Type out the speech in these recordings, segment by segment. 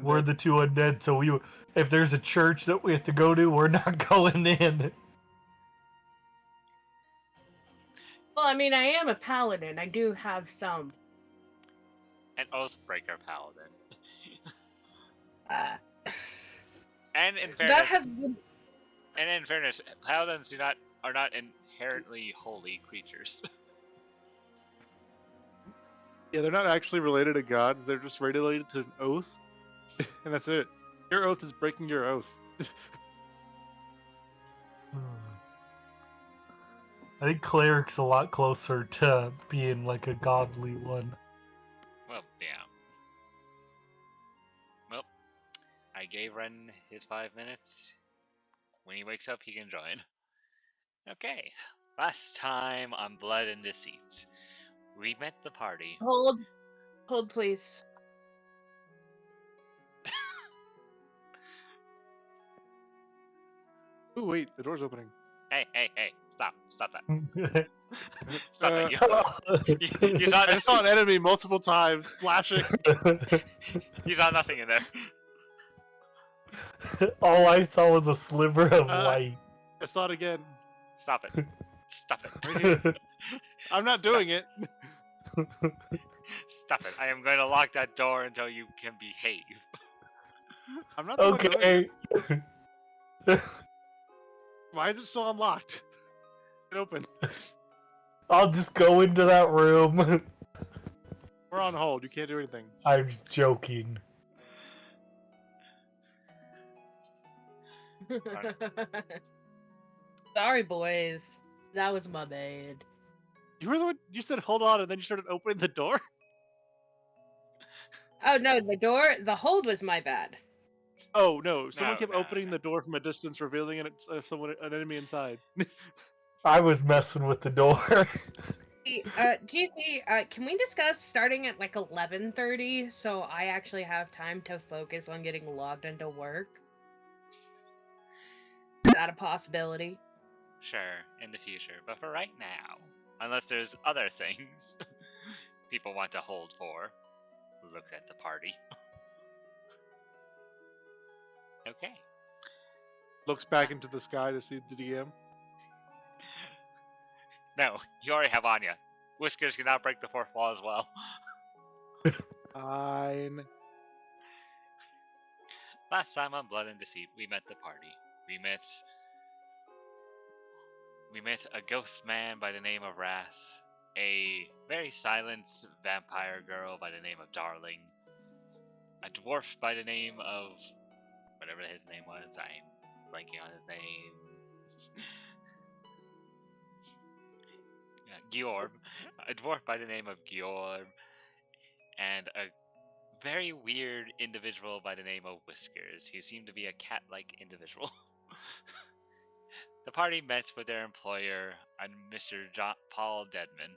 We're the two undead, so if there's a church that we have to go to, we're not going in. Well, I mean, I am a paladin. I do have some. An Oathbreaker paladin. Uh, And in fairness, that has been... paladins are not inherently holy creatures. Yeah, they're not actually related to gods. They're just related to an oath, and that's it. Your oath is breaking your oath. I think cleric's a lot closer to being like a godly one. Well, yeah. Well, I gave Ren his 5 minutes. When he wakes up, he can join. Okay, last time on Blood and Deceit, we met the party. Hold, please. Ooh, wait, the door's opening. Hey, stop that. Stop Uh, that. You saw I saw an enemy multiple times, flashing. You saw nothing in there. All I saw was a sliver of light. I saw it again. Stop it. Stop it. I'm not doing it. Stop it. I am going to lock that door until you can behave. I'm not the one doing Okay. it. Why is it still unlocked? It opened. I'll just go into that room. We're on hold. You can't do anything. I'm just joking. Sorry, boys. That was my bad. You were the one. You said hold on, and then you started opening the door. Oh no, the hold was my bad. Oh no! Someone No, kept no, opening no. the door from a distance, revealing an enemy inside. I was messing with the door. GC, can we discuss starting at like 11:30 so I actually have time to focus on getting logged into work? Is that a possibility? Sure, in the future. But for right now, unless there's other things people want to hold for, look at the party. Okay. Looks back into the sky to see the DM. No, you already have Anya. Whiskers cannot break the fourth wall as well. Fine. Last time on Blood and Deceit, we met the party. We met a ghost man by the name of Wrath, a very silent vampire girl by the name of Darling, a dwarf by the name of whatever his name was. I'm blanking on his name. Georg, a dwarf by the name of Georg, and a very weird individual by the name of Whiskers, who seemed to be a cat-like individual. The party met with their employer, Mr. Paul Deadman,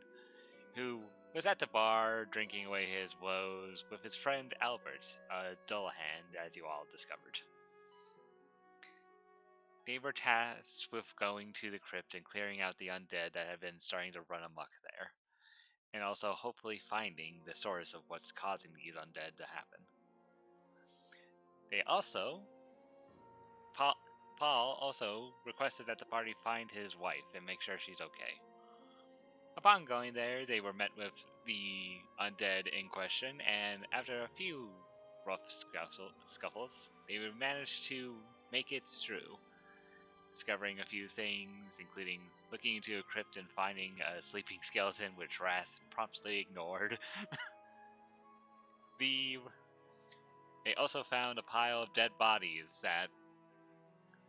who was at the bar drinking away his woes with his friend Albert, a dull hand, as you all discovered. They were tasked with going to the crypt and clearing out the undead that had been starting to run amok there, and also hopefully finding the source of what's causing these undead to happen. They also, Paul also requested that the party find his wife and make sure she's okay. Upon going there, they were met with the undead in question, and after a few rough scuffles, they managed to make it through, discovering a few things, including looking into a crypt and finding a sleeping skeleton, which Wrath promptly ignored. They also found a pile of dead bodies that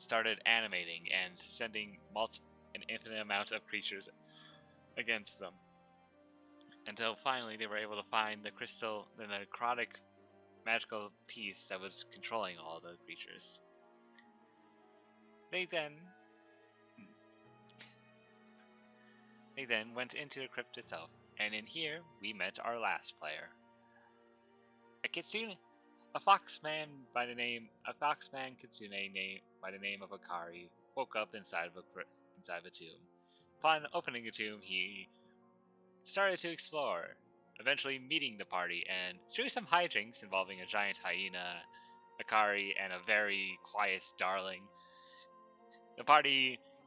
started animating and sending an infinite amount of creatures against them, until finally they were able to find the necrotic magical piece that was controlling all the creatures. They then went into the crypt itself, and in here we met our last player. A kitsune kitsune by the name of Akari woke up inside of a tomb. Upon opening the tomb, he started to explore, eventually meeting the party, and through some hijinks involving a giant hyena, Akari, and a very quiet Darling,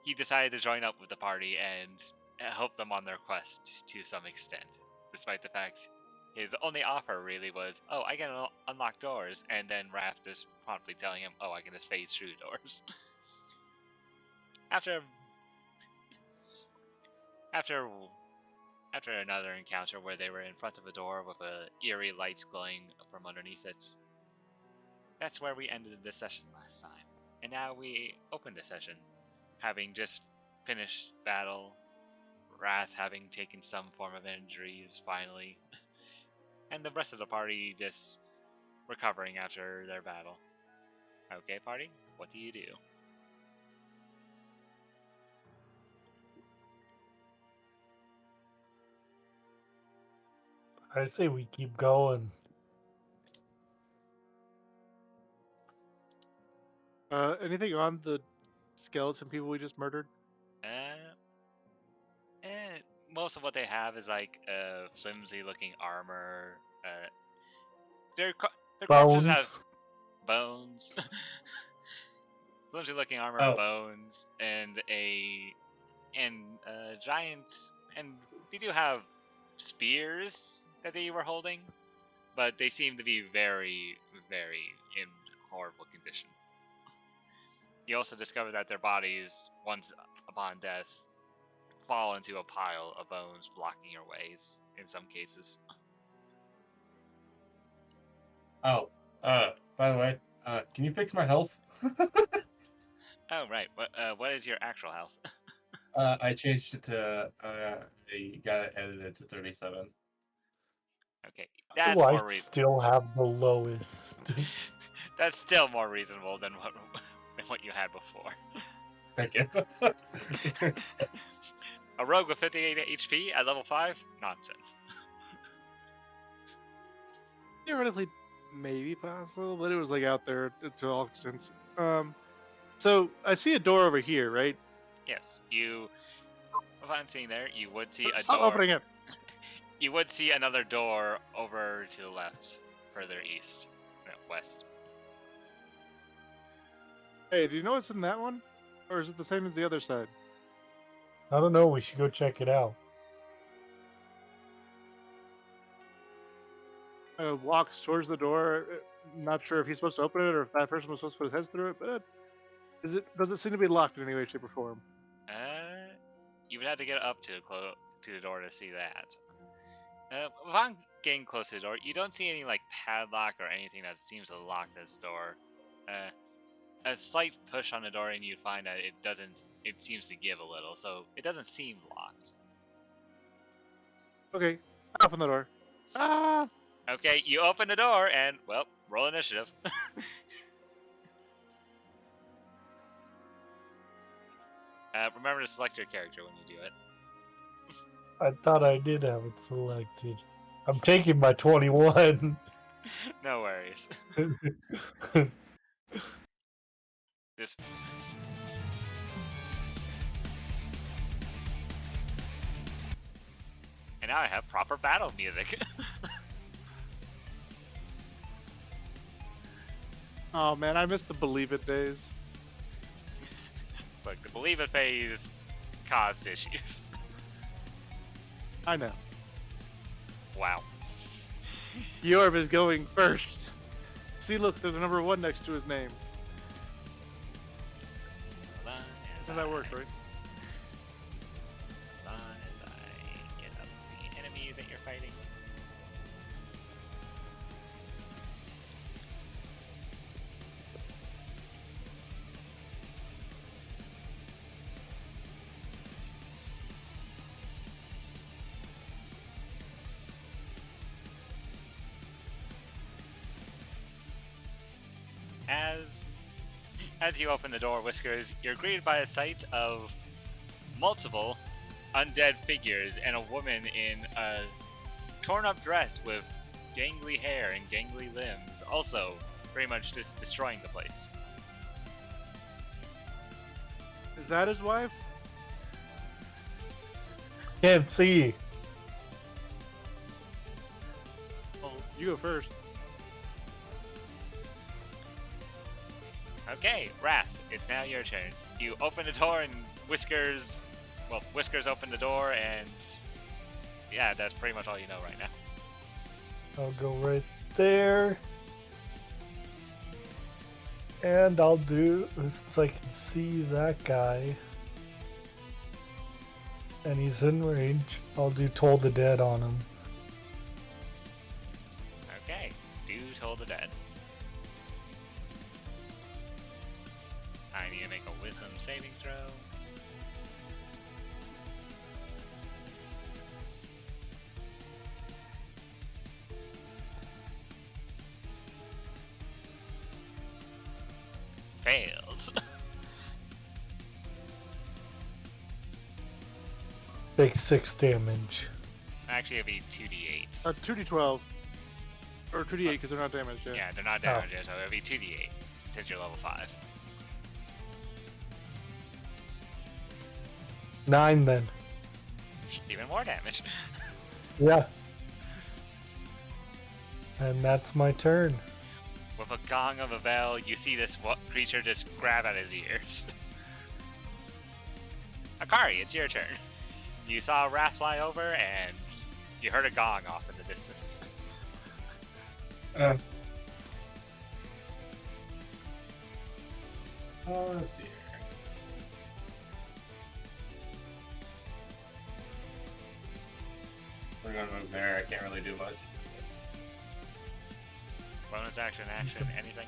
he decided to join up with the party and help them on their quest to some extent, despite the fact his only offer really was, oh, I can unlock doors, and then Wrath just promptly telling him, oh, I can just phase through doors. After another encounter where they were in front of a door with a eerie light glowing from underneath it, that's where we ended this session last time. And now we open the session, having just finished battle, Wrath having taken some form of injuries finally, and the rest of the party just recovering after their battle. Okay, party, what do you do? I say we keep going. Anything on the skeleton people we just murdered? Most of what they have is like flimsy looking armor. Their corpses have bones. Flimsy looking armor, bones, and giant, and they do have spears that they were holding, but they seem to be very, very in horrible condition. You also discover that their bodies, once upon death, fall into a pile of bones blocking your ways in some cases. Oh, by the way, can you fix my health? Oh, right. What is your actual health? I changed it to, I got it edited to 37. Okay, that's I more still have the lowest. That's still more reasonable than what you had before. Thank you. A rogue with 58 HP at level 5? Nonsense. Theoretically, maybe possible, but it was like out there to all extents. So I see a door over here, right? Yes, upon seeing there, you would see a Stop door. opening it. You would see another door over to the left, further east, no, west. Hey, do you know what's in that one? Or is it the same as the other side? I don't know. We should go check it out. Walks towards the door. Not sure if he's supposed to open it or if that person was supposed to put his head through it, but does it seem to be locked in any way, shape, or form? You would have to get up to the door to see that. Upon getting close to the door, you don't see any like padlock or anything that seems to lock this door. A slight push on the door, and you find that it doesn't. It seems to give a little, so it doesn't seem locked. Okay, I open the door. Ah! Okay, you open the door, and well, roll initiative. Remember to select your character when you do it. I thought I did have it selected. I'm taking my 21. No worries. This. And now I have proper battle music. Oh man, I missed the Believe It days. Look, the Believe It phase caused issues. I know. Wow. Yorb is going first. See, look, there's a number 1 next to his name. Doesn't that work, right? Hold on as I get up the enemies that you're fighting. As you open the door, Whiskers, you're greeted by a sight of multiple undead figures and a woman in a torn-up dress with gangly hair and gangly limbs, also pretty much just destroying the place. Is that his wife? Can't see. You go first. Okay, Wrath, it's now your turn. You open the door and Whiskers opened the door and yeah, that's pretty much all you know right now. I'll go right there. And I'll do, since I can see that guy, and he's in range, I'll do Toll the Dead on him. Okay, do Toll the Dead. I need to make a wisdom saving throw. Fails. Take 6 damage. Actually, it'd be 2d8. 2d12. Or 2d8 because they're not damaged yet. Yeah, they're not damaged yet, so it'd be 2d8 since you're level 5. 9 then. Even more damage. Yeah. And that's my turn. With a gong of a bell, you see this creature just grab at his ears. Akari, it's your turn. You saw a rat fly over, and you heard a gong off in the distance. Let's see here. We're gonna move there. I can't really do much. Bonus action, anything.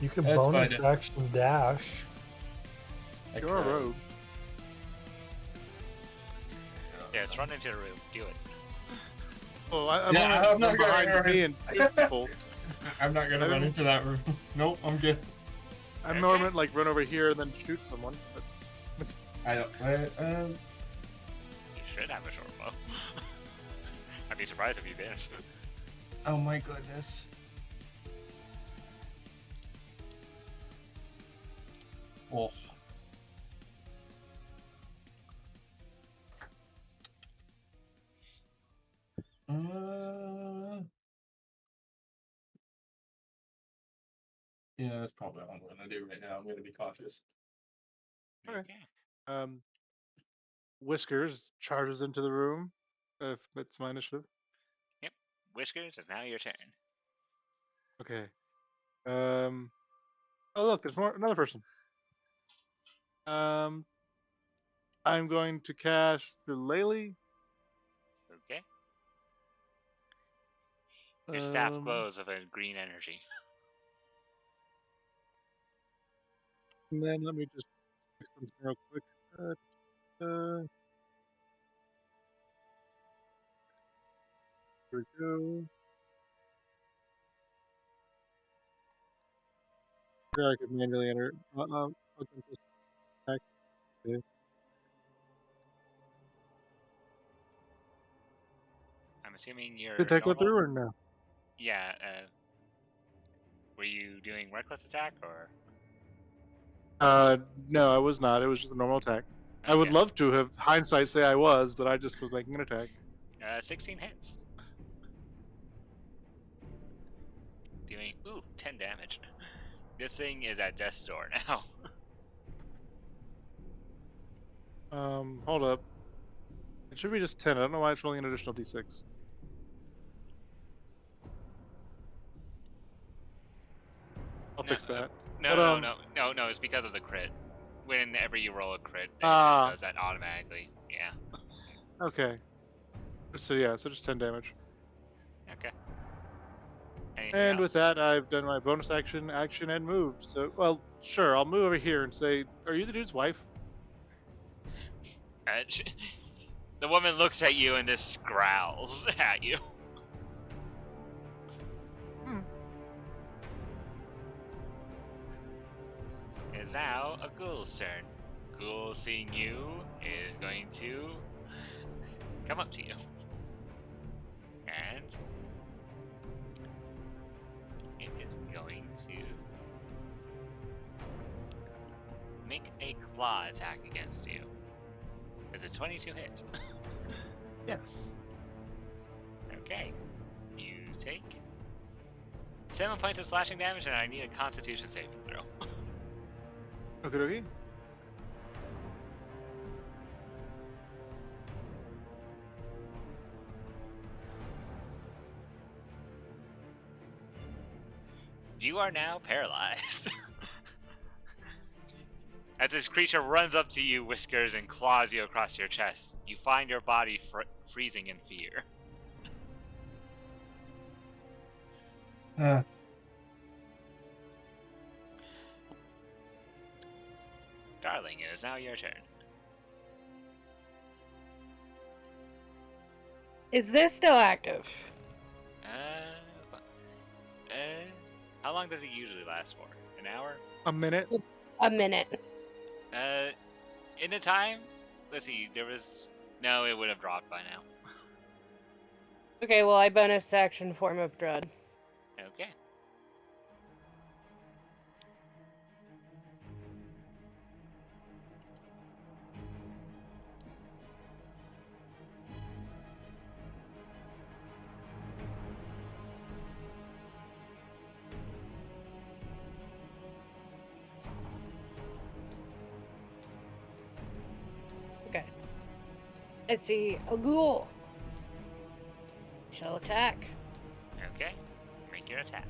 You can That's bonus fine. action dash. You're a rogue. Yeah, let's run into the room. Do it. Oh, I'm not behind gonna- me and shoot people. I'm not gonna run into that room. Nope, I'm good. I'm Okay. normally like run over here and then shoot someone. But I don't. You should have a short bow. I'd be surprised if you didn't. Oh my goodness. Oh. Yeah, that's probably what I'm gonna do right now. I'm gonna be cautious. Okay. Whiskers charges into the room. If that's my initiative. Yep. Whiskers, it's now your turn. Okay. Oh look, there's another person. I'm going to cast Shillelagh. Okay. Your staff Um, glows of a green energy. And then let me just fix something real quick. Here we go. Sure, I could manually enter. I'll get this back. Okay. I'm assuming you're Did that go normal. through or no? Yeah. Were you doing reckless attack or? No, I was not. It was just a normal attack. I would Okay. love to have hindsight say I was, but I just was making an attack. 16 hits. Doing 10 damage. This thing is at death's door now. Hold up. It should be just 10. I don't know why it's rolling an additional d6. I'll fix that. No, But, no. It's because of the crit. Whenever you roll a crit, it Ah. just does that automatically. Yeah. Okay. So yeah, so just 10 damage. Okay. Anything And else? with that, I've done my bonus action, and moved. So, well, sure, I'll move over here and say, "Are you the dude's wife?" The woman looks at you and just growls at you. It's now a ghoul's turn. Ghoul, seeing you, is going to come up to you. And it is going to make a claw attack against you. It's a 22 hit. Yes. Okay. You take 7 points of slashing damage, and I need a Constitution saving throw. Okay, okay. You are now paralyzed. As this creature runs up to you, Whiskers, and claws you across your chest, you find your body freezing in fear. Darling, it is now your turn. Is this still active? How long does it usually last for? An hour? A minute. A minute. In the time, let's see, there was... No, it would have dropped by now. Okay, well, I bonus action form of dread. Okay. Okay. I see a ghoul. Shall attack. Okay. Make your attack.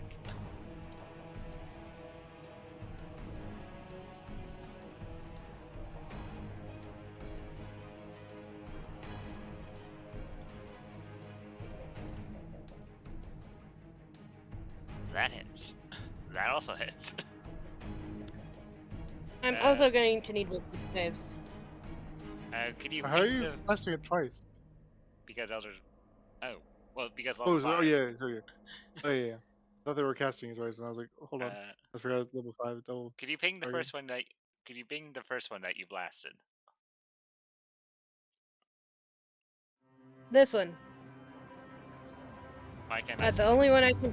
That hits. That also hits. I'm also going to need wisdom saves. Could you How are ping you the... blasting it twice? Because Elders... Oh. Well, because level Oh, 5. oh yeah, oh yeah. Oh yeah, yeah. I thought they were casting it twice, and I was like, hold on. I forgot it's level 5 double. Could you ping the target. first one that... Could you ping the first one that you blasted? This one. Why can't That's I... the only one I can.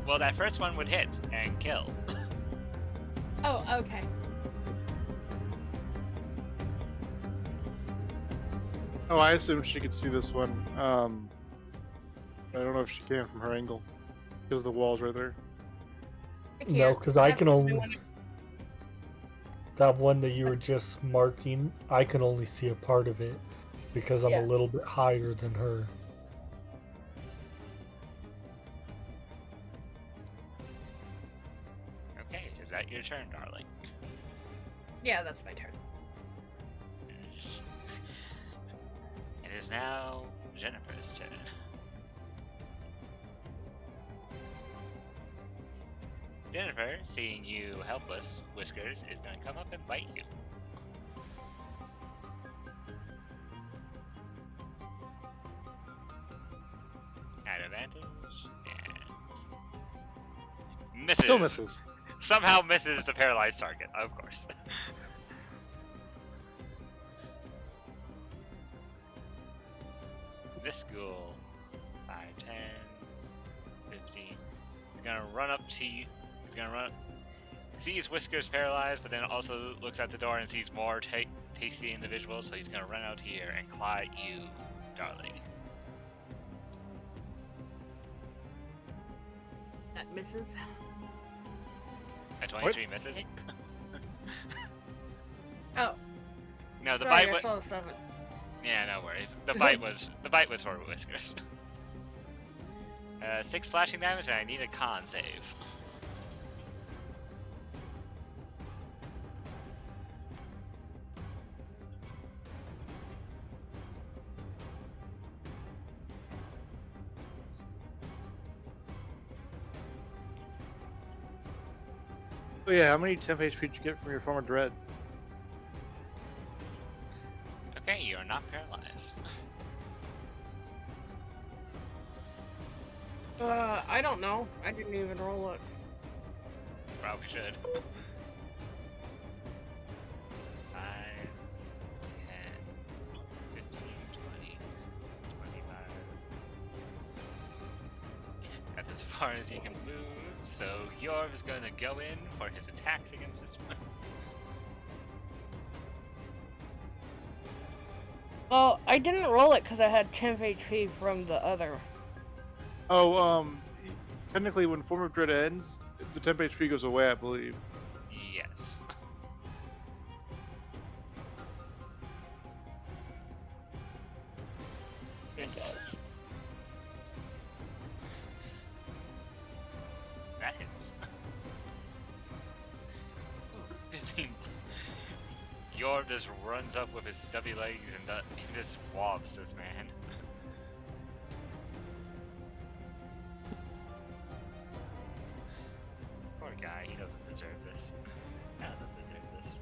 Well, that first one would hit and kill. Oh, okay. Oh, I assumed she could see this one. I don't know if she can from her angle. Because the wall's right there. I No, can't. because I That's can the only... one That one that you were just marking, I can only see a part of it because I'm Yeah. a little bit higher than her. Okay, is that your turn, darling? Yeah, that's my turn. It is now Jennifer's turn. Jennifer, seeing you helpless, Whiskers, is going to come up and bite you. At advantage, and... Misses! Still misses. Somehow misses the paralyzed target, of course. This ghoul, 5, 10, 15, is gonna run up to you. He's gonna run. Sees Whiskers paralyzed, but then also looks at the door and sees more tasty individuals, so he's gonna run out here and claw at you, darling. That misses. A 23 misses? Oh. No, the Sorry, bite I was... saw the stuff. Yeah, no worries. The bite was for Whiskers. 6 slashing damage, and I need a con save. Oh yeah, how many temp HP did you get from your former dread? Okay, you are not paralyzed. I don't know. I didn't even roll it. Probably should. 5, 10, 15, 20, 25. That's as far as he can move, so Yorv is going to go in for his attacks against this one. Well, I didn't roll it because I had 10 HP from the other. Oh, technically, when Form of Dread ends, the temp HP goes away, I believe. Yes. Miss. That hits. Ooh, 15. Yor just runs up with his stubby legs and he just wobs this man. Poor guy, he doesn't deserve this. He doesn't deserve this.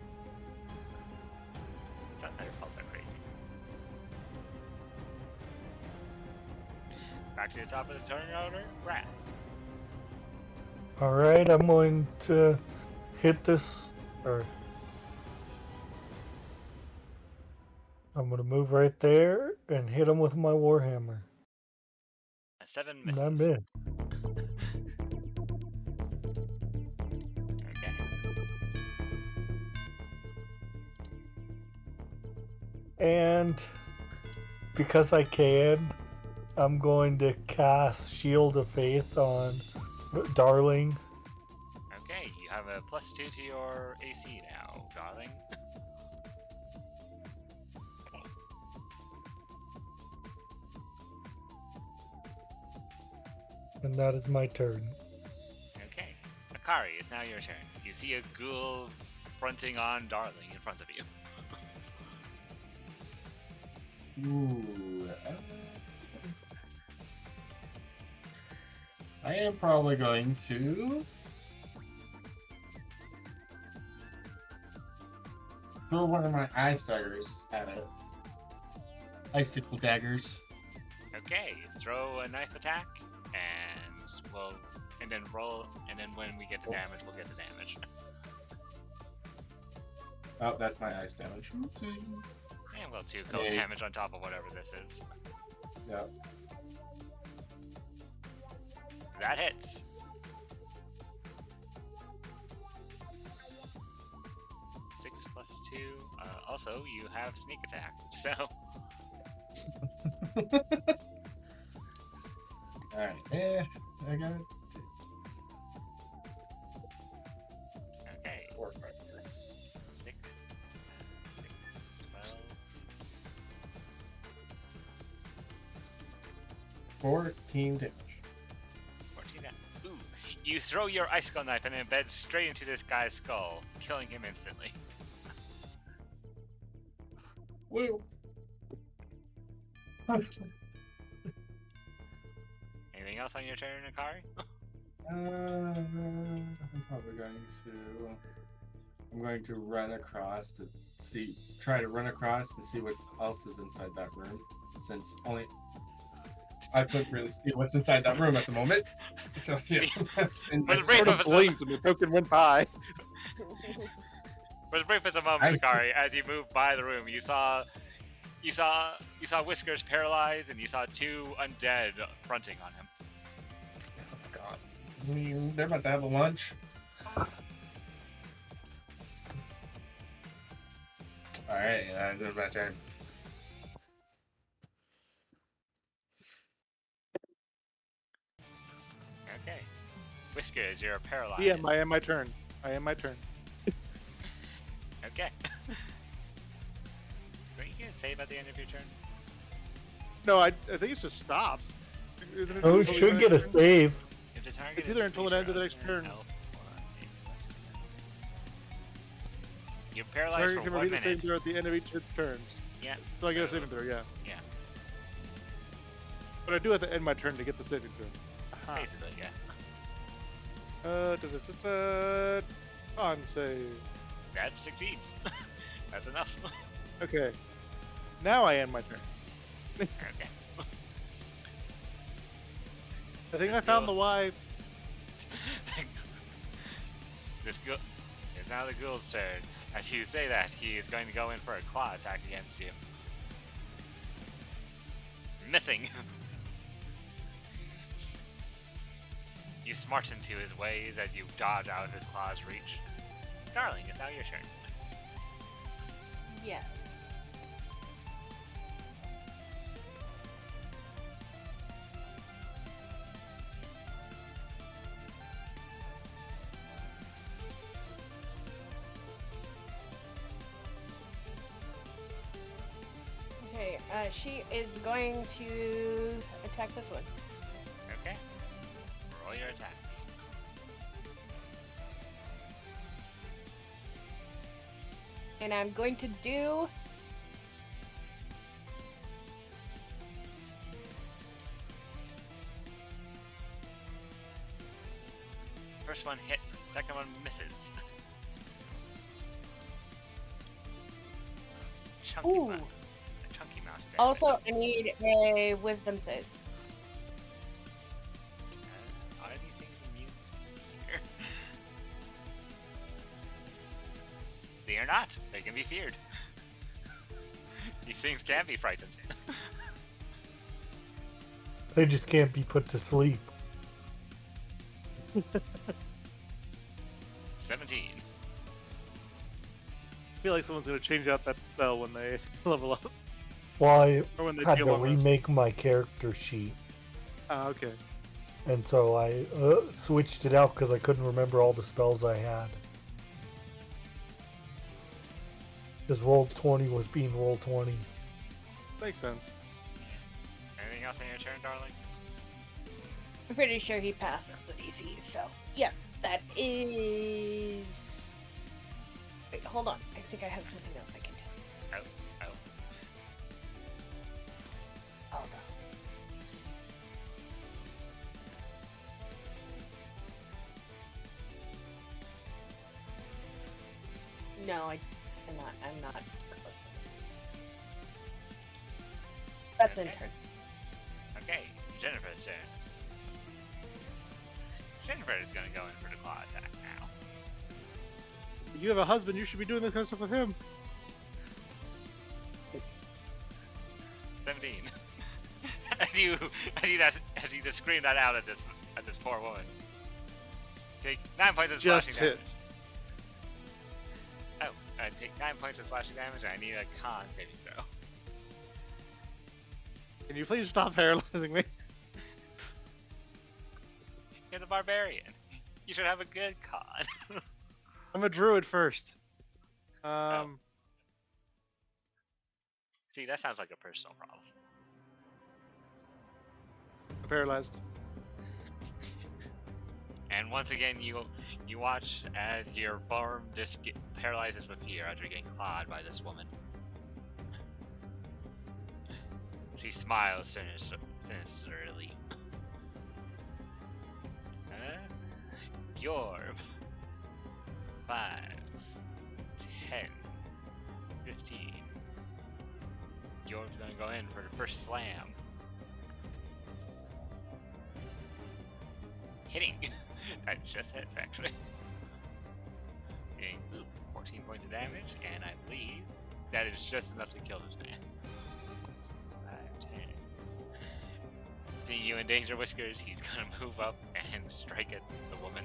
It's not their fault they're crazy. Back to the top of the turn order, Wrath. Alright, I'm going to hit this, or I'm going to move right there and hit him with my Warhammer. A 7 And I misses. missed. Okay. And because I can, I'm going to cast Shield of Faith on Darling. Okay, you have a +2 to your AC now, darling. And that is my turn. Okay. Akari, it's now your turn. You see a ghoul fronting on Darling in front of you. Ooh. I am probably going to throw one of my ice daggers at it. Icicle daggers. Okay, throw a knife attack, and then roll, and then when we get the damage, we'll get the damage. Oh, that's my ice damage. And we'll 2 cold Hey. damage on top of whatever this is. Yep. That hits. Six +2. Also, you have sneak attack, so Alright, I got it. okay. 4, 5, 6. 6, 12. 14 damage. 14. Ooh, you throw your icicle knife and it embeds straight into this guy's skull, killing him instantly. Woo! Anything else on your turn, Akari? I'm probably going to run across to try to run across and see what else is inside that room, since only I couldn't really see what's inside that room at the moment. So yeah, and Well, I the just brief Sort of of us- blinked and the token went by. For the brief as a moment, Akari, as you moved by the room, you saw Whiskers paralyzed, and you saw 2 undead fronting on him. oh god, I mean, they're about to have a lunch. All right, it's my turn. Okay. Whiskers, you're paralyzed. Yeah, I am my turn. I am my turn. Okay. Don't you get a save at the end of your turn? No, I think it just stops. Isn't it? Oh, we until the should end get of a the turn? save. If the target It's is either a until the end of the creature next other than turn. elf or a plus You're So paralyzed you for can 1 repeat the same minute. throw at the end of each turn. Yeah. So I get a saving throw, yeah. Yeah. But I do have to end my turn to get the saving throw. Aha. Basically, yeah. On save. That succeeds. That's enough. Okay. Now I end my turn. Okay. I think I Let's found go. the wife. This ghoul. It's now the ghoul's turn. As you say that, he is going to go in for a claw attack against you. Missing. You smart into his ways as you dodge out of his claw's reach. Darling, it's now your turn. Yes. She is going to attack this one. Okay. Roll your attacks. And I'm going to do... First one hits, second one misses. Chunky Ooh. amount. A chunky amount of damage. Also, I need a wisdom save. Are these things immune to fear? They are not. They can be feared. These things can be frightened. They just can't be put to sleep. 17. I feel like someone's gonna change out that spell when they level up. Well, I Or when they had feel to almost. remake my character sheet, Ah, okay. and so I switched it out because I couldn't remember all the spells I had. Because Roll20 was being Roll20. Makes sense. Anything else on your turn, darling? I'm pretty sure he passes the DC, so... Yeah, that is... Wait, hold on. I think I have something else I can do. Oh. Hold on. No, I'm not close. That's in Okay. turn. Okay, Jennifer's turn. Jennifer is gonna go in for the claw attack now. You have a husband, you should be doing this kind of stuff with him. 17. as you just scream that out at this poor woman. Take 9 points of Just slashing hit. damage. Oh, take 9 points of slashing damage, and I need a con saving throw. Can you please stop paralyzing me? You're the barbarian. You should have a good con. I'm a druid first. See, that sounds like a personal problem. I'm paralyzed. And once again, you watch as your form paralyzes with fear after getting clawed by this woman. She smiles sinisterly. Yorb. 5, 10, 15. Yorb's gonna go in for the first slam. Hitting. That just hits, actually. Getting 14 points of damage, and I believe that is just enough to kill this man. 5, 10. Seeing you in danger, Whiskers, he's gonna move up and strike at the woman.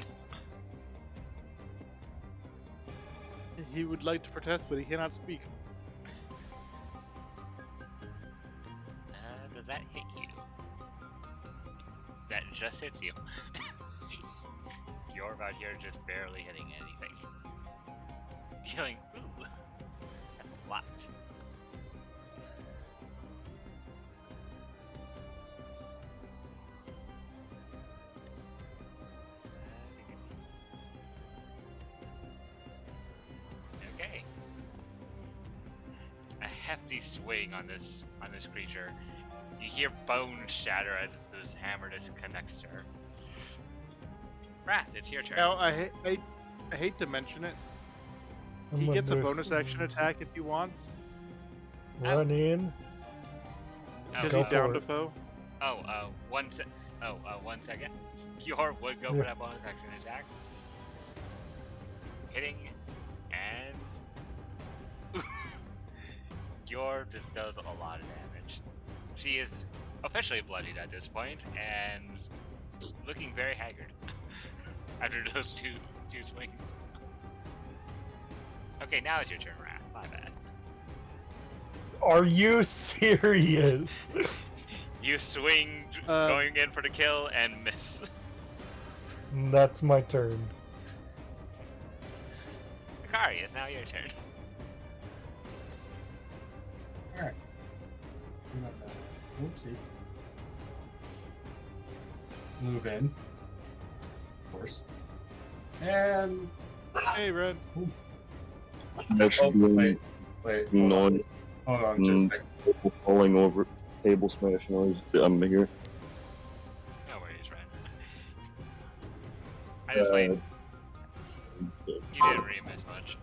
He would like to protest, but he cannot speak. Does that hit you? That just hits you. You're out here just barely hitting anything. Dealing, ooh, that's a lot. Okay. A hefty swing on this creature. You hear bones shatter as this hammer disconnects her. Wrath, it's your turn. Now, I hate to mention it. He gets a bonus action attack if he wants. Run in. Because Go he downed for a it. foe. One second. Yor would go for that bonus action attack. Hitting, and Yor just does a lot of damage. She is officially bloodied at this point, and looking very haggard after those two swings. Okay, now it's your turn, Wrath. My bad. Are you serious? You swing, going in for the kill, and miss. That's my turn. Akari, it's now your turn. Alright. Not that. Oopsie. Move in. Of course. And Hey, Red. That should be wait. noise. Hold on, just a second. People falling over, table smash noise. I'm here. No worries, Ren. I just played. You didn't really miss much.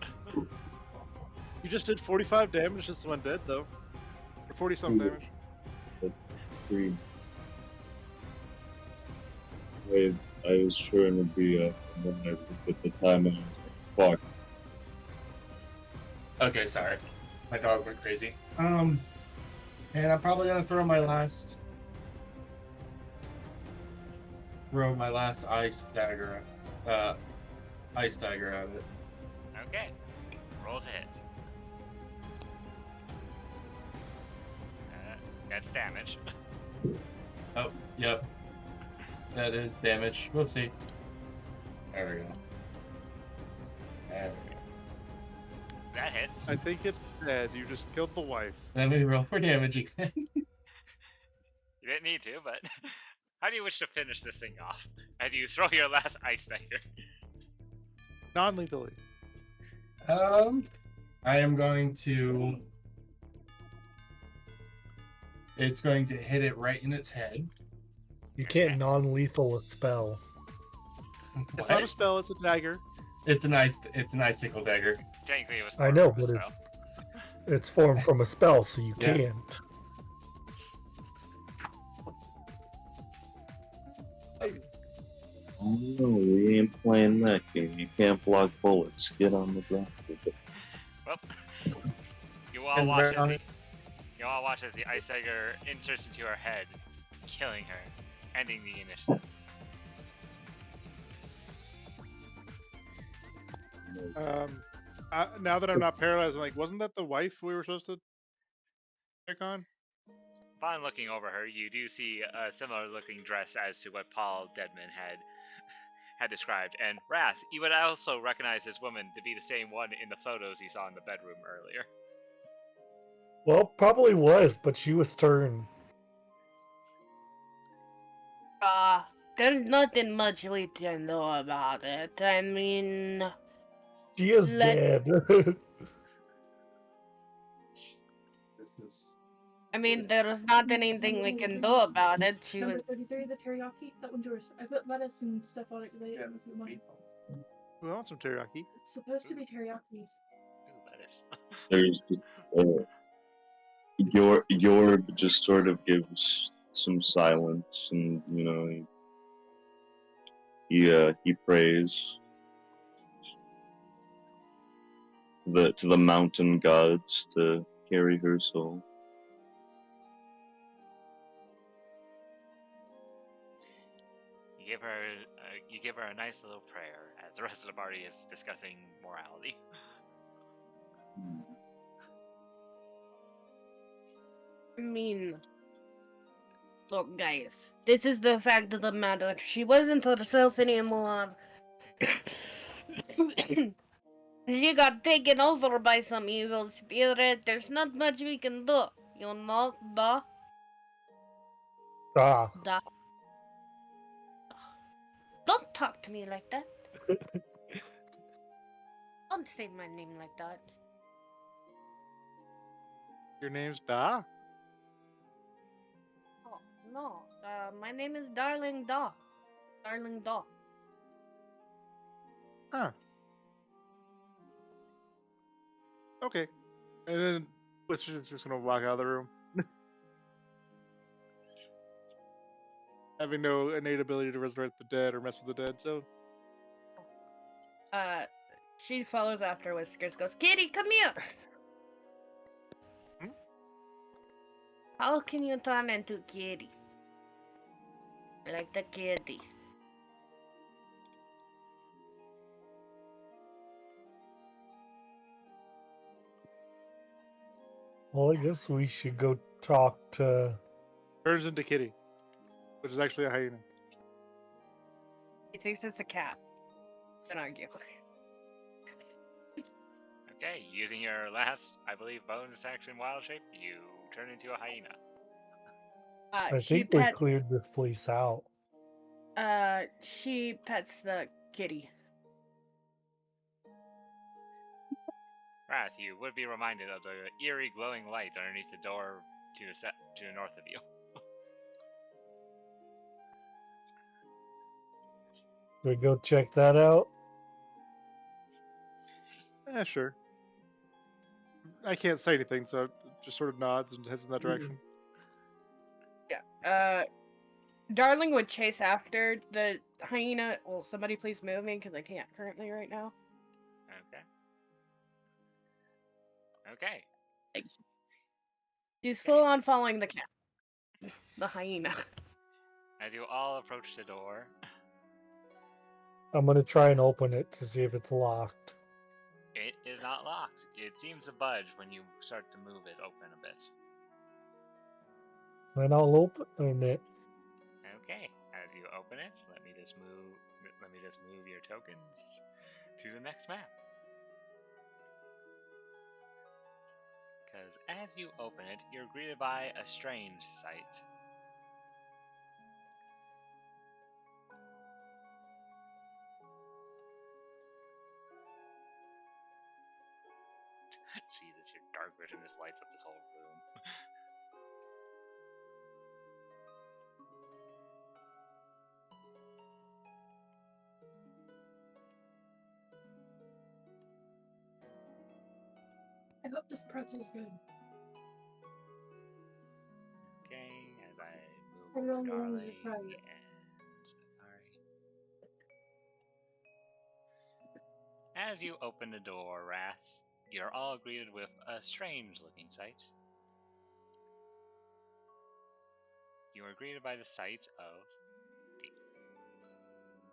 You just did 45 damage, just went dead, though. Or 40-something damage. Three. Wait, I was sure it would be when I looked at the time and I was like, fuck. Okay, sorry. My dog went crazy. And I'm probably gonna throw my last ice dagger at it. Okay. Roll to hit. That's damage. Oh, yep. That is damage. Whoopsie. There we go. There we go. That hits. I think it's dead. You just killed the wife. Let me roll for damage again. You didn't need to, but how do you wish to finish this thing off? As you throw your last ice dagger. Non-lethally. I am going to. It's going to hit it right in its head. You can't non-lethal a spell. It's not a spell, it's a dagger. It's an icicle dagger. Technically, it was. I know, but but it's formed from a spell, so you Yeah. can't. Oh no, we ain't playing that game. You can't block bullets. Get on the ground with it. Well, you all watch as the ice dagger inserts into her head, killing her, ending the initiative. Now that I'm not paralyzed, I'm like, wasn't that the wife we were supposed to check on? Upon looking over her, you do see a similar-looking dress as to what Paul Deadman had described. And Ras, you would also recognize this woman to be the same one in the photos you saw in the bedroom earlier. Well, probably was, but she was turned. There's nothing much we can know about it. I mean, She is Let- dead. there's not anything we can do about it. She Number was. 33, the teriyaki. That one's yours. I put lettuce and stuff on it today. Unless you want it. We want some teriyaki. It's supposed to be teriyaki. Ooh, lettuce. There's just, Yorb just sort of gives some silence, and you know, he prays to the mountain gods to carry her soul. You give her a nice little prayer as the rest of the party is discussing morality. I mean, look, guys. This is the fact of the matter. She wasn't herself anymore. She got taken over by some evil spirit. There's not much we can do. You know, da. Don't talk to me like that. Don't say my name like that. Your name's Da? Oh, no. My name is Darling Da. Darling Da. Huh. Okay. And then Wizard's just gonna walk out of the room. Having no innate ability to resurrect the dead or mess with the dead, so She follows after Whiskers, goes, Kitty, come here! Hmm? How can you turn into Kitty? Like the kitty. Well, I guess we should go talk to. turns into Kitty, which is actually a hyena. He thinks it's a cat. Don't argue. Okay, using your last, I believe, bonus action wild shape, you turn into a hyena. I She think we pets. cleared this place out. She pets the kitty. Raz, you would be reminded of the eerie glowing lights underneath the door to the north of you. We go check that out. Sure. I can't say anything, so it just sort of nods and heads in that direction. Yeah. Darling would chase after the hyena. Will somebody please move me because I can't currently right now. Okay. Okay. Thanks. She's full on following the cat. The hyena. As you all approach the door, I'm gonna try and open it to see if it's locked. it is not locked. It seems to budge when you start to move it open a bit. And I'll open it. Okay. As you open it, let me just move your tokens to the next map. Because as you open it, you're greeted by a strange sight. Jesus, your dark vision just lights up this whole room. I hope this pretzel's good. Okay, as I I move really wanted Darling to try it. and Sakari. As you open the door, Wrath, you're all greeted with a strange-looking sight. You are greeted by the sight of...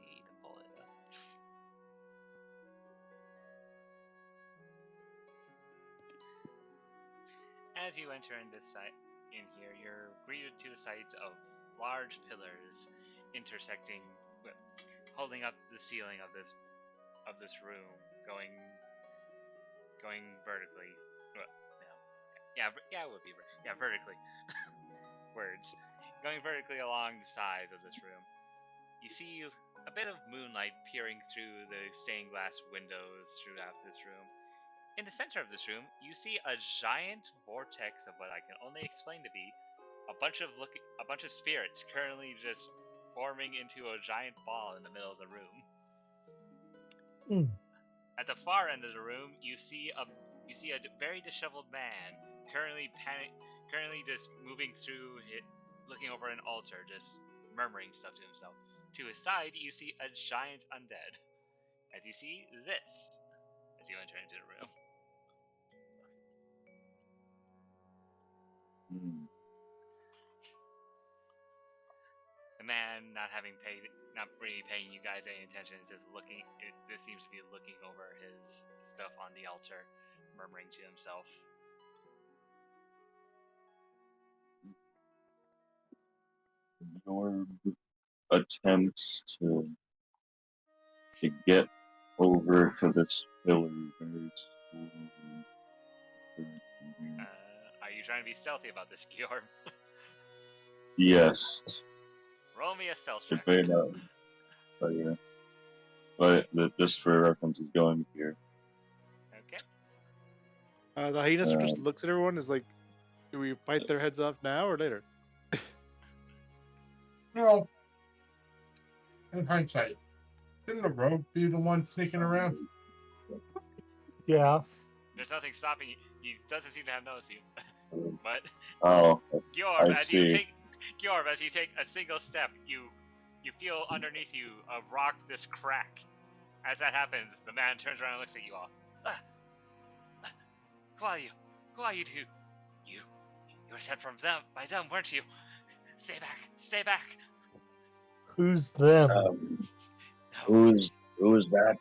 Need to pull it up. As you enter in here, you're greeted to the sight of large pillars intersecting, holding up the ceiling of this room, going vertically. Well, no. Yeah, it would be vertically. Words. Going vertically along the sides of this room. You see a bit of moonlight peering through the stained glass windows throughout this room. In the center of this room, you see a giant vortex of what I can only explain to be a bunch of spirits currently just forming into a giant ball in the middle of the room. At the far end of the room, you see a very disheveled man currently just moving through it, looking over an altar, just murmuring stuff to himself. To his side, you see a giant undead. As you see this, as you enter into the room. The man, not really paying you guys any attention, is just looking. This seems to be looking over his stuff on the altar, murmuring to himself. Your attempts to get over to this pillar very slowly. Are you trying to be stealthy about this, Georg? Yes. Roll me a stealth It check. may not, but yeah. But just for reference, is going here. Okay. The hyena just looks at everyone. Is like, do we bite their heads off now or later? No. In hindsight, shouldn't the rogue be the one sneaking around? Yeah. There's nothing stopping you. He doesn't seem to have noticed you. But I see. Georg, as you take a single step, you feel underneath you a rock just crack. As that happens, the man turns around and looks at you all. Who are you? Who are you two? You were sent by them, weren't you? Stay back! Stay back! Who's them? No. Who is that?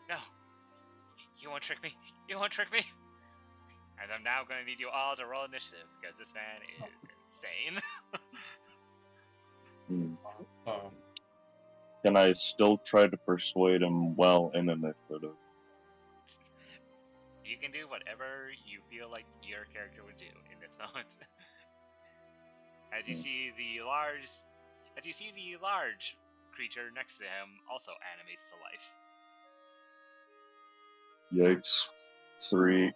No. You won't trick me. You won't trick me. And I'm now going to need you all to roll initiative because this man is insane. Can I still try to persuade him well in initiative? You can do whatever you feel like your character would do in this moment. As you see the large creature next to him also animates to life. Yikes. 3.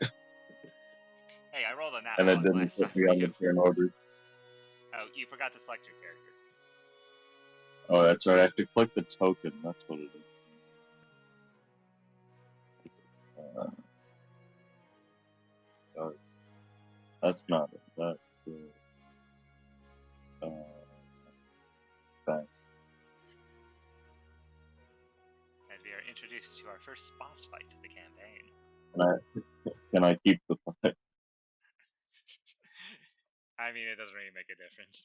Hey, I rolled a nat And it one didn't last time put me for on the you. turn order. Oh, you forgot to select your character. Oh, that's right. I have to click the token. That's what it is. Oh, that's not it. That's thanks. As we are introduced to our first boss fight of the campaign. Can I keep the fight? I mean, it doesn't really make a difference.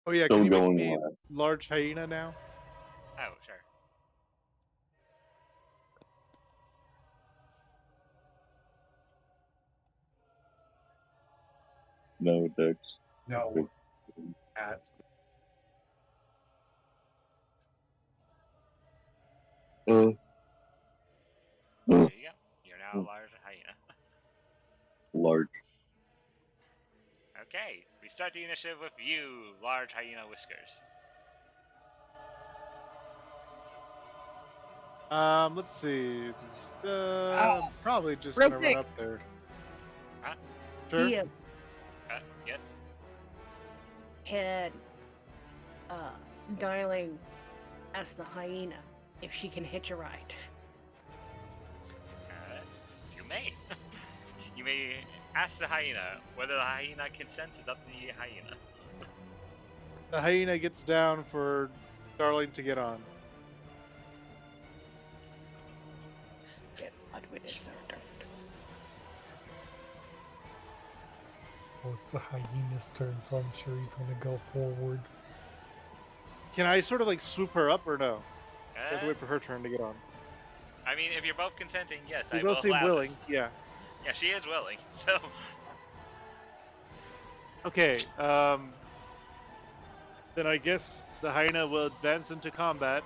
Oh yeah, Still can you make going me live. large hyena now? Oh, sure. No, Dex. No. At Uh, There you go. You're now a large hyena. large. Okay, we start the initiative with you, large hyena Whiskers. Let's see. Oh, Probably just real gonna run quick. up there. Huh? Sure. Ian Yes? had Darling asked the hyena if she can hitch a ride. You may. You may ask the hyena. Whether the hyena consents is up to the hyena. The hyena gets down for Darling to get on. Get outwitted, sir. Well, it's the hyena's turn, so I'm sure he's gonna go forward. Can I sort of like swoop her up or no? I have to Uh, wait for her turn to get on. I mean, if you're both consenting, yes, You I will both seem allow willing. this. Yeah. Yeah, she is willing. So, Okay. Then I guess the hyena will advance into combat.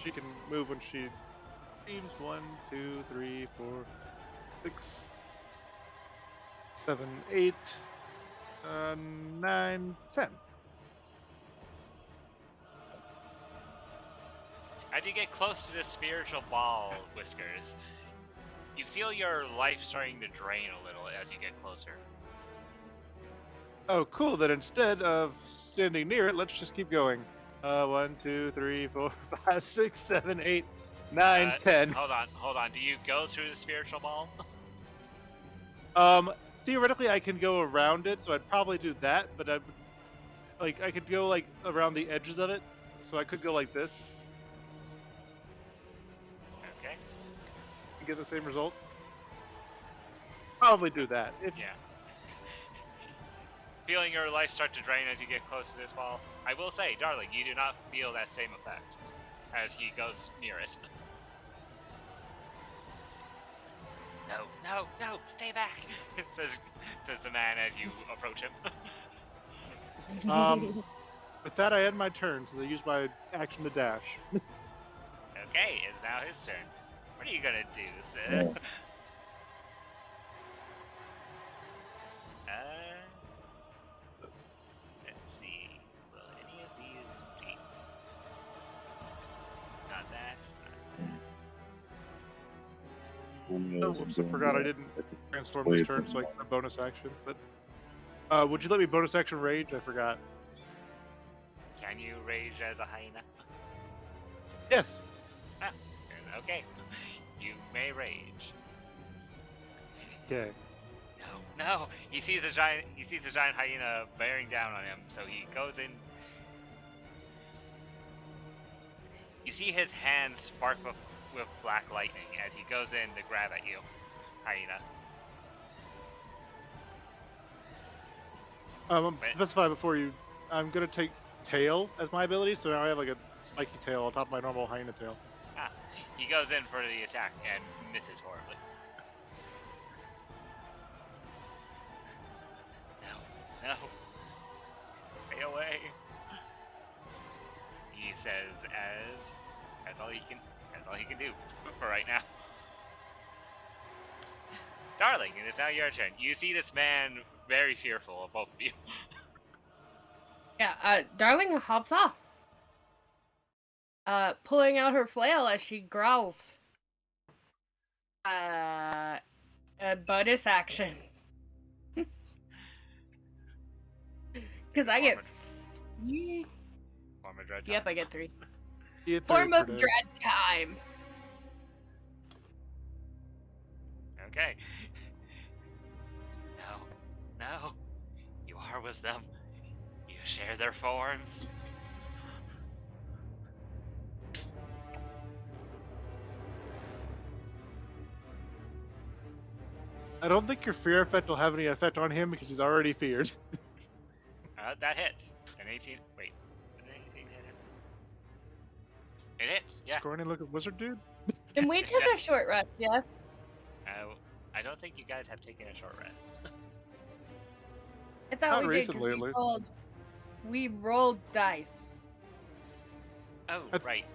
She can move when she seems. 1, 2, 3, 4, 6, 7, 8, 9, 10. as you get close to this spiritual ball, Whiskers, you feel your life starting to drain a little as you get closer. Oh, cool. Then instead of standing near it, let's just keep going. 1, 2, 3, 4, 5, 6, 7, 8, 9, 10. Hold on. Do you go through the spiritual ball? Theoretically, I can go around it, so I'd probably do that. But I could go like around the edges of it, so I could go like this Okay. and get the same result. Probably do that. Yeah. Feeling your life start to drain as you get close to this ball. I will say, darling, you do not feel that same effect as he goes near it. No, stay back, says the man as you approach him. With that, I end my turn, since I use my action to dash. Okay, it's now his turn. What are you gonna do, sir? Yeah. Let's see. Will any of these be? Not that. Oh, whoops, I forgot I didn't transform this turn, so I get a bonus action. But would you let me bonus action rage? I forgot. Can you rage as a hyena? Yes. Ah, okay. You may rage. Okay. No. He sees a giant hyena bearing down on him, so he goes in. You see his hands spark with black lightning as he goes in to grab at you, hyena. Specify before you. I'm gonna take tail as my ability, so now I have like a spiky tail on top of my normal hyena tail. Ah, he goes in for the attack and misses horribly. No. Stay away. He says as that's all he can do for right now. Darling, it is now your turn. You see this man very fearful of both of you. Yeah, Darling hops off. Pulling out her flail as she growls. A bonus action. Because I get... Form of dread time. Yep, I get 3. You get Form three of per day. dread time. Okay. No. You are with them. You share their forms. I don't think your fear effect will have any effect on him because he's already feared. That hits. An 18. Wait. An 18 hit him? It hits, yeah. Scrawny looking wizard dude. And we took a short rest, yes? I don't think you guys have taken a short rest. I thought Not we did recently, at because least. we rolled dice. Oh, right.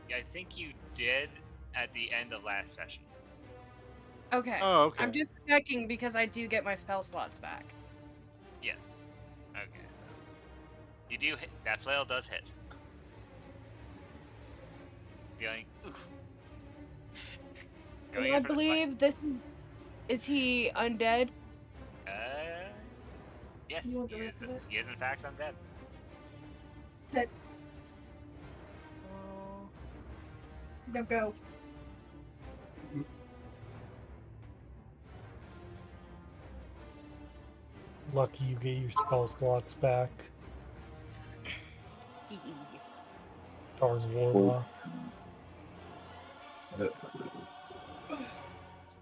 Yeah, I think you did at the end of last session. Okay. Oh, okay. I'm just checking because I do get my spell slots back. Yes. Okay, so you do hit. That flail does hit. Dealing. Oof. Going I in for the smite. believe this is he undead? Yes, You want the he rest is. of it? He is in fact undead. Said, no, go. Lucky you get your spell slots back. Darn warlock. So that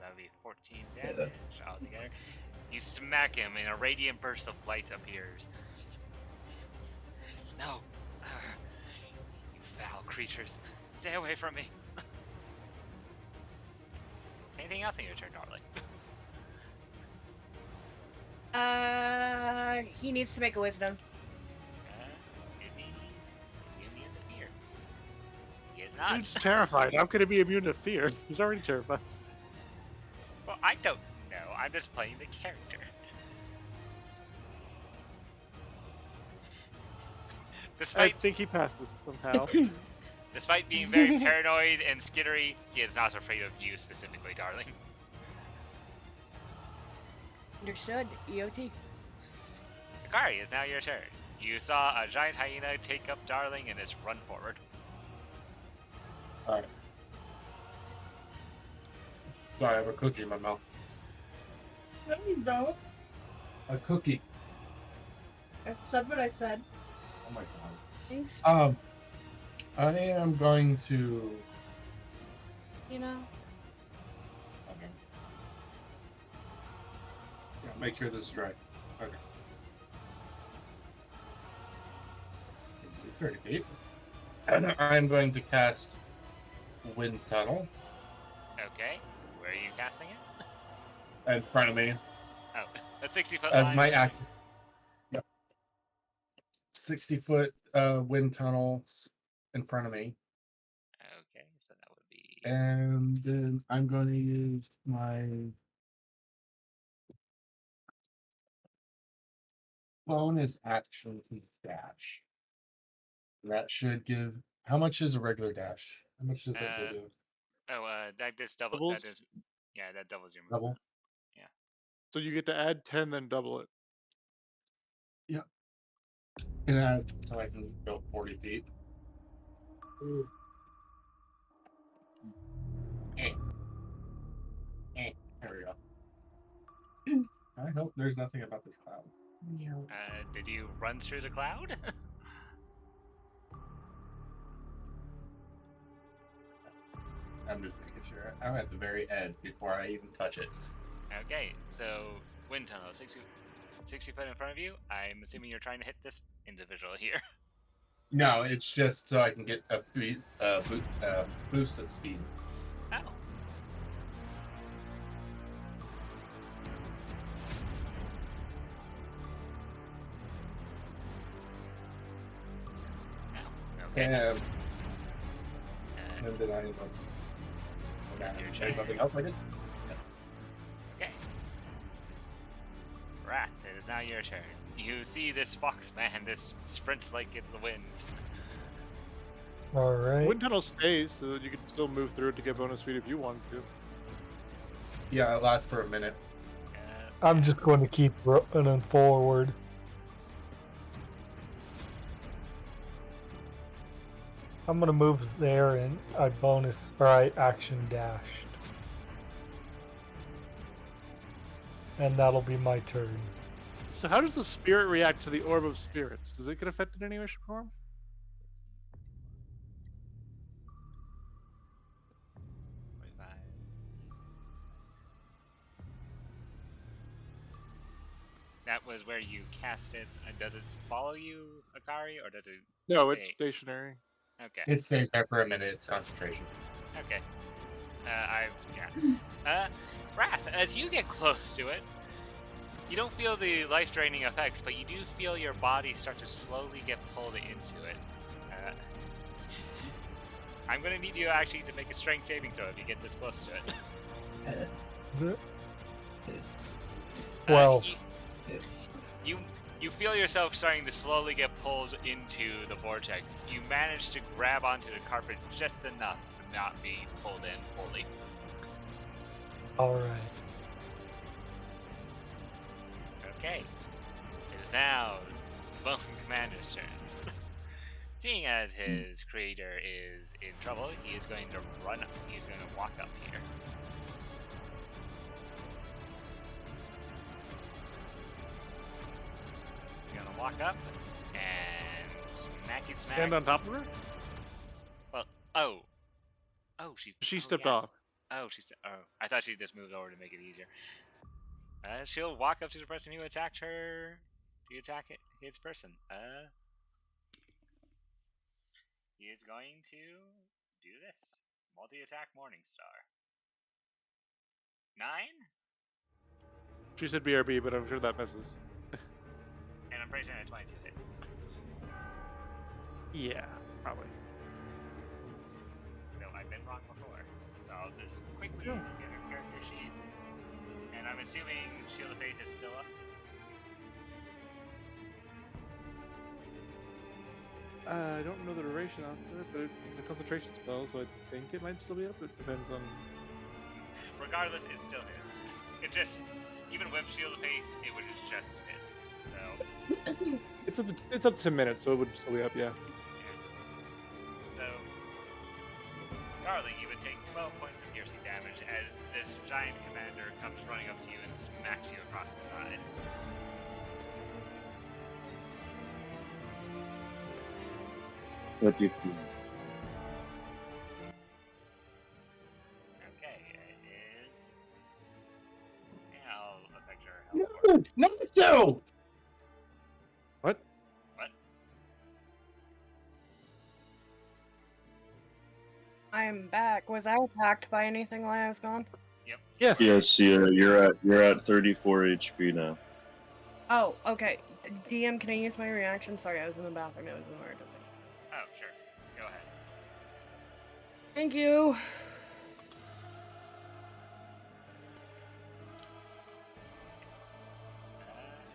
would be 14 damage altogether. You smack him, and a radiant burst of light appears. No! You foul creatures! Stay away from me! Anything else in your turn, darling? He needs to make a wisdom. Is he immune to fear? He is not. Dude's terrified. How could he be immune to fear? He's already terrified. Well, I don't know. I'm just playing the character. I Despite think he passes somehow. Despite being very paranoid and skittery, he is not afraid of you specifically, darling. Understood. EOT. Hikari, it's now your turn. You saw a giant hyena take up Darling and is run forward. Alright. Sorry, I have a cookie in my mouth. No, you don't. A cookie. I said what I said. Oh my god. I am going to. You know? Okay. Yeah, make sure this is right. Okay. 30 feet. And I'm going to cast Wind Tunnel Okay, where are you casting it? in front of me Oh, a 60-foot as line. my act. Yep. 60-foot wind tunnels in front of me. Okay, so that would be... And then I'm going to use my bonus action to dash. That should give. How much is a regular dash? How much does that go to? That does double. Doubles? That does, yeah, that doubles your Double? movement. So you get to add 10, then double it. And I, so I can go 40 feet. There we go. I hope there's nothing about this cloud. Did you run through the cloud? I'm just making sure. I'm at the very edge before I even touch it. Okay, so wind tunnel, 60 foot in front of you. I'm assuming you're trying to hit this individual here. No, it's just so I can get a boost of speed. Oh. Oh, okay. And then I Your there's turn. nothing else I did. Okay. Rat, it is now your turn. You see this fox man, this sprints like in the wind. All right. Wind tunnel stays, so that you can still move through it to get bonus speed if you want to. Yeah, it lasts for a minute. I'm just going to keep running forward. I'm gonna move there and I action dashed. And that'll be my turn. So how does the spirit react to the orb of spirits? Does it get affected in any way, shape, or form? That was where you cast it. Does it follow you, Akari, or does it No, stay? it's stationary. Okay. It stays there for a minute. It's concentration. Okay. Wrath, as you get close to it, you don't feel the life-draining effects, but you do feel your body start to slowly get pulled into it. I'm gonna need you actually to make a strength saving throw if you get this close to it. Well, you feel yourself starting to slowly get pulled into the vortex. You manage to grab onto the carpet just enough to not be pulled in fully. all right. Okay. It is now the Bone Commander's turn. Seeing as his creator is in trouble, he is going to run up. He's going to walk up here. He's going to walk up and smacky smack. Stand on top of her? Well, oh, she Stepped yeah. off. Oh, I thought she just moved over to make it easier. She'll walk up to the person who attacked her to attack his person. He is going to do this. Multi-attack Morningstar. 9? She said BRB, but I'm sure that misses. And I'm pretty sure that 22 hits. Yeah, probably. So I've been wrong before. So I'll just quickly get her character sheet. And I'm assuming Shield of Faith is still up. I don't know the duration on it, but it's a concentration spell, so I think it might still be up. It depends on. Regardless, it still hits. It just, even with Shield of Faith, it would just hit. So It's up to 10 minutes, so it would still be up, yeah. So, Garlic, you would take 12 points of piercing damage as this giant commander comes running up to you and smacks you across the side. What do you feel? Okay, it is. Yeah, I'll affect your health. No, so. What? What? I'm back. Was I attacked by anything while I was gone? Yep. Yes. Yes, yeah, you're at 34 HP now. Oh, okay. DM, can I use my reaction? Sorry, I was in the bathroom. It was an emergency. Oh, sure. Go ahead. Thank you.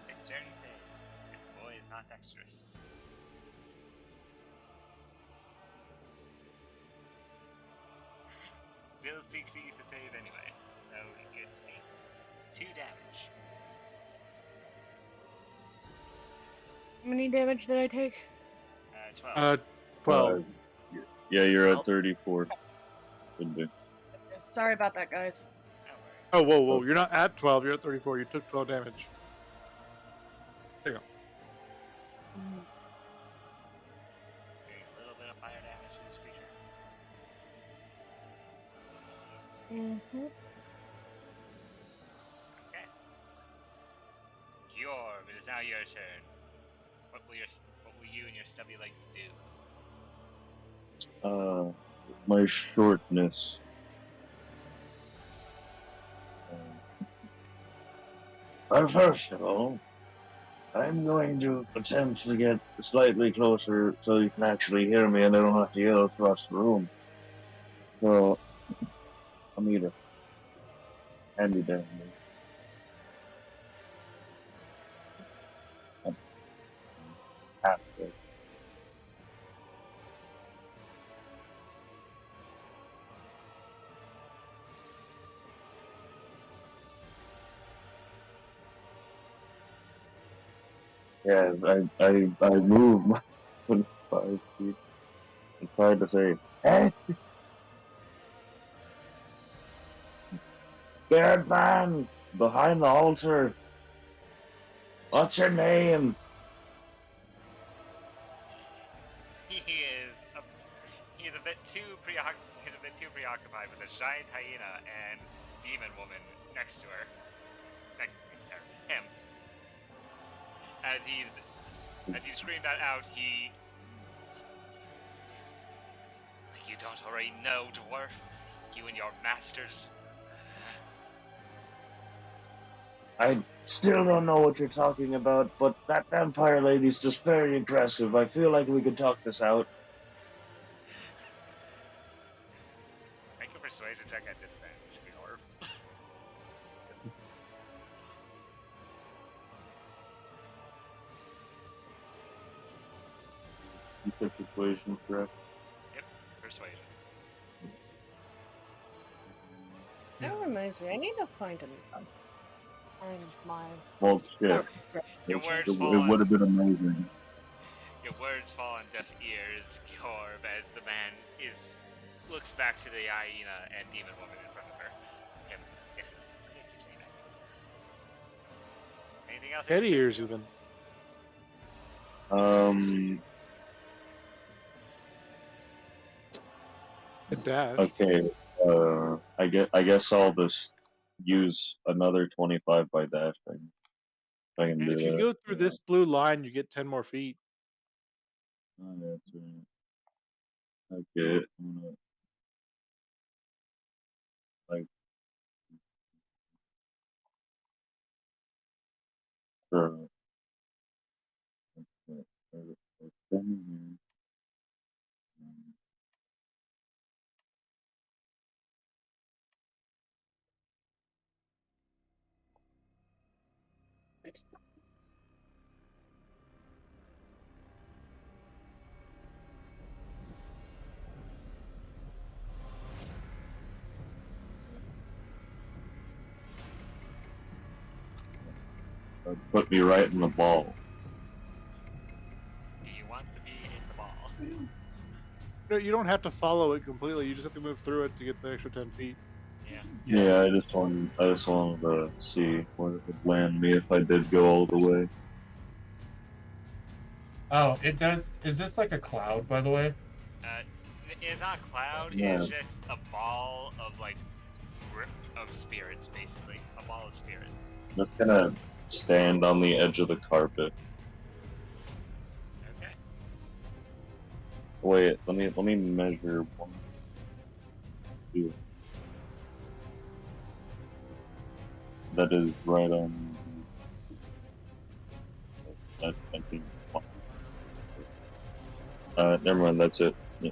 Dexterity save. This boy is not dexterous. Still succeeds to save anyway, so it takes 2 damage. How many damage did I take? 12. 12. Yeah, you're at 34. Should be. Sorry about that, guys. No worries. Oh, whoa. You're not at 12, you're at 34. You took 12 damage. There you go. Doing a little bit of fire damage to this creature. Mm-hmm. Okay. Georg, it is now your turn. What will you and your stubby legs do? My shortness. Well, first of all, I'm going to attempt to get slightly closer so you can actually hear me and I don't have to yell across the room. So, I'm either handy down. Fantastic. Yeah, I moved my 25 feet and tried to say, "Hey, scared man behind the altar. What's your name?" He's a bit too preoccupied with a giant hyena and demon woman next to her. Him. As he screamed that out, he... Like you don't already know, dwarf? You and your masters. I still don't know what you're talking about, but that vampire lady's just very aggressive. I feel like we could talk this out. Make a persuasion check at disadvantage, dwarf. You said persuasion, correct? Yep, persuasion. That reminds me, I need to find my. Well, shit. Your It words it fall would have been amazing. Your words fall on deaf ears, Yorb, as the man looks back to the hyena and demon woman in front of her. Him. Yeah, I keep saying that. Anything else? Head ears, even. Dash. Okay. I guess I'll just use another 25 by dashing. If I can do If you that. go through this blue line, you get 10 more feet. Oh, that's right. Okay. I'm gonna, like, sure. Okay. There's 10 here. Put me right in the ball. Do you want to be in the ball? No, you don't have to follow it completely. You just have to move through it to get the extra 10 feet. Yeah. Yeah, I just wanted to see where it would land me if I did go all the way. Oh, it does. Is this like a cloud, by the way? It's not a cloud, Yeah. it's just a ball of, of spirits, basically. A ball of spirits. Just gonna stand on the edge of the carpet. Okay. Wait, let me measure 1, 2. That is right on. I think. Never mind. That's it. Yeah.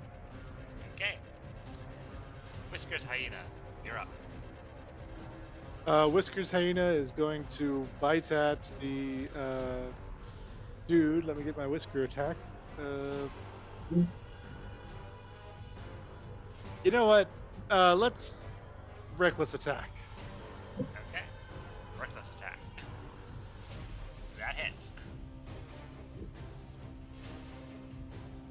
Okay. Whiskers Hyena, you're up. Whiskers Hyena is going to bite at the dude. Let me get my whisker attack. You know what? Let's reckless attack. Okay. Reckless attack. That hits.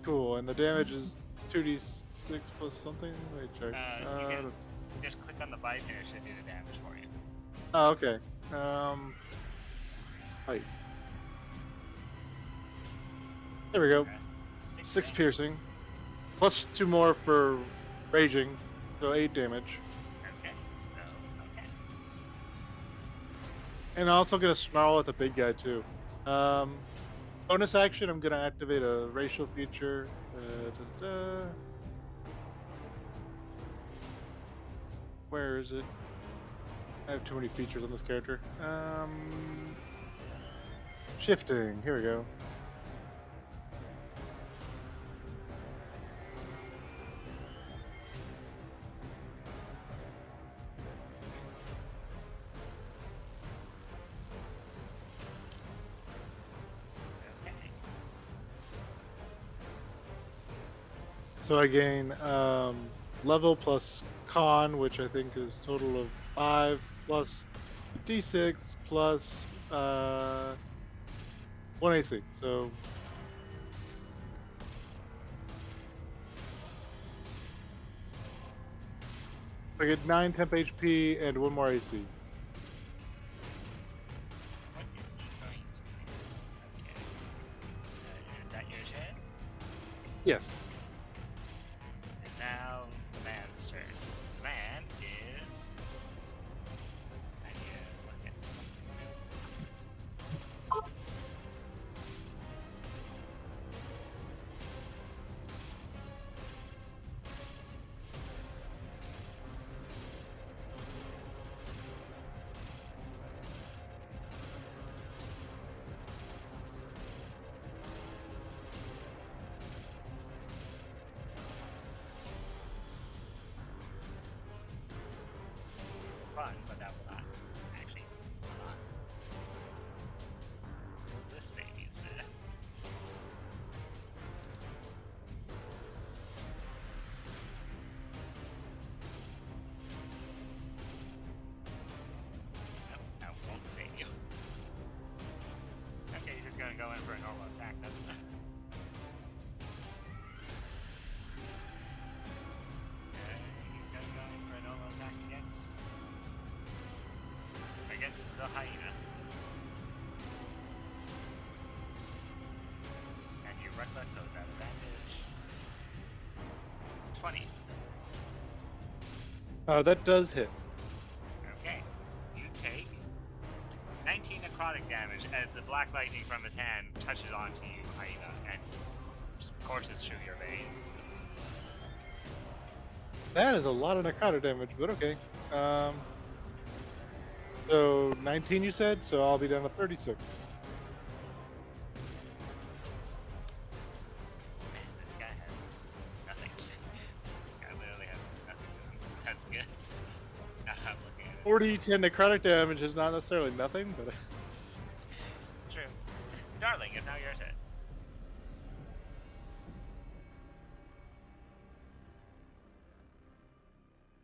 Cool, and the damage is 2d6 plus something. Let me check. You can just click on the bite and it should do the damage for you. Oh, okay. Wait. There we go. Okay. 6 piercing, plus 2 more for raging, so 8 damage. Okay. So, okay. And I'm also gonna snarl at the big guy too. Bonus action, I'm gonna activate a racial feature. Where is it? I have too many features on this character. Shifting. Here we go. Okay. So I gain level plus con, which I think is total of 5 plus d6 plus 1 AC. So I get 9 temp HP and 1 more AC. What is he going to do? Okay. Is that your turn? Yes. It's now the man's turn. The man is. I need to look at something real quick. Fun, but that will not actually hold on. This save user. Nope, that won't save you. Okay, he's just gonna go in for a normal attack then. He's gonna go in for a normal attack against the hyena. And you reckless, so it's at advantage. 20. That does hit. Okay. You take 19 necrotic damage as the black lightning from his hand touches onto you, hyena, and courses through your veins. That is a lot of necrotic damage, but okay. So 19 you said, so I'll be down to 36. Man, this guy has nothing. This guy literally has nothing to him. That's good. Now I'm looking at this. 40 necrotic damage is not necessarily nothing, but True. Darling, it's now your turn.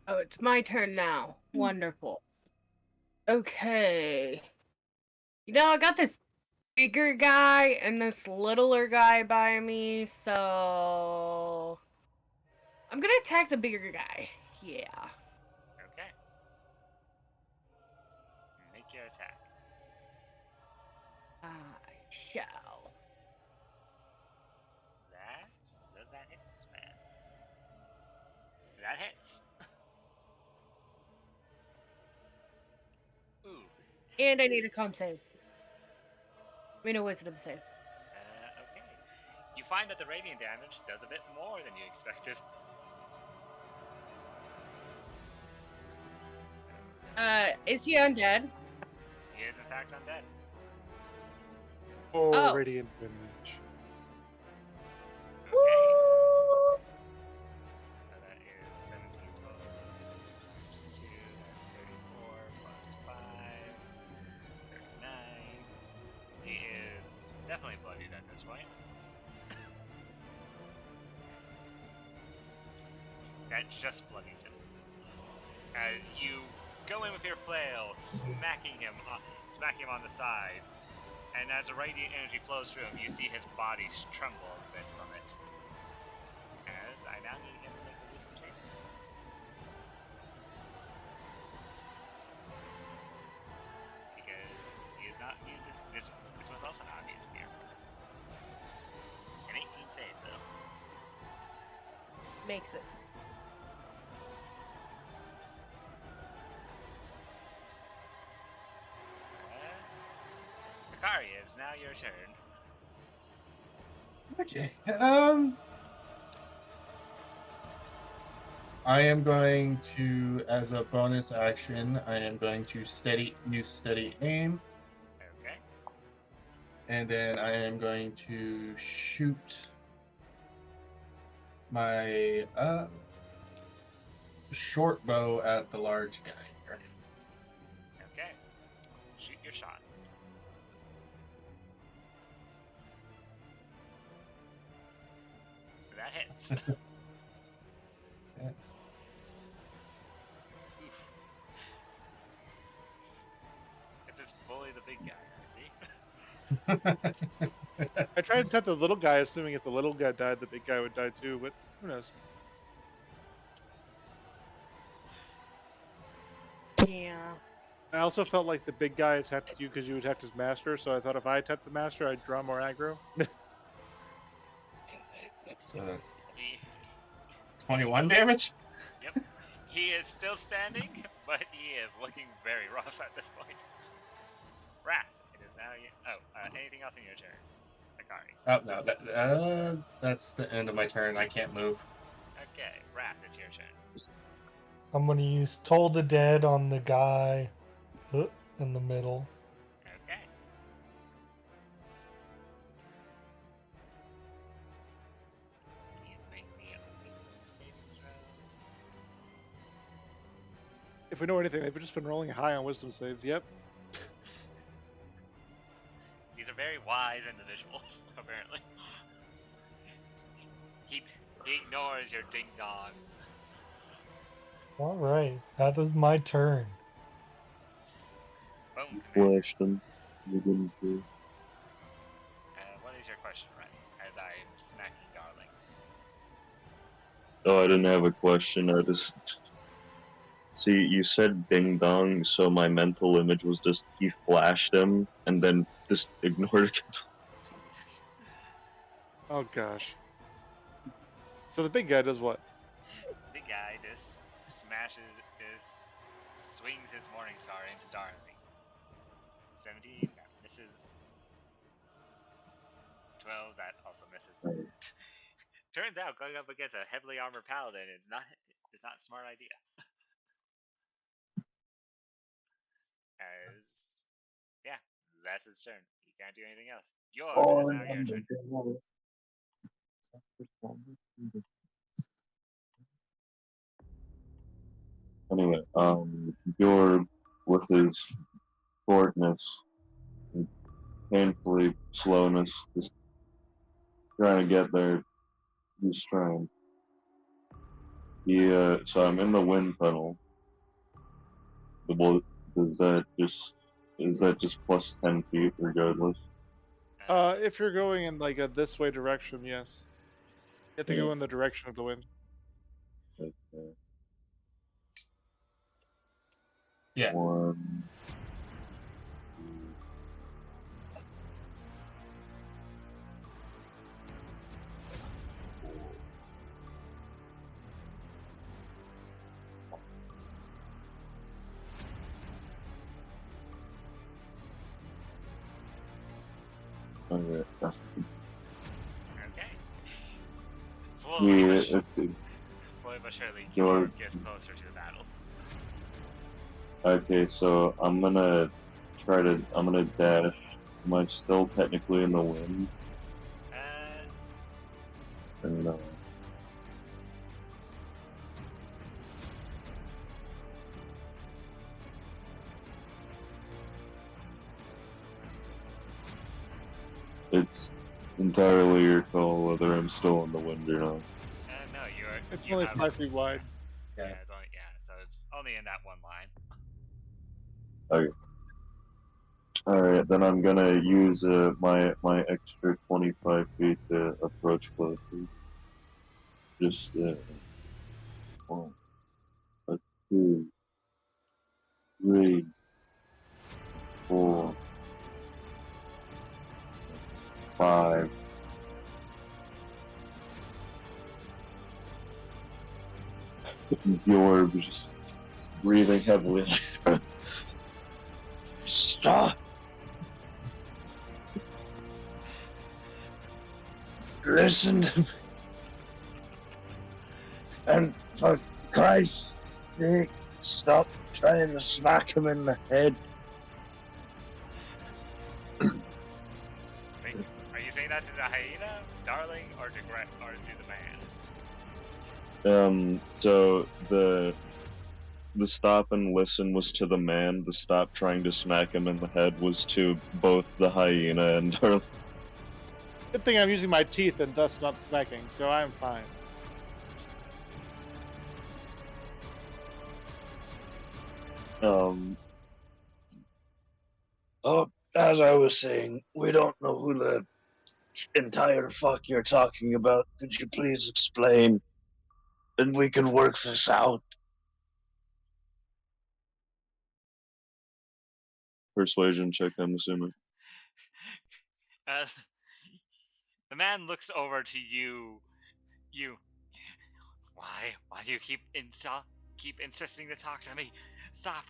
Oh, it's my turn now. Wonderful. Okay. You know, I got this bigger guy and this littler guy by me, so I'm gonna attack the bigger guy. Yeah. Okay. Make your attack. I shall. Does that hit, man? That hits. Ooh. And I need a con save. I mean, a wisdom save. Okay. You find that the radiant damage does a bit more than you expected. Is he undead? He is, in fact, undead. oh, Oh. radiant damage. Okay. Woo! So that is 17 total. 17 times 2, that's 34 plus 5. 39. He is definitely bloodied at this point. That just bloodies him. As you go in with your flail, smacking him on the side, and as the radiant energy flows through him, you see his body tremble a bit from it. As I now need him to make a wisdom save. Because he is not immune to this one's also not immune to fear. An 18 save though. Makes it. Akari, it's now your turn. Okay. I am going to, as a bonus action, I am going to use steady aim, Okay. and then I am going to shoot my short bow at the large guy here. Okay. Shoot your shot. That hits. big guy, I see. I tried to tap the little guy, assuming if the little guy died, the big guy would die too. But who knows? Yeah. I also felt like the big guy attacked you because you attacked his master. So I thought if I attacked the master, I'd draw more aggro. So that's He 21 damage. Yep. He is still standing, but he is looking very rough at this point. Wrath, it is now you. Oh, anything else in your turn? Akari. Oh no, that's the end of my turn. I can't move. Okay, Wrath, it's your turn. I'm gonna use Toll the Dead on the guy in the middle. Okay. Please make me a wisdom saving throw. If we know anything, they've just been rolling high on wisdom saves. Yep. These are very wise individuals, apparently. He ignores your ding dong. All right, that is my turn. Boom, Commander. Question. Begins to- What is your question, right? As I'm smacking Darling. Oh, I didn't have a question. I just see you said ding dong, so my mental image was just he flashed him and then just ignored it. Jesus. Oh gosh. So the big guy does what? Big guy just swings his Morning Star into Darling. 17, that misses. 12, that also misses. Turns out going up against a heavily armored paladin is not a smart idea. Yeah, that's his turn. He can't do anything else. It is now your turn. Anyway, Bjorn with his shortness and painfully slowness, just trying to get there. He's trying. So I'm in the wind tunnel. Well, is that just plus 10 feet regardless? If you're going in like a this way direction, yes. You have to go in the direction of the wind. Okay. Yeah. 1, 2, 3, 4. Okay. Yeah, Slowly but surely, Your- Georg gets closer to the battle. okay, so I'm gonna dash. Am I still technically in the wind? And, it's entirely your call whether I'm still in the wind or not. No, It's you only have 5 feet wide. Yeah, so it's only in that one line. Okay. Alright, then I'm gonna use my extra 25 feet to approach closer. Just 1, 2, 3, 4, 5. You're just breathing heavily. Stop! Listen to me. And for Christ's sake, stop trying to smack him in the head. Wait, are you saying that to the hyena, Darling, or to the man? So the stop and listen was to the man. The stop trying to smack him in the head was to both the hyena and Darling. Good thing I'm using my teeth and thus not smacking, so I'm fine. Oh, as I was saying, we don't know who the entire fuck you're talking about. Could you please explain? And we can work this out. Persuasion check, I'm assuming. Uh, the man looks over to you. Why do you keep insisting to talk to me? Stop,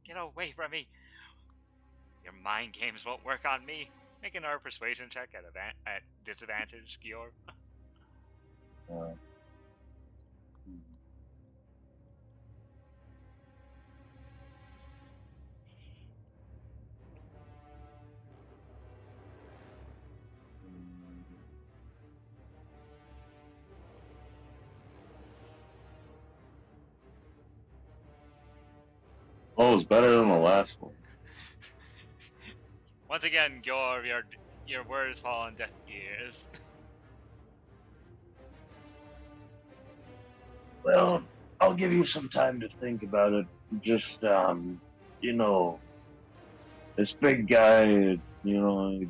get away from me. Your mind games won't work on me. Make another persuasion check at disadvantage, Gior. Oh, it's better than the last one. Once again, Gior, your words fall on deaf ears. Well, I'll give you some time to think about it. Just, you know, this big guy, you know,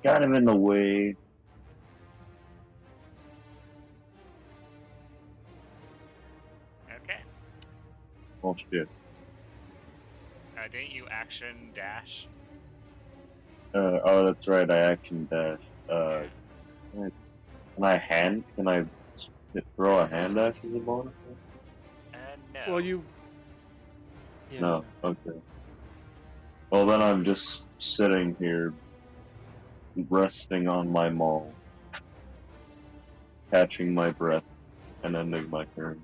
kind of in the way. Okay. Oh shit. Didn't you action dash? Oh, that's right. I action dash. Can I throw a hand dash as a bonus? No. Well, you. Yeah. No. Okay. Well, then I'm just sitting here, resting on my maul, catching my breath, and ending my turn.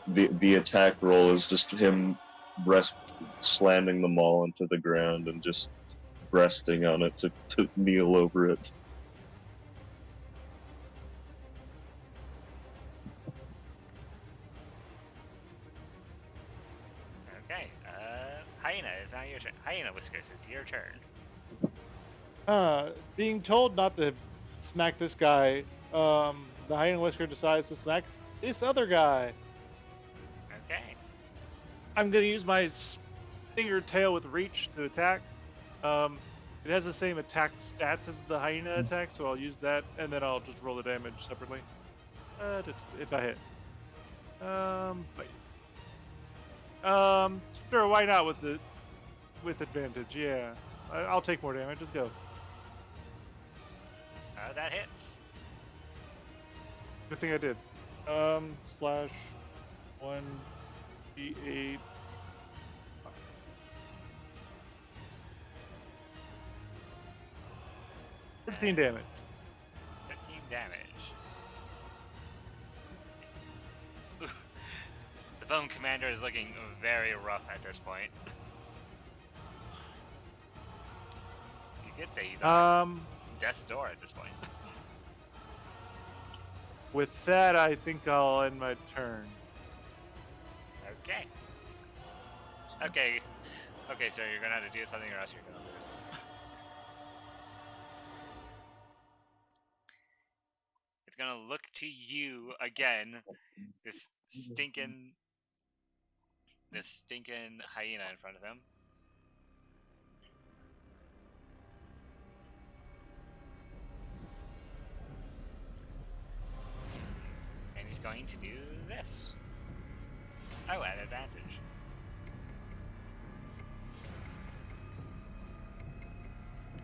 The attack roll is just him slamming the maul into the ground and just resting on it to kneel over it. Okay. Hyena, is now your turn. Hyena Whiskers, it's your turn. Being told not to smack this guy, the Hyena Whisker decides to smack this other guy. Okay. I'm gonna use my stinger tail with reach to attack. It has the same attack stats as the hyena attack, so I'll use that, and then I'll just roll the damage separately. If I hit. Sure, why not with advantage? Yeah, I'll take more damage. Let's go. That hits. Good thing I did. Slash 1d8. 15 damage. 15 damage. Ooh. The Bone Commander is looking very rough at this point. You could say he's on death's door at this point. With that, I think I'll end my turn. Okay. Okay, sir, you're gonna have to do something or else you're gonna lose. It's gonna look to you again, this stinking hyena in front of him. And he's going to do this. Oh, at advantage.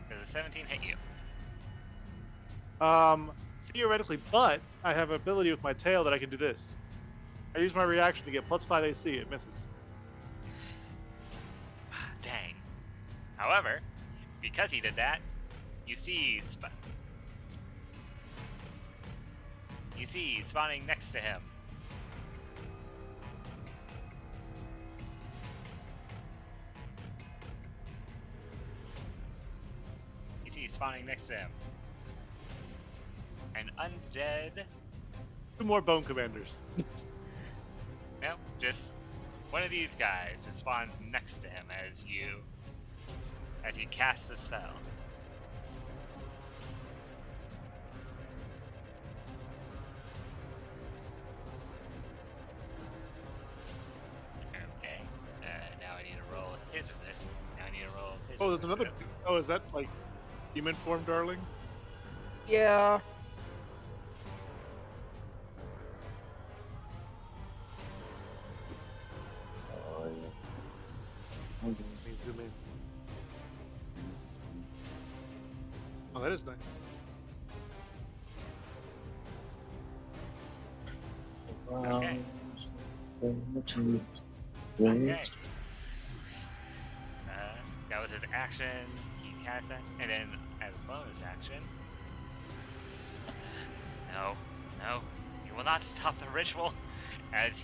Does a 17 hit you? Theoretically, but I have an ability with my tail that I can do this. I use my reaction to get +5 AC. It misses. Dang. However, because he did that, you see spawning next to him. You see spawning next to him. An undead. 2 more Bone Commanders. No, just one of these guys that spawns next to him as he casts a spell. Oh, there's another. Oh, is that like demon form, darling? Yeah. Oh, yeah. Let me zoom in. Oh, that is nice. Okay. Okay. Okay. That was his action. He cast that, and then as a bonus action. No, no, you will not stop the ritual. As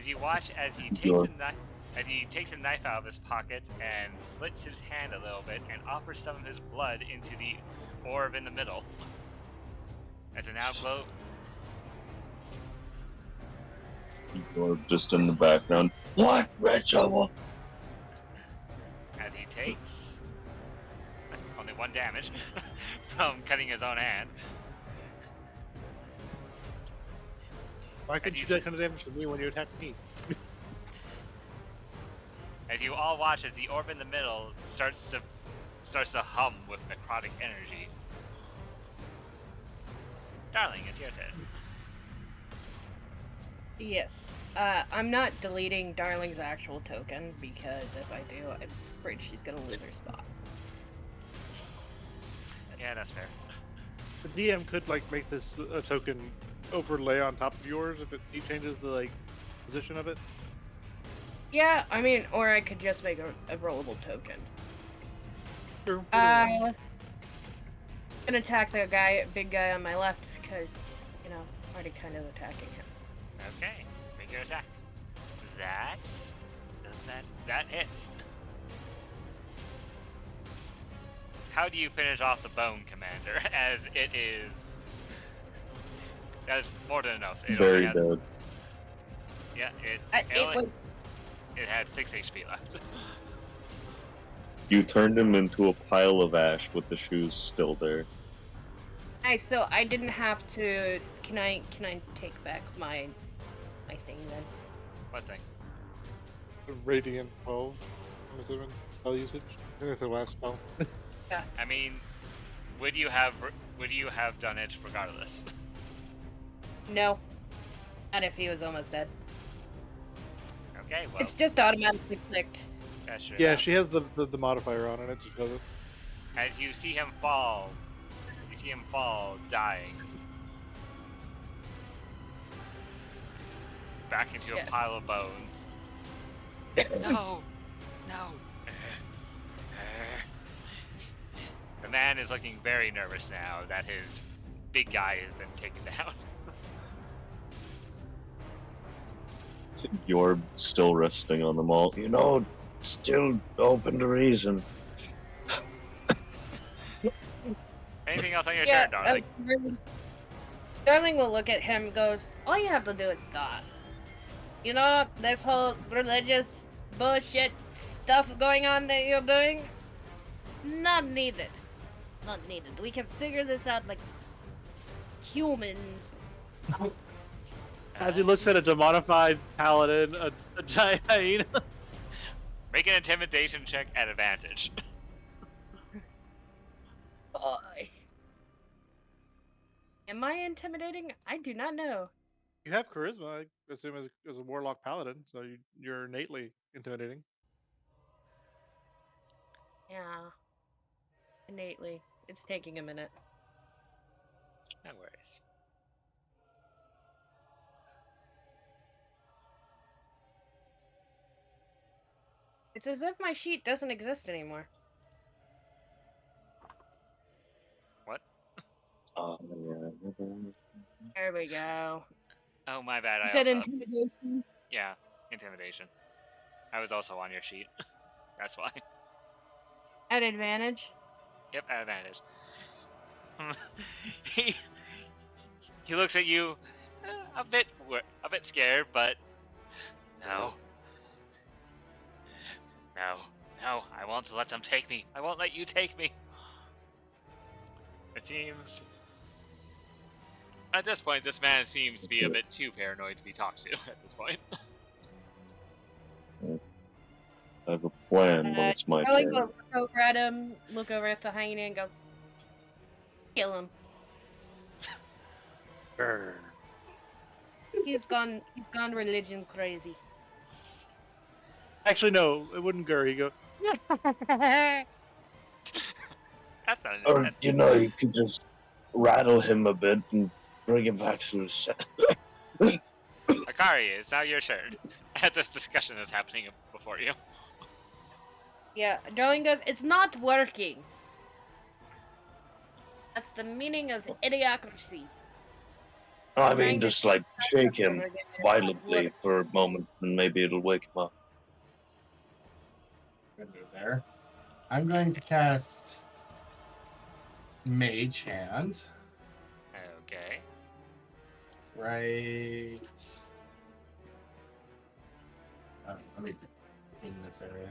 you watch as he takes a knife. As he takes a knife out of his pocket and slits his hand a little bit and offers some of his blood into the orb in the middle. As it now glows. Or just in the background. What ritual? As he takes only 1 damage from cutting his own hand. Why couldn't you do that kind of damage to me when you attacked me? As you all watch as the orb in the middle starts to hum with necrotic energy. Darling, it's your turn. Yes. I'm not deleting Darling's actual token because if I do, I'm afraid she's gonna lose her spot. Yeah, that's fair. The DM could like make this a token overlay on top of yours if he changes the like position of it. Yeah, I mean, or I could just make a rollable token. True. Gonna attack the big guy on my left because, you know, I'm already kind of attacking him. Okay, make your attack. That hits. How do you finish off the bone, Commander? As it is. That is more than enough. It Very only had, dead. Yeah, it had 6 HP left. You turned him into a pile of ash with the shoes still there. Nice, so I didn't have to. Can I take back my thing then? What thing? Radiant 12. I'm assuming spell usage. I think that's the last spell. Yeah. I mean, would you have done it regardless? No. Not if he was almost dead. Okay, well. It's just automatically clicked. That's true. Yeah, she has the modifier on it. It just does it. As you see him fall, dying. Back into a pile of bones. No! No! The man is looking very nervous now that his big guy has been taken down. You're still resting on them all. You know, still open to reason. Anything else on your turn, darling? Darling will look at him and goes, all you have to do is stop. You know, this whole religious bullshit stuff going on that you're doing? Not needed. Not needed. We can figure this out like humans. As he looks at a demonified paladin, a giant hyena. Make an intimidation check at advantage. Am I intimidating? I do not know. You have charisma, I assume, as a warlock paladin, so you're innately intimidating. Yeah. Innately. It's taking a minute. No worries. It's as if my sheet doesn't exist anymore. What? There we go. Oh, my bad. You said intimidation? Yeah, intimidation. I was also on your sheet. That's why. At advantage? Yep, at advantage. he looks at you a bit scared, but no. No, I won't let them take me. I won't let you take me. It seems at this point, this man seems to be a bit too paranoid to be talked to at this point. plan when it's my Sterling turn. will look over at him, look over at the hyena, and go, kill him. Grr. He's gone religion crazy. Actually, no, it wouldn't Gur. He'd go, That's not. Or, That's, you know, you could just rattle him a bit and bring him back to his senses. Akari, it's now your turn. As this discussion is happening before you. Yeah, Sterling goes, it's not working. That's the meaning of idiocracy. I Trying mean, to just like change shake him over again, it's not violently working. for a moment, and maybe it'll wake him up. Gonna do there. I'm going to cast Mage Hand Okay. right. Let me in this area.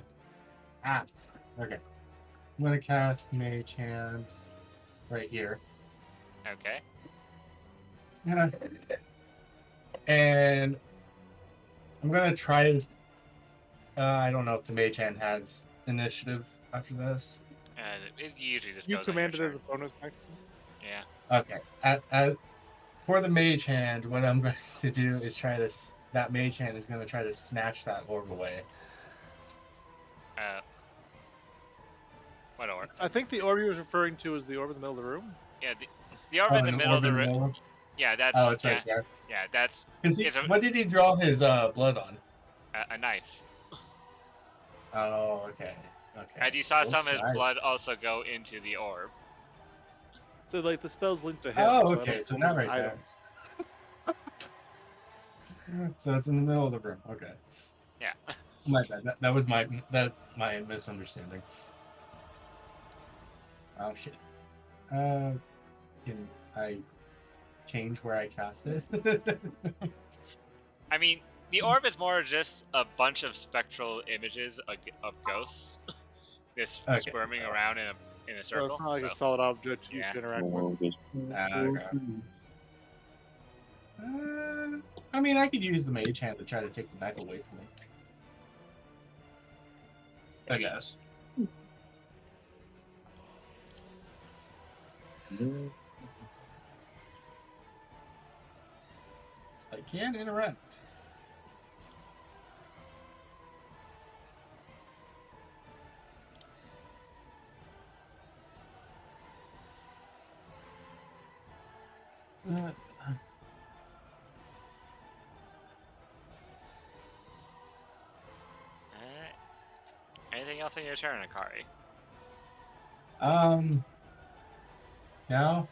Ah, okay. I'm gonna cast Mage Hand right here. Okay. Yeah. And I'm gonna try to. I don't know if the Mage Hand has initiative after this. It usually just you goes on commanded your as a turn. bonus action. Yeah. Okay. For the Mage Hand, what I'm going to do is try this. That Mage Hand is going to try to snatch that orb away. What orb? I think the orb you was referring to is the orb in the middle of the room. Yeah, the orb in the middle of the room. middle? Yeah, that's. Oh, it's yeah, right there. Yeah, that's What did he draw his blood on? a knife. Oh, okay. Okay. And you saw Both some of his sides. blood also go into the orb. So like the spell's linked to him. Oh, so I okay. don't So think not it's an right item. there. So it's in the middle of the room. Okay. Yeah. My bad. That's my misunderstanding. Oh shit. Can I change where I cast it? I mean, the orb is more just a bunch of spectral images of ghosts, just Okay, squirming so- around in a So circle. it's not like so- a solid object you yeah. can interact with. Okay. I mean, I could use the Mage Hand to try to take the knife away from me. I guess. I can interact. Alright. Anything else on your turn, Akari? No.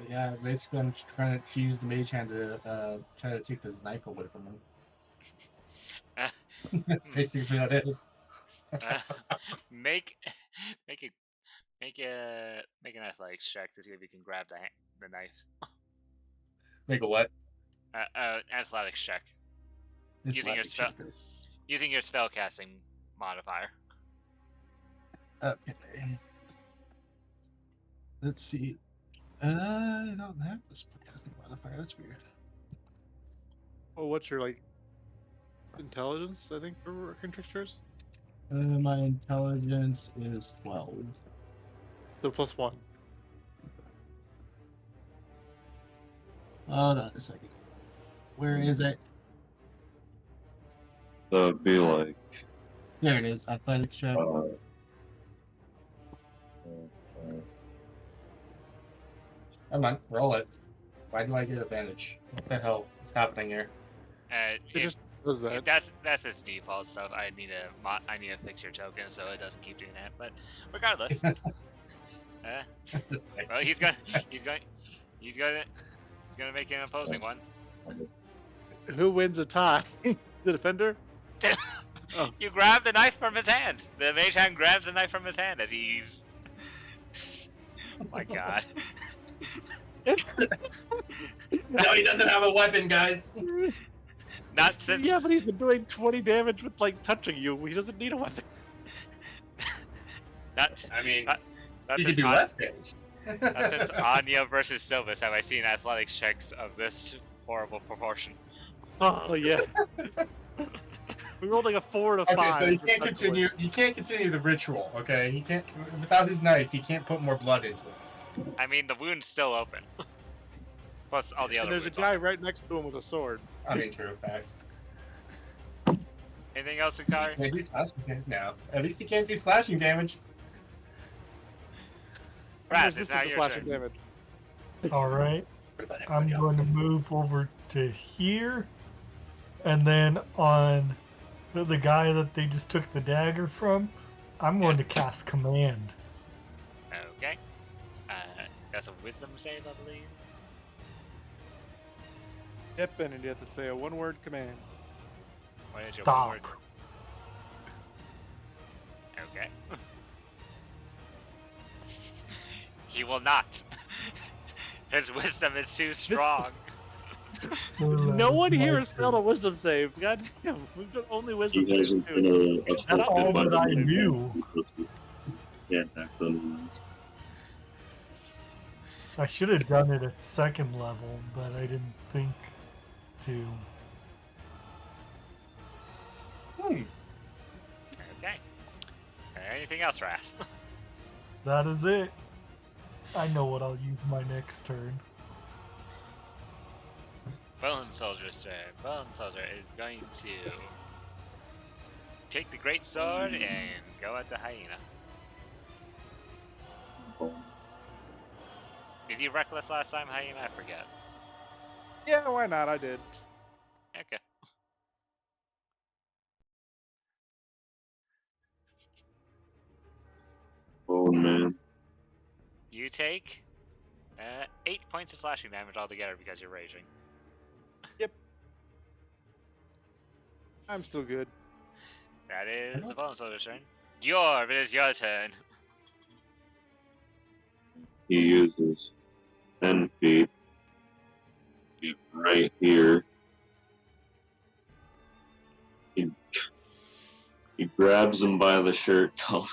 Yeah, basically, I'm just trying to use the Mage Hand to try to take this knife away from him. That's basically what it is. Make an athletics check to see if you can grab the knife. Make a what? Athletics check using your spell spellcasting modifier. Okay. Let's see. I don't have this spellcasting modifier. That's weird. Well, what's your like intelligence? I think for working tricksters. My intelligence is 12. So +1. Hold on a second. Where is it? So it'd be like, There it is. Athletics check. Come on, roll it. Why do I get advantage? What the hell is happening here? It just does that. That's its default stuff. I need a fix your token so it doesn't keep doing that. But regardless, well, he's gonna make an opposing one. Who wins a tie? The defender? Oh. You grab the knife from his hand. The mage hand grabs the knife from his hand as he's. Oh my god. No, he doesn't have a weapon, guys. Not since. Yeah, but he's been doing 20 damage with like touching you. He doesn't need a weapon. I mean, Not he since can do less damage. Not since Anya versus Silvis have I seen athletics checks of this horrible proportion. Oh yeah. We rolled like a 4 to Okay, 5. so he can't respectively. continue. He can't continue the ritual. Okay, he can't without his knife. He can't put more blood into it. I mean, the wound's still open. Plus all the other And there's a wounds. guy right next to him with a sword. I mean, true facts. Anything else, He Ikari? can't do slashing damage now. At least he can't do slashing damage. Rat, it's Resistant now to your slashing turn. damage. All right. What about I'm everybody going else? to move over to here, and then on the guy that they just took the dagger from, I'm going to cast command. Okay. That's a wisdom save, I believe. Yep, and you have to say a one-word command. What is your Stop. one word? Okay. He will not. His wisdom is too strong. No one My here has failed a turn. wisdom save. God damn, we've done only wisdom He saves hasn't too. been That's assaulted all by that the I man. knew. Can't act on I should have done it at second level, but I didn't think to. Hmm. Okay. Anything else, Wrath? That is it. I know what I'll use my next turn. Bone Soldier's turn. Bone Soldier is going to take the great sword and go at the hyena. Did you reckless last time, hyena? I forget. Yeah, why not? I did. Okay. Oh man. You take 8 points of slashing damage altogether because you're raging. I'm still good. That is the Bone Soldier's turn. Yorb, it is your turn. He uses 10 feet. Get right here. He grabs him by the shirt collar.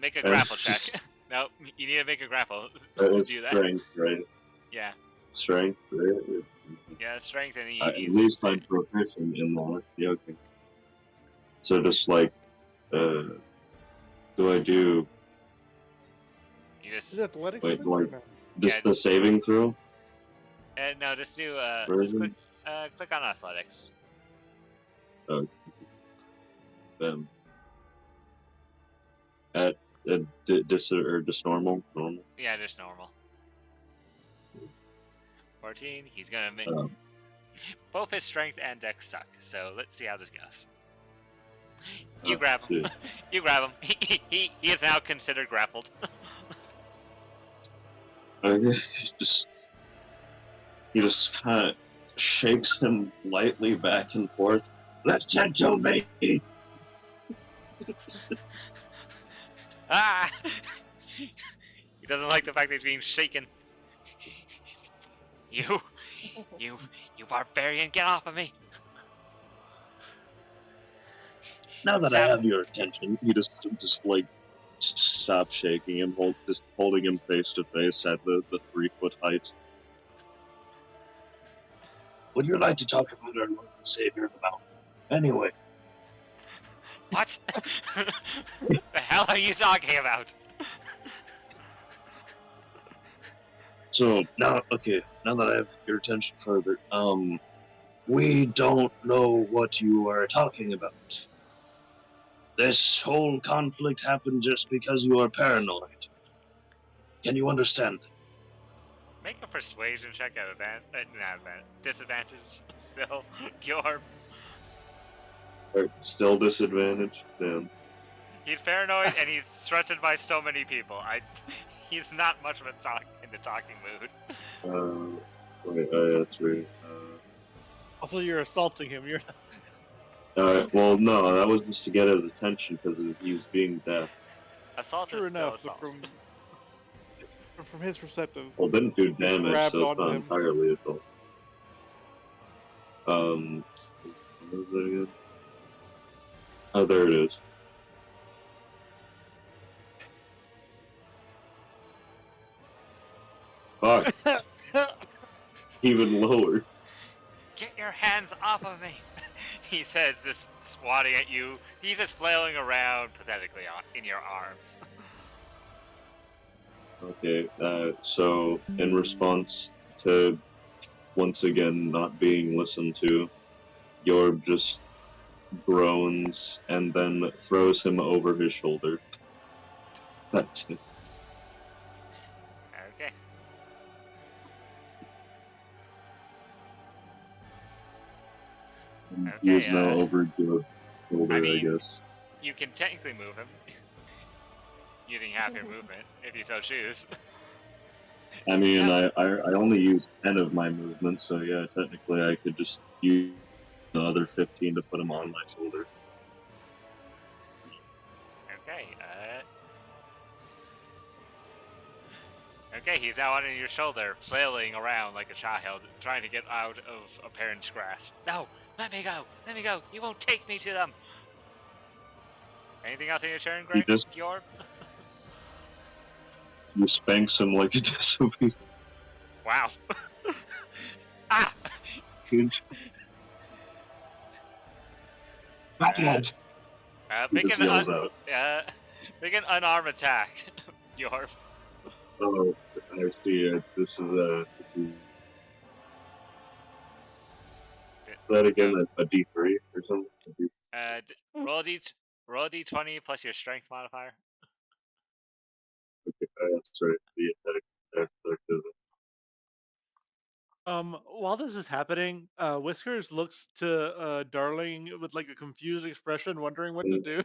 Make a And grapple check. just- No, you need to make a grapple That to is do that. strength, right? Yeah. Strength, right? Yeah, strength and he At needs least I'm proficient in that. Yeah, okay. So just like, do I do You just Is it athletics? Wait, I think, or like- no? just Yeah. the saving throw? no, just do just Version? click on athletics. At just normal? Normal? Yeah, just normal. 14. He's gonna make both his strength and dex suck. So let's see how this goes. You grab him. shit. You grab him. He is now considered grappled. Okay, he just kind of shakes him lightly back and forth. Listen to me! Ah! He doesn't like the fact that he's being shaken. You barbarian, get off of me! Now that Sam- I have your attention, he just like stop shaking him, just holding him face to face at the 3-foot height. Would you like to talk about our Lord and Savior about? Anyway, What? The hell are you talking about? so now that I have your attention further, we don't know what you are talking about. This whole conflict happened just because you are paranoid. Can you understand? Make a persuasion check at disadvantage. Still, Yorb. Still disadvantage? Damn. He's paranoid and he's threatened by so many people. He's not much of a in the talking mood. Wait, that's right. Also, you're assaulting him. You're Well, no, that was just to get his attention because he was being deaf. Assault true is still enough, but assault. from his perspective, Well, didn't do damage, grabbed so it's onto not him. entirely assault. What was that again? Oh, there it is. Fuck, even lower. Get your hands off of me! he says, just swatting at you. He's just flailing around pathetically in your arms. Okay, so in response to once again not being listened to, Yorb just groans and then throws him over his shoulder. That's it. Okay. And Okay, he is now over Yorb's shoulder, I mean- guess. You can technically move him using half your movement if you so choose. I mean, No. I only use 10 of my movement, so yeah, technically I could just use the other 15 to put him on my shoulder. Okay, okay, he's now on your shoulder, flailing around like a child, trying to get out of a parent's grasp. No! Let me go! Let me go! You won't take me to them! Anything else in your turn, He Greg? just- Yorb? You spanks him like a disobedient. Wow. Ah! Bad. He Make just an yells out. make an unarmed attack, Yorb. Oh, I see. This is is that again a D3 or something? Roll a D20 plus your strength modifier. Okay, that's right. The attack. While this is happening, Whiskers looks to Darling with like a confused expression, wondering what to do.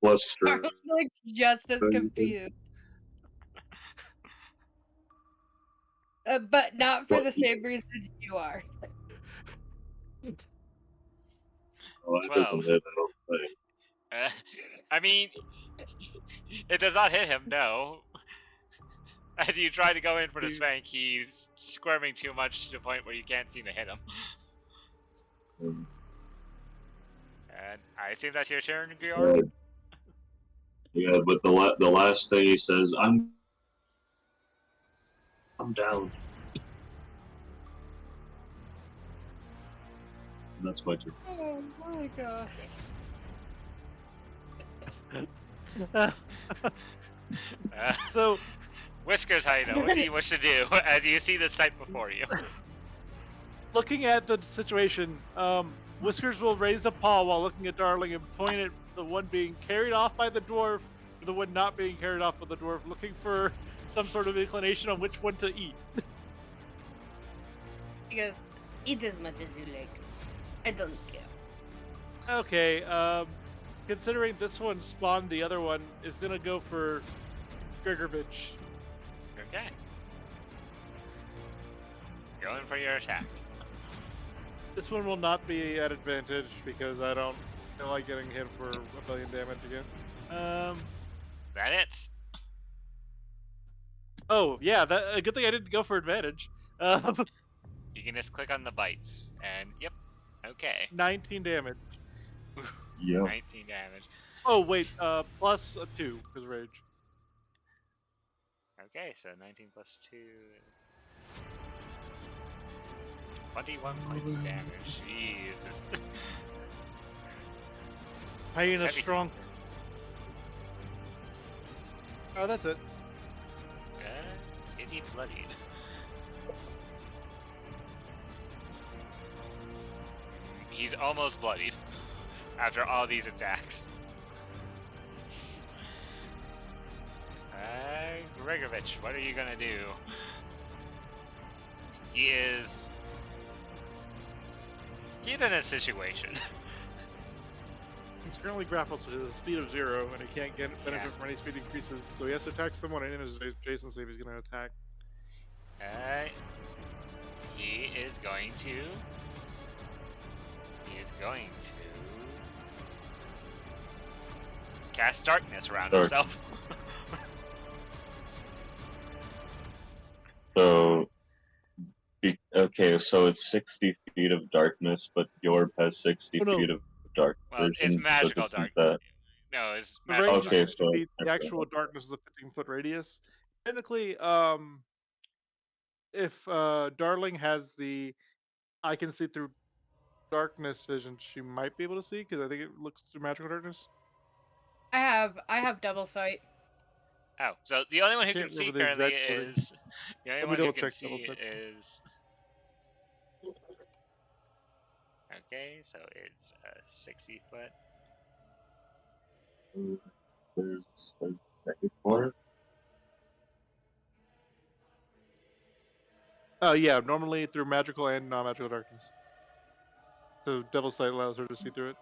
Plus Darling looks just as confused. But not for the same reasons you are. Oh, that 12. doesn't hit, I don't think. I mean, it does not hit him, no. As you try to go in for the spank, he's squirming too much to the point where you can't seem to hit him. And I assume that's your turn, Georg? Yeah, but the last thing he says, I'm down. And that's my turn. Oh my gosh. So, Whiskers Hyena, what do you wish to do as you see the sight before you? looking at the situation, Whiskers will raise a paw while looking at Darling and point at the one being carried off by the dwarf, or the one not being carried off by the dwarf, looking for some sort of inclination on which one to eat. He goes, eat as much as you like. I don't care. Okay, considering this one spawned the other one, is gonna go for Grigovich. Okay. Going for your attack. This one will not be at advantage because I don't feel like getting hit for 1 billion damage again. That hits. Oh yeah, a good thing I didn't go for advantage. You can just click on the bites, and yep. Okay. 19 damage. Yeah. 19 damage. Oh wait, plus a 2 because rage. Okay, so 19 plus 2. 21 points of damage. Jesus. Hyena Heavy. strong. Oh, that's it. Is he bloodied? He's almost bloodied after all these attacks. Grigovich, what are you gonna do? He's in a situation. He's currently grappled, so he has a speed of 0, and he can't get benefit from any speed increases. So he has to attack someone in his adjacency if he's going to attack. He is going to cast darkness around himself. So, okay, so it's 60 feet of darkness, but Yorb has 60 feet of dark Well, vision. it's magical so dark. that. No, it's The magical range Okay, is 60 so feet. The actual darkness is a 15-foot radius. Technically, if Darling has the I can see through darkness vision, she might be able to see because I think it looks through magical darkness. I have double sight. Oh, so the only one who can Can't see remember the currently exact wording. is the only Let me one who double can check. see is. Okay, so it's 60 foot. There's a second corner. Oh yeah, normally through magical and non-magical darkness. So Devil's Sight allows her to see through it.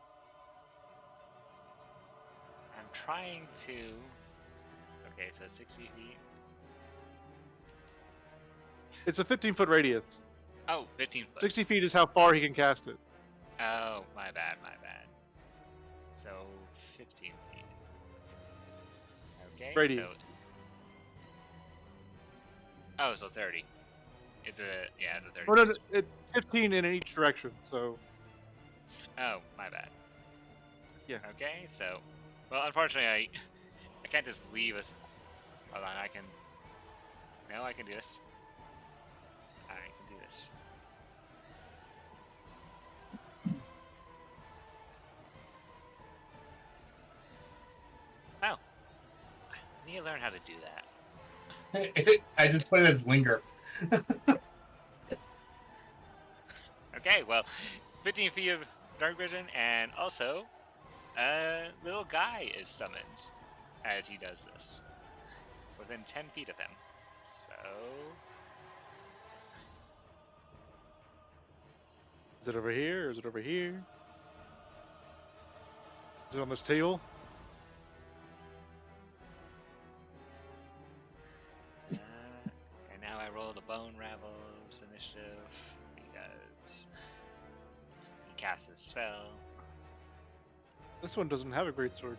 I'm trying to. Okay, so 60 feet. It's a 15-foot radius. Oh, 15 foot. 60 feet is how far he can cast it. Oh, my bad, my bad. So 15 feet. Okay, Radius. so. Oh, so 30. It's a it's a 30. Or no, it's 15 in each direction. So Oh, my bad. Yeah. Okay, so, well, unfortunately, I can't just leave us. Hold on, I can. No, I can do this. I can do this. Oh, I need to learn how to do that. I just put it as linger. Okay, well, 15 feet of dark vision, and also, a little guy is summoned as he does this, within 10 feet of him. So, is it over here? Or is it over here? Is it on this table? and now I roll the Bone Ravels initiative because he casts his spell. This one doesn't have a great sword.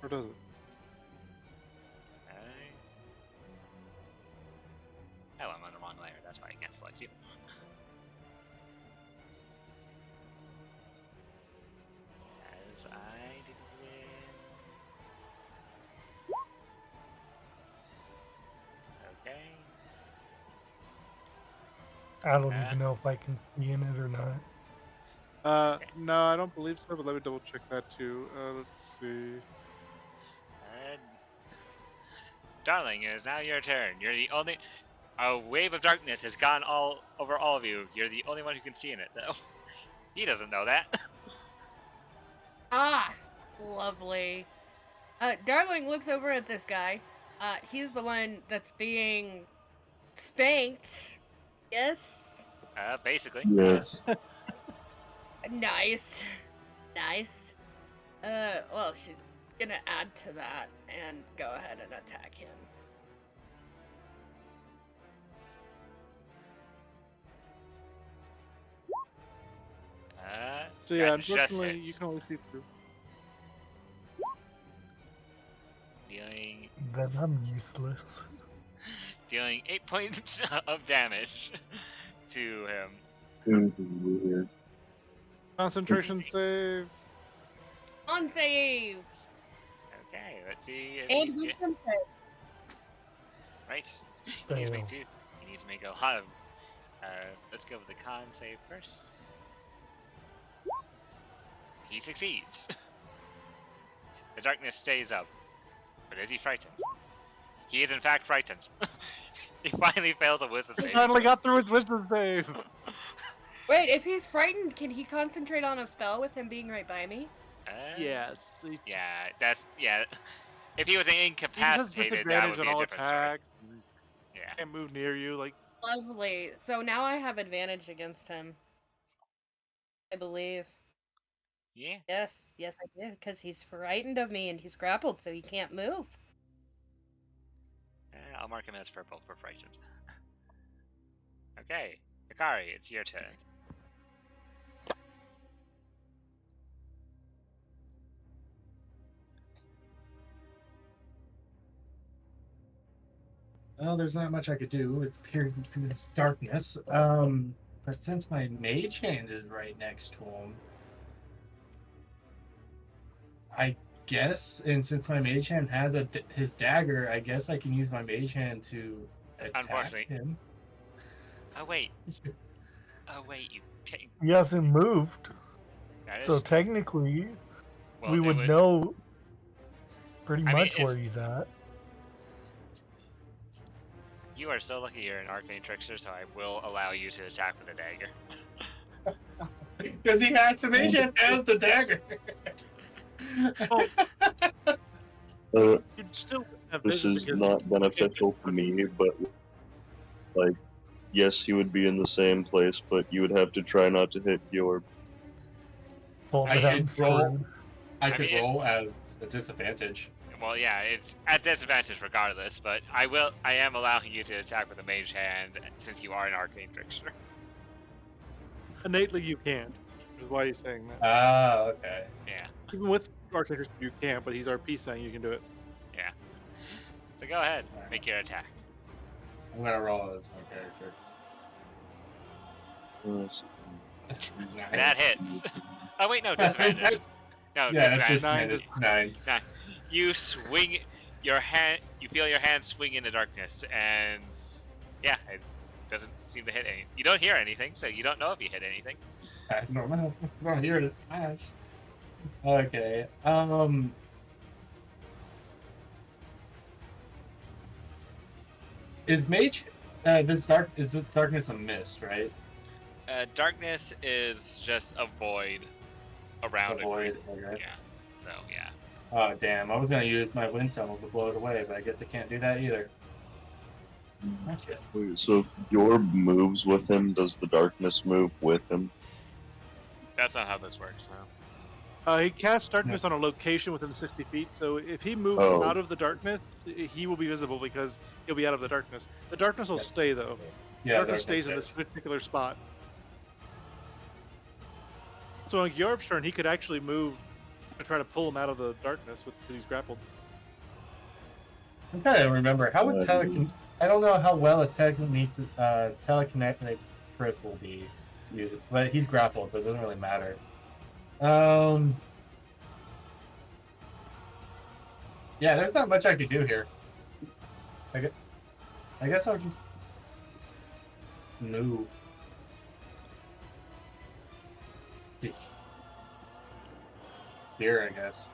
Or does it? Oh, I'm on the wrong layer. That's why I can't select you. As I did Okay. I don't even know if I can see in it or not. Okay. No, I don't believe so, but let me double check that too. Let's see. Darling, it is now your turn. You're the only. A wave of darkness has gone all over all of you. You're the only one who can see in it, though. He doesn't know that. Ah, lovely. Darling looks over at this guy. He's the one that's being spanked. Yes. Basically. Yes. Nice. Nice. Well, she's gonna add to that and go ahead and attack him. So yeah, that just unfortunately, you hits. can only see through. Dealing Then I'm useless. 8 points of damage to him. Here. Concentration save. On save! Okay, let's see if And he's wisdom save. right. He needs to make Fail. 2. He needs to make a lot of. Let's go with the con save first. He succeeds. The darkness stays up. But is he frightened? He is in fact frightened. He finally fails a wisdom He save. finally got through his wisdom save. Wait, if he's frightened, can he concentrate on a spell with him being right by me? Yes. Yeah, that's yeah. If he was He just has incapacitated, that would disadvantage on be a all different story. attacks. Yeah. Can't move near you. Like Lovely. So now I have advantage against him. I believe. Yeah. Yes, I did, because he's frightened of me and he's grappled, so he can't move. I'll mark him as purple for frightened. Okay, Hikari, it's your turn. Well, there's not much I could do with peering through this darkness. But since my mage hand is right next to him, I guess, and since my mage hand has his dagger, I guess I can use my mage hand to attack Unfortunately. him. Oh wait. Oh wait, you can't. He hasn't moved, That is so true. technically Well, we it would know pretty I mean, much it's- where he's at. You are so lucky you're an arcane trickster, so I will allow you to attack with a dagger. Because the mage hand has the dagger. You'd still have This vision is because not beneficial to me, but like, yes, you would be in the same place, but you would have to try not to hit your. Well, I then I'm could roll. screwed. I I could mean, roll as a disadvantage. Well, yeah, it's at disadvantage regardless, but I am allowing you to attack with a mage hand since you are an arcane trickster. innately you can't. Which is why he's saying that. Ah, okay. Yeah, Even with Arcane Trickster you can't, but he's RP saying you can do it. yeah. So go ahead, make your attack. I'm gonna roll as my characters. That hits. Oh wait, no, disadvantage. No, Yeah, that's disadvantage. just 9. You swing your hand. You feel your hand swing in the darkness, and yeah, it doesn't seem to hit any. You don't hear anything, so you don't know if you hit anything. I don't know. I don't hear it smash. Okay. Is mage this darkness a mist, right? Darkness is just a void around A void, it. okay. Yeah. So yeah. Oh damn! I was gonna use my wind tunnel to blow it away, but I guess I can't do that either. Gotcha. Wait, so if your moves with him, does the darkness move with him? That's not how this works, no. He casts darkness on a location within 60 feet, so if he moves Oh. out of the darkness, he will be visible because he'll be out of the darkness. The darkness will stay though. Yeah, darkness stays in this particular spot. So on Gyorp's turn, he could actually move to try to pull him out of the darkness because he's grappled. I'm trying to remember how would I don't know how well a telekinetic trip will be used, but he's grappled, so it doesn't really matter. Yeah, there's not much I could do here. I guess I'll just move. Here, I guess.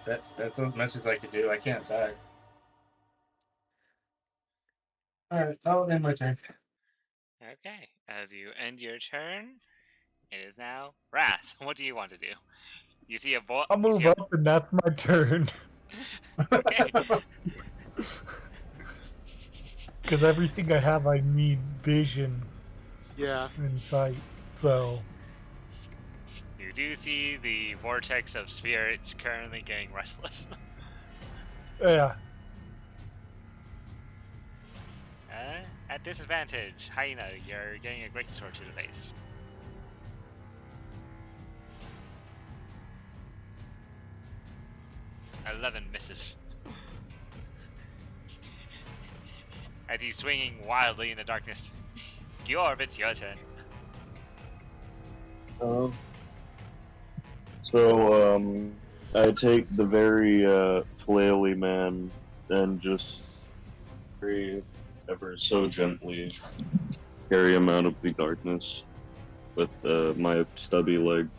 That's as much as I could do. I can't attack. Alright, that'll end my turn. Okay. As you end your turn, it is now Wrath. What do you want to do? You see a boy. I'll move up, and that's my turn. Okay. Because everything I have, I need vision Yeah. and sight. So You do see the vortex of spirits currently getting restless. yeah, At disadvantage, Hyena, you're getting a great sword to the face. $11 misses. As he's swinging wildly in the darkness. Gyorb, it's your turn. I take the very flaily man and just very ever so gently carry him out of the darkness with my stubby legs.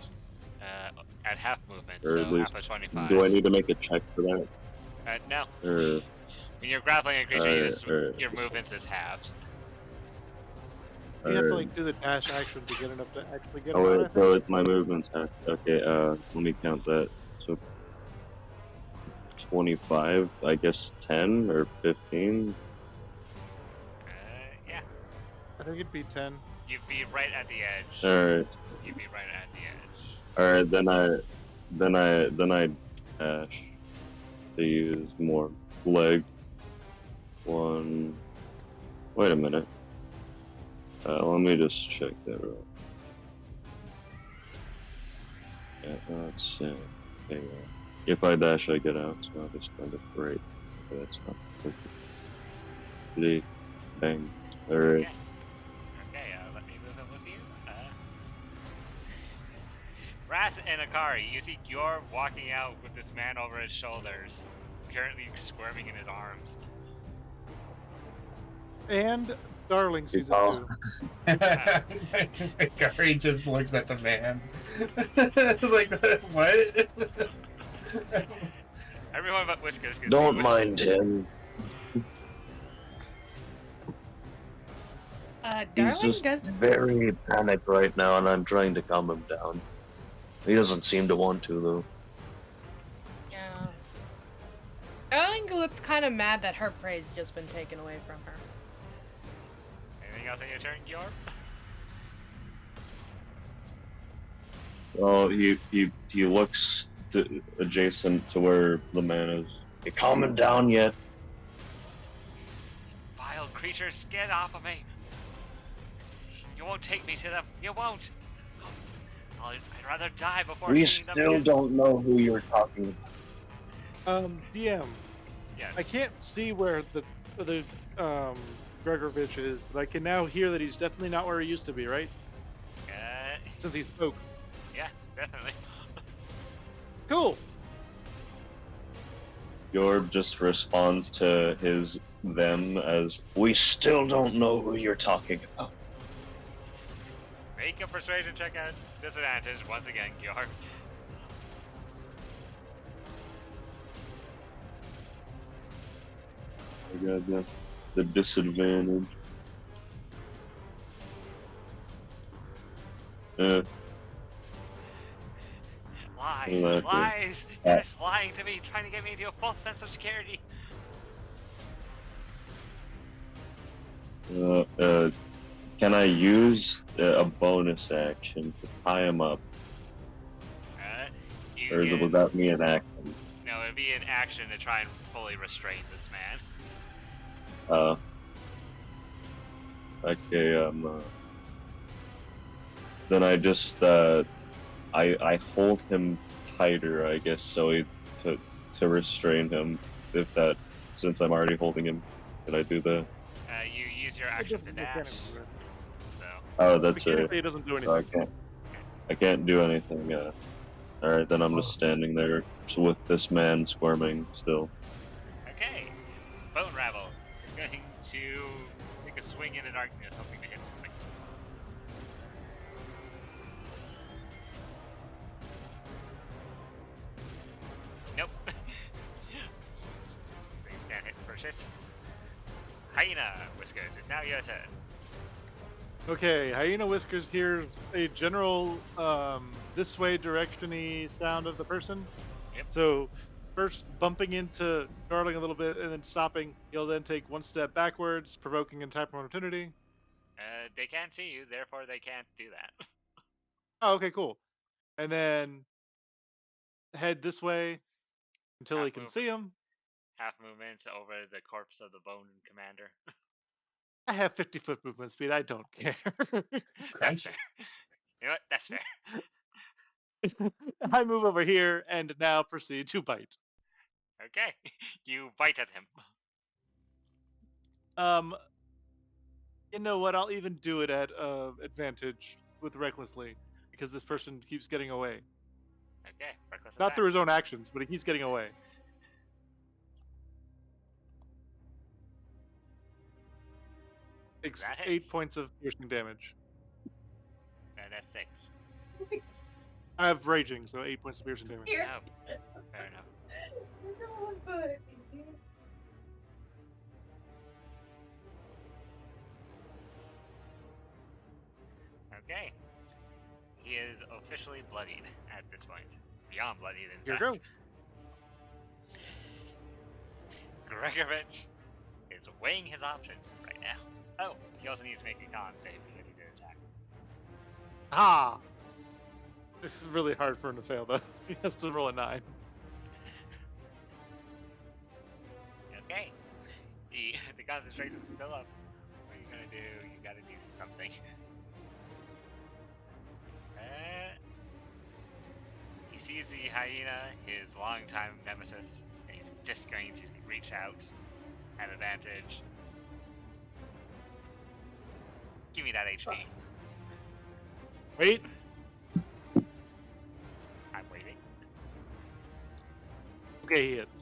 At half movement, Or so at least, half of 25. do I need to make a check for that? No. Or, When you're grappling a creature, alright. your movements is halved. You have to Alright. like do the dash action to get enough to actually get him Oh out, I wait, think. so it's my movement tech. Okay, let me count that. So 25, I guess 10 or 15. Yeah. I think it'd be 10. You'd be right at the edge. Alright. You'd be right at the edge. Alright, then I dash to use more leg. One. Wait a minute. Let me just check that out. Yeah, that's okay. If I dash, I get out, so I'll just spend it great. So that's not perfect. Bang. Alright. Okay, let me move in with you. Brass and Akari, you see Gyor walking out with this man over his shoulders, currently squirming in his arms. And Darling sees it Oh. too. Gary just looks at the man. Like, what? Everyone but Whiskers can Don't see mind him. He's Darling just doesn't. very panicked right now, and I'm trying to calm him down. He doesn't seem to want to, though. Yeah. Darling looks kind of mad that her prey's just been taken away from her. Anything else on your turn, Gyor? Well, he looks adjacent to where the man is. You calming down yet? Vile creatures, get off of me! You won't take me to them. You won't. I'd rather die before We seeing them still again. don't know who you're talking about. DM, Yes. I can't see where the Gregorovich is, but I can now hear that he's definitely not where he used to be, right? Since he spoke. Yeah, definitely. Cool. Yorb just responds to his them as We still don't know who you're talking about. Make a persuasion check at disadvantage once again, Gyor. I got the disadvantage. Lies, Exactly. lies! You're just lying to me, trying to get me into a false sense of security. Can I use a bonus action to tie him up, You or get, would that be an action? no, it'd be an action to try and fully restrain this man. Okay. Then I just I hold him tighter, I guess, to restrain him. If that, since I'm already holding him, can I do that? You use your action to dash. So. Oh, that's right. Mechanically, it doesn't do anything. So I can't do anything. Alright, then I'm just standing there with this man squirming still. Okay. Bone Rabble is going to take a swing into darkness, hoping to hit something. Nope. Things can't hit for shit. Hyena Whiskers, it's now your turn. Okay, Hyena Whiskers hears a general this way direction-y sound of the person. Yep. So first bumping into Darling a little bit and then stopping. He'll then take one step backwards, provoking an attack of opportunity. They can't see you, therefore they can't do that. Oh, okay, cool. And then head this way until he can see him. Half movements over the corpse of the Bone Commander. I have 50-foot movement speed. I don't care. That's fair. You know what? That's fair. I move over here and now proceed to bite. Okay. You bite at him. You know what? I'll even do it at advantage with recklessly because this person keeps getting away. Okay. Reckless Not attack. through his own actions, but he keeps getting away. Takes That 8 hits. points of piercing damage. And that's 6. I have raging, so 8 points of piercing damage. Oh, fair enough. Okay. He is officially bloodied at this point. Beyond bloodied, in Here fact. go. Gregorovich is weighing his options right now. Oh, he also needs to make a con save because he did attack. Ah! This is really hard for him to fail, though. He has to roll a 9. Okay. The concentration is still up. What are you gonna do? You gotta do something. He sees the hyena, his longtime nemesis, and he's just going to reach out at advantage. Give me that HP. Wait. Okay, he hits.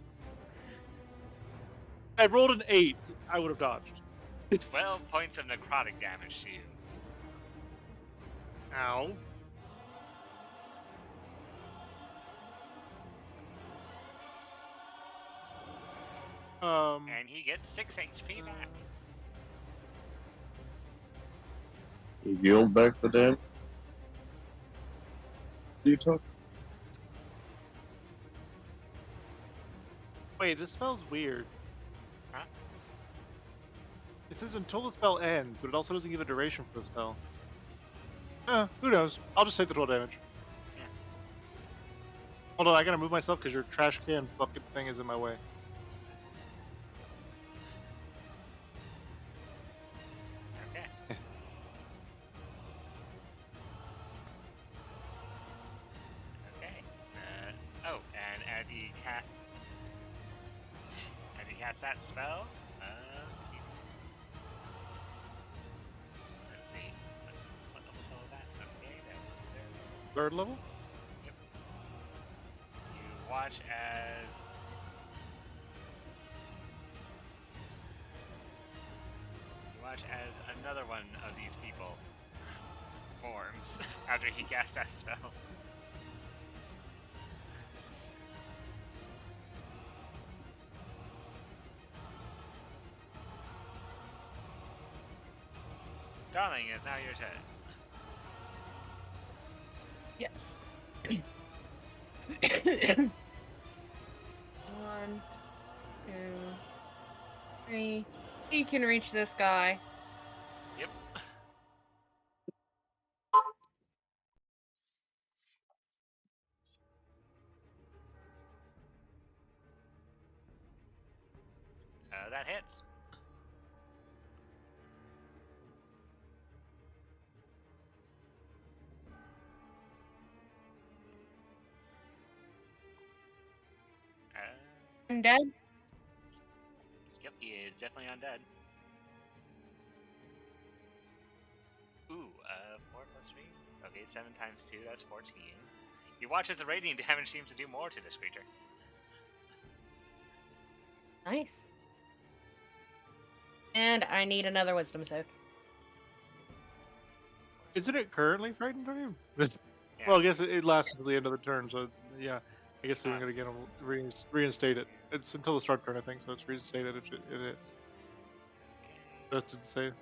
I rolled an 8. I would have dodged. 12 points of necrotic damage to you. Ow. And he gets 6 HP back. You healed back the damage you took? Wait, this spell's weird. Huh? It says until the spell ends, but it also doesn't give a duration for the spell. Who knows? I'll just take the 12 damage. Yeah. Hold on, I gotta move myself because your trash can bucket thing is in my way. Okay. Okay. Oh, and as he casts that spell, let's see, what level spell is that? Okay, that was there. 3rd level? Yep. You watch as another one of these people forms after he casts that spell. Darling, it's now your turn. Yes. 1, 2, 3. He can reach this guy. Yep. That hits. Undead? Yep, he is definitely undead. Ooh, 4 plus 3? Okay, 7 times 2, that's 14. You watch as the radiant damage seems to do more to this creature. Nice. And I need another wisdom save. Isn't it currently frightened of you? Yeah. Well, I guess it lasts until the end of the turn, so yeah. I guess we're gonna get him reinstate it. It's until the start turn, I think, so it's reinstated if it is. That's to say. Hold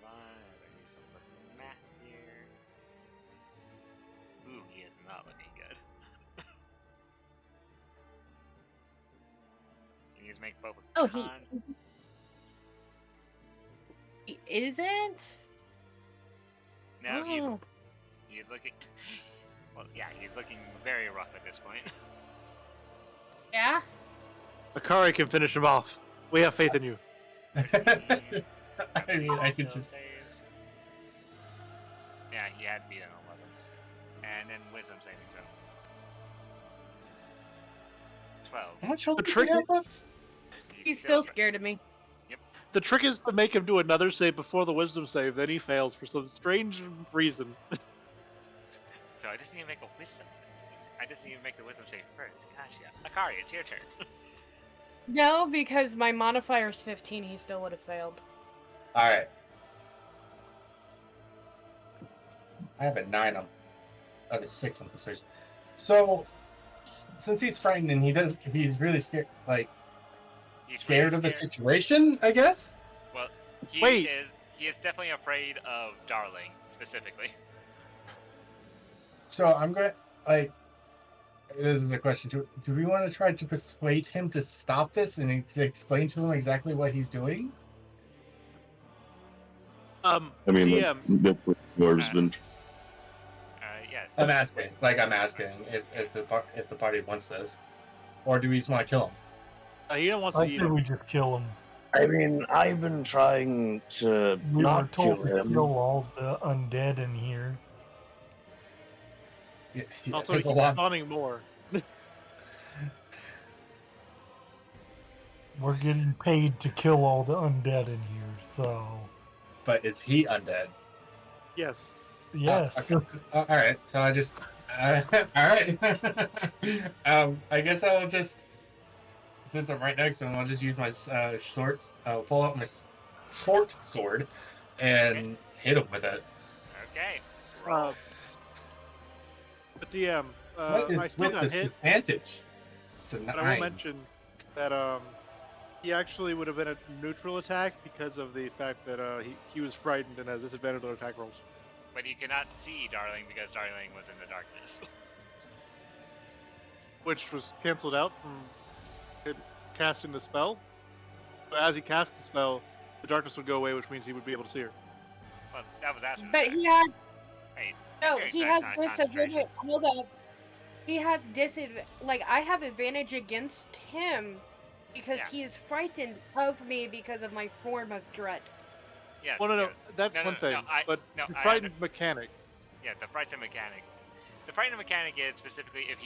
on, I do some quick math here. Ooh, he is not looking good. You need to make both a con. He isn't? No, Oh. he's looking. Well, yeah, he's looking very rough at this point. Yeah? Akari can finish him off. We have faith in you. I mean, I could just. Saves. Yeah, he had to beat an 11. And then wisdom saving throw. 12. How much health The does he trick have is- left? He's still scared of me. The trick is to make him do another save before the wisdom save, then he fails for some strange reason. So I just need to make a wisdom save. I just need to make the wisdom save first. Gosh, yeah. Akari, it's your turn. No, because my modifier's 15, he still would have failed. Alright. I have a 9 on. I have a 6 on persuasion. So, since he's frightened and he's really scared, like, He's scared really of the scared. situation, I guess? Well, he Wait. is definitely afraid of Darling, specifically. So I'm going to, like, this is a question too. Do we want to try to persuade him to stop this and to explain to him exactly what he's doing? I mean, DM, that's what yours been. Yes. I'm asking if the party wants this, or do we just want to kill him? Hina wants to I eat think him. we just kill him. I mean, I've been trying to We were not kill told to him. kill all the undead in here. Yeah, Also, there's he a keeps lot. spawning more. We're getting paid to kill all the undead in here, so But is he undead? Yes. yes. Okay. All right. So All right. I guess I'll just, since I'm right next to him, I'll just use my shorts. I'll pull out my short sword and hit him with it. Okay. Roll. But DM, What I is still with got this hit, advantage? It's a but I will 9. mention that he actually would have been a neutral attack because of the fact that he was frightened and has disadvantage on attack rolls. But you cannot see Darling because Darling was in the darkness. Which was canceled out from casting the spell. But as he cast the spell, the darkness would go away, which means he would be able to see her. Well, that was after the But fact. he has Wait, no. your He exact has concentration. disadvantage. Hold up. He has disadvantage. Like I have advantage against him because Yeah. he is frightened of me because of my form of dread. Yes. Well, no, yeah. that's No, one no, thing. no, but no, the I frightened mechanic. Yeah, the frightened mechanic. The frightened mechanic is specifically if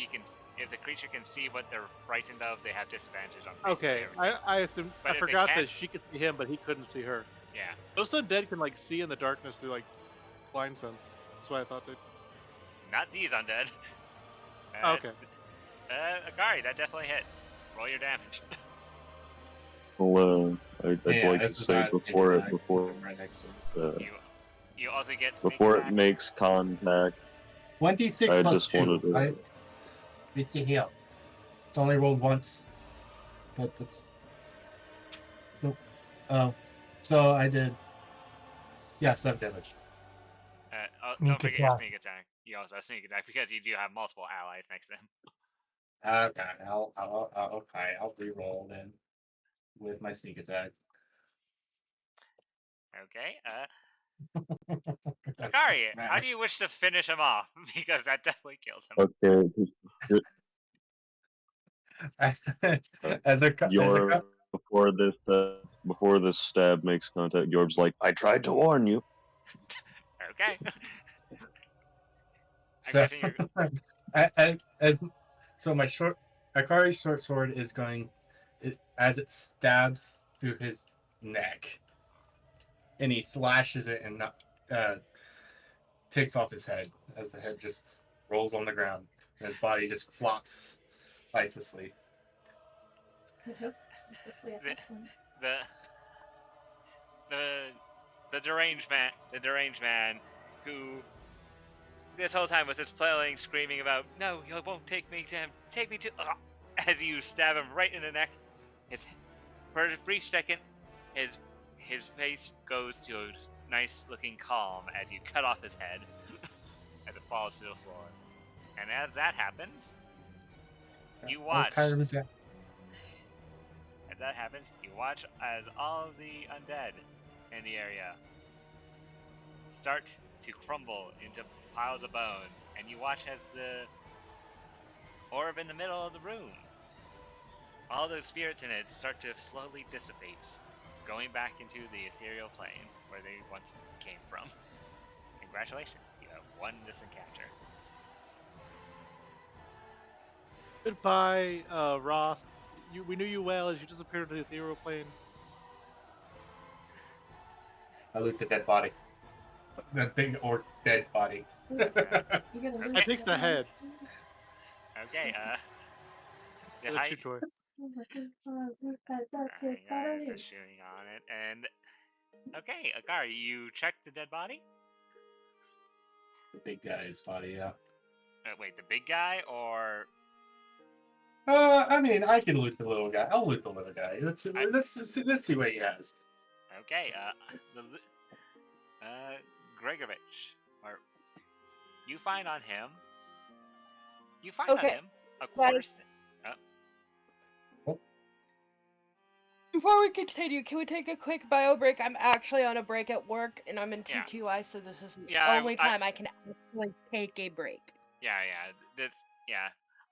the creature can see what they're frightened of, they have disadvantage on basically Okay, everything. I But if they forgot can't that she could see him, but he couldn't see her. Yeah. Most undead can like see in the darkness through like blind sense. That's why I thought that. Not these undead. Okay. Akari, that definitely hits. Roll your damage. Well, I'd Yeah, like to this is say not a sneak before attack, it since before I'm right next to him. You also get sneak before attack. it makes contact, 26 I plus just 2. wanted to. Big heal. It's only rolled once. But that's. So I did. Yeah, 7 damage. Don't forget your attack. sneak attack. You also have sneak attack because you do have multiple allies next to him. Okay, I'll re-roll then with my sneak attack. Okay. That's Akari, not how do you wish to finish him off? Because that definitely kills him. Okay. as a Before this stab makes contact, Yorb's like, "I tried to warn you." Okay. so, guessing you're- so my Akari's short sword is going as it stabs through his neck, and he slashes it and takes off his head as the head just rolls on the ground and his body just flops lifelessly. The deranged man who this whole time was just flailing, screaming about, "No, you won't take me to him. Take me to," as you stab him right in the neck. For a brief second, his face goes to a nice looking calm as you cut off his head as it falls to the floor. And as that happens, you watch. As that happens, you watch as all of the undead in the area start to crumble into piles of bones, and you watch as the orb in the middle of the room, all the spirits in it start to slowly dissipate, going back into the ethereal plane where they once came from. Congratulations, you have won this encounter. Goodbye, Roth. We knew you well as you disappeared into the ethereal plane. I looked at that body. That big orc dead body. I take the head. Okay, the That's your toy. guys are shooting on it, and okay, Akari, you check the dead body? The big guy's body, yeah. Wait, the big guy or? I mean, I can loot the little guy. I'll loot the little guy. Let's see what he has. Okay, Gregovich, or you find on him a quarter. Before we continue, can we take a quick bio break? I'm actually on a break at work, and I'm in T2I, so this is the only time I can actually take a break. Yeah.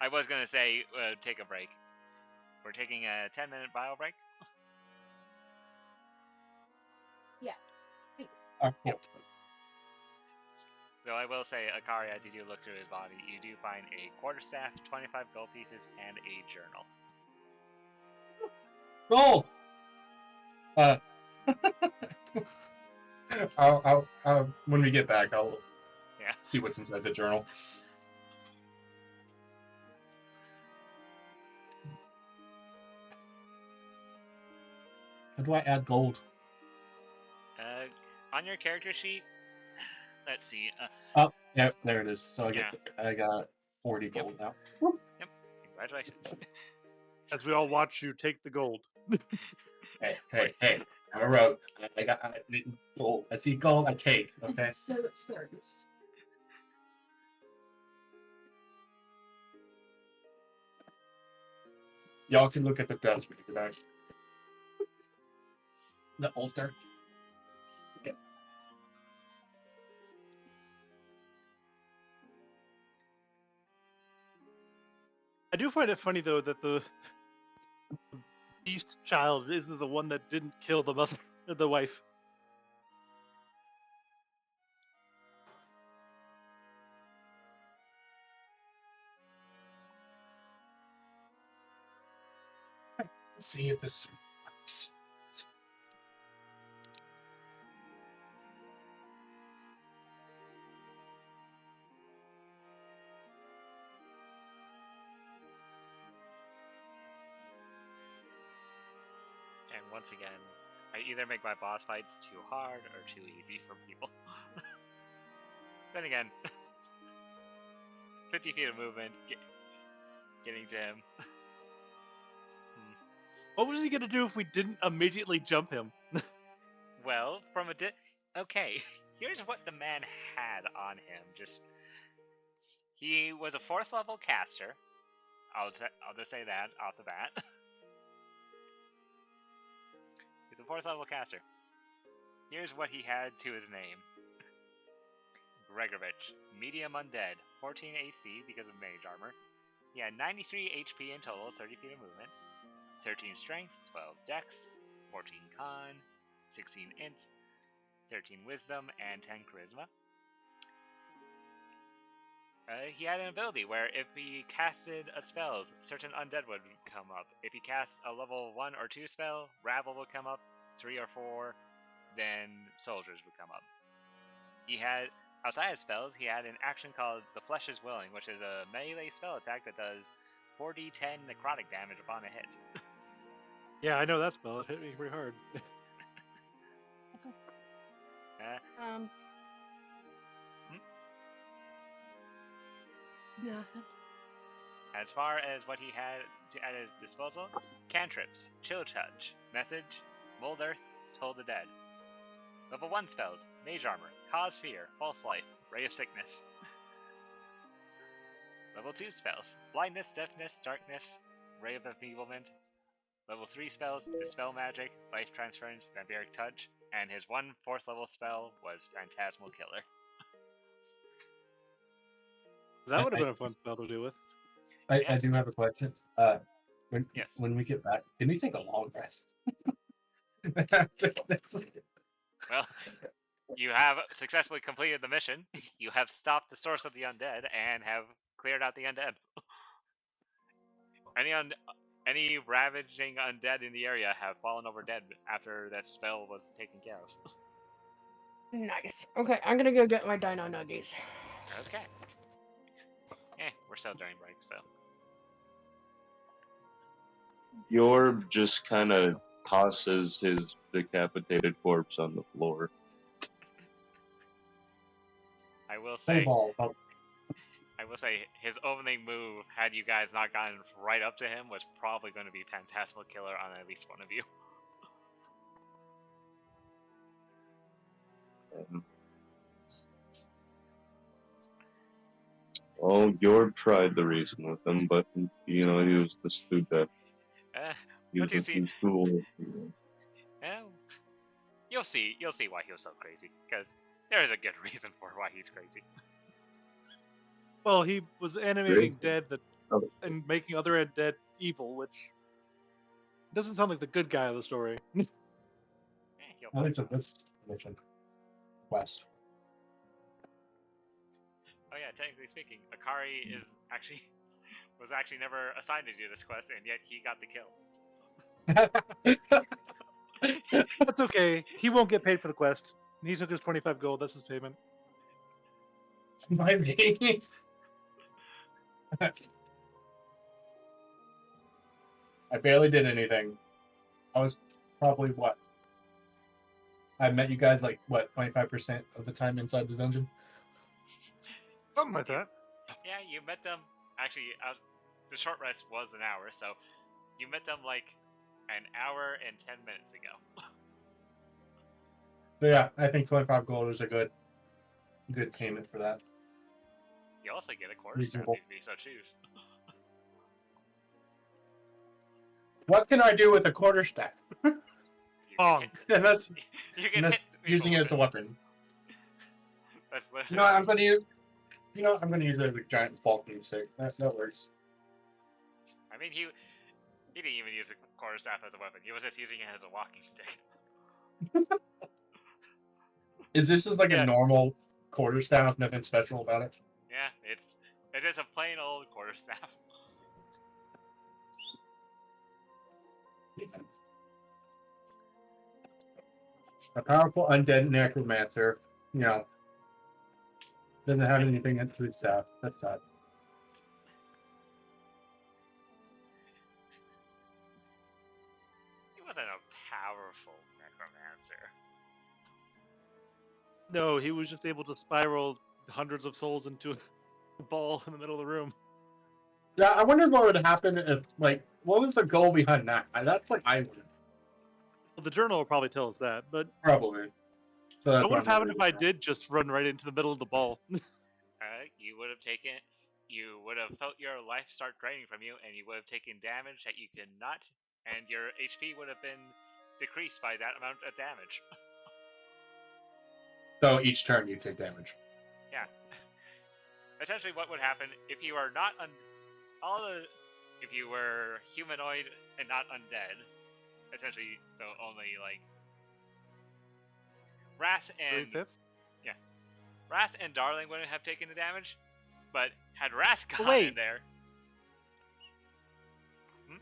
I was gonna say take a break. We're taking a 10-minute bio break. Yeah, please. Cool. Though I will say, Akari, as you do look through his body, you do find a quarterstaff, 25 gold pieces, and a journal. Gold! I'll when we get back, I'll see what's inside the journal. How do I add gold? On your character sheet, let's see. Oh, yeah, there it is. So Yeah. I got 40 gold now. Yep. Congratulations. As we all watch you take the gold. Hey! I'm a rogue. I got gold. I see gold. I take. Okay. So it starts. Y'all can look at the desk when you get back. The altar. Yeah. I do find it funny though that the beast child isn't the one that didn't kill the mother, the wife. See if this. And once again, I either make my boss fights too hard or too easy for people. Then again, 50 feet of movement, getting to him. What was he gonna do if we didn't immediately jump him? Well, from a okay, here's what the man had on him. He was a 4th level caster. I'll just say that off the bat. He's a 4th level caster. Here's what he had to his name. Gregorovich, medium undead, 14 AC because of mage armor. He had 93 HP in total, 30 feet of movement, 13 strength, 12 dex, 14 con, 16 int, 13 wisdom, and 10 charisma. He had an ability where if he casted a spell, certain undead would come up. If he cast a level 1 or 2 spell, rabble would come up, 3 or 4, then soldiers would come up. He had, outside of spells, he had an action called The Flesh is Willing, which is a melee spell attack that does 4d10 necrotic damage upon a hit. Yeah, I know that spell. It hit me pretty hard. Nothing. As far as what he had at his disposal, cantrips, chill touch, message, mold earth, toll the dead. Level 1 spells, mage armor, cause fear, false light, ray of sickness. Level 2 spells, blindness, deafness, darkness, ray of enfeeblement. Level 3 spells, dispel magic, life transference, vampiric touch, and his 1 4th level spell was phantasmal killer. That would have been a fun spell to do with. I do have a question. Yes. When we get back, can we take a long rest? Well, you have successfully completed the mission. You have stopped the source of the undead and have cleared out the undead. Any ravaging undead in the area have fallen over dead after that spell was taken care of. Nice. Okay, I'm gonna go get my dino nuggies. Okay. We're still during break, so. Yorb just kind of tosses his decapitated corpse on the floor. I will say ball. his opening move, had you guys not gotten right up to him, was probably going to be Phantasmal Killer on at least one of you. Oh, Yorb tried to reason with him, but he was just too deaf. He was Once you see, cool. you'll see why he was so crazy, because there is a good reason for why he's crazy. Well, he was animating dead and making other undead evil, which doesn't sound like the good guy of the story. I think so. This mission quest. Oh yeah, technically speaking, Akari was actually never assigned to do this quest, and yet he got the kill. That's okay. He won't get paid for the quest. He took his 25 gold. That's his payment. My me. I barely did anything. I was probably what? I met you guys like what 25% of the time inside the dungeon. Something like that. Yeah, you met them. Actually, the short rest was an hour, so you met them like an hour and 10 minutes ago. So yeah, I think 25 gold is a good payment for that. You also get a quarter staff Reasonable. if you so choose. What can I do with a quarterstaff? You Honk. can And that's, hit, you can and that's hit people using it with as a weapon. That's literally. You know, I'm gonna use. You know, I'm gonna use it as a giant falcon stick. That works. I mean, he didn't even use a quarterstaff as a weapon. He was just using it as a walking stick. Is this just like Yeah. a normal quarterstaff? Nothing special about it. Yeah, it's just a plain old quarterstaff. A powerful undead necromancer. You know, doesn't have anything into his staff. That's sad. He wasn't a powerful necromancer. No, he was just able to spiral hundreds of souls into a ball in the middle of the room. Yeah, I wonder what would happen if, like, what was the goal behind that? That's like I would Well, the journal will probably tell us that, but probably. So that's what would have why I'm happened if I reading it. did just run right into the middle of the ball? You would have felt your life start draining from you, and you would have taken damage that you could not, and your HP would have been decreased by that amount of damage. So each turn you take damage. Yeah. Essentially, what would happen if you are not if you were humanoid and not undead, essentially, so only like Ras and 35th? Ras and Darling wouldn't have taken the damage, but had Ras gone wait. in there,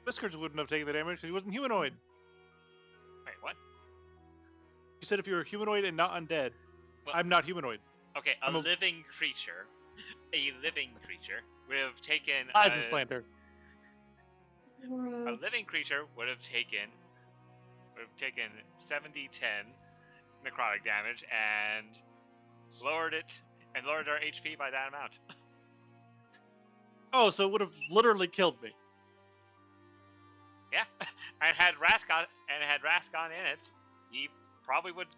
Whiskers wouldn't have taken the damage because he wasn't humanoid. wait, what? You said if you were humanoid and not undead. Well, I'm not humanoid. Okay, I'm a- living creature, would have taken Hide the slander. a living creature would have taken 70-10 necrotic damage and lowered our HP by that amount. Oh, so it would have literally killed me. Yeah, and had Ras gone in it, he probably would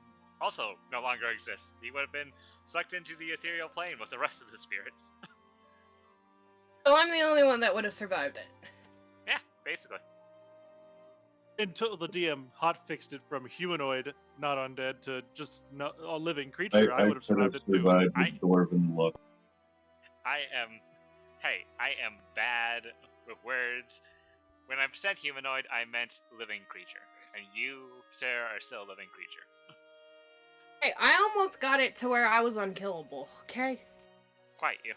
also no longer exist. He would have been sucked into the ethereal plane with the rest of the spirits. So I'm the only one that would have survived it. Yeah, basically. Until the DM hot fixed it from humanoid, not undead, to just a living creature, I would have could survived it too. survived with dwarven luck. I am bad with words. When I said humanoid, I meant living creature. And you, Sarah, are still a living creature. Hey, I almost got it to where I was unkillable, okay? Quite you.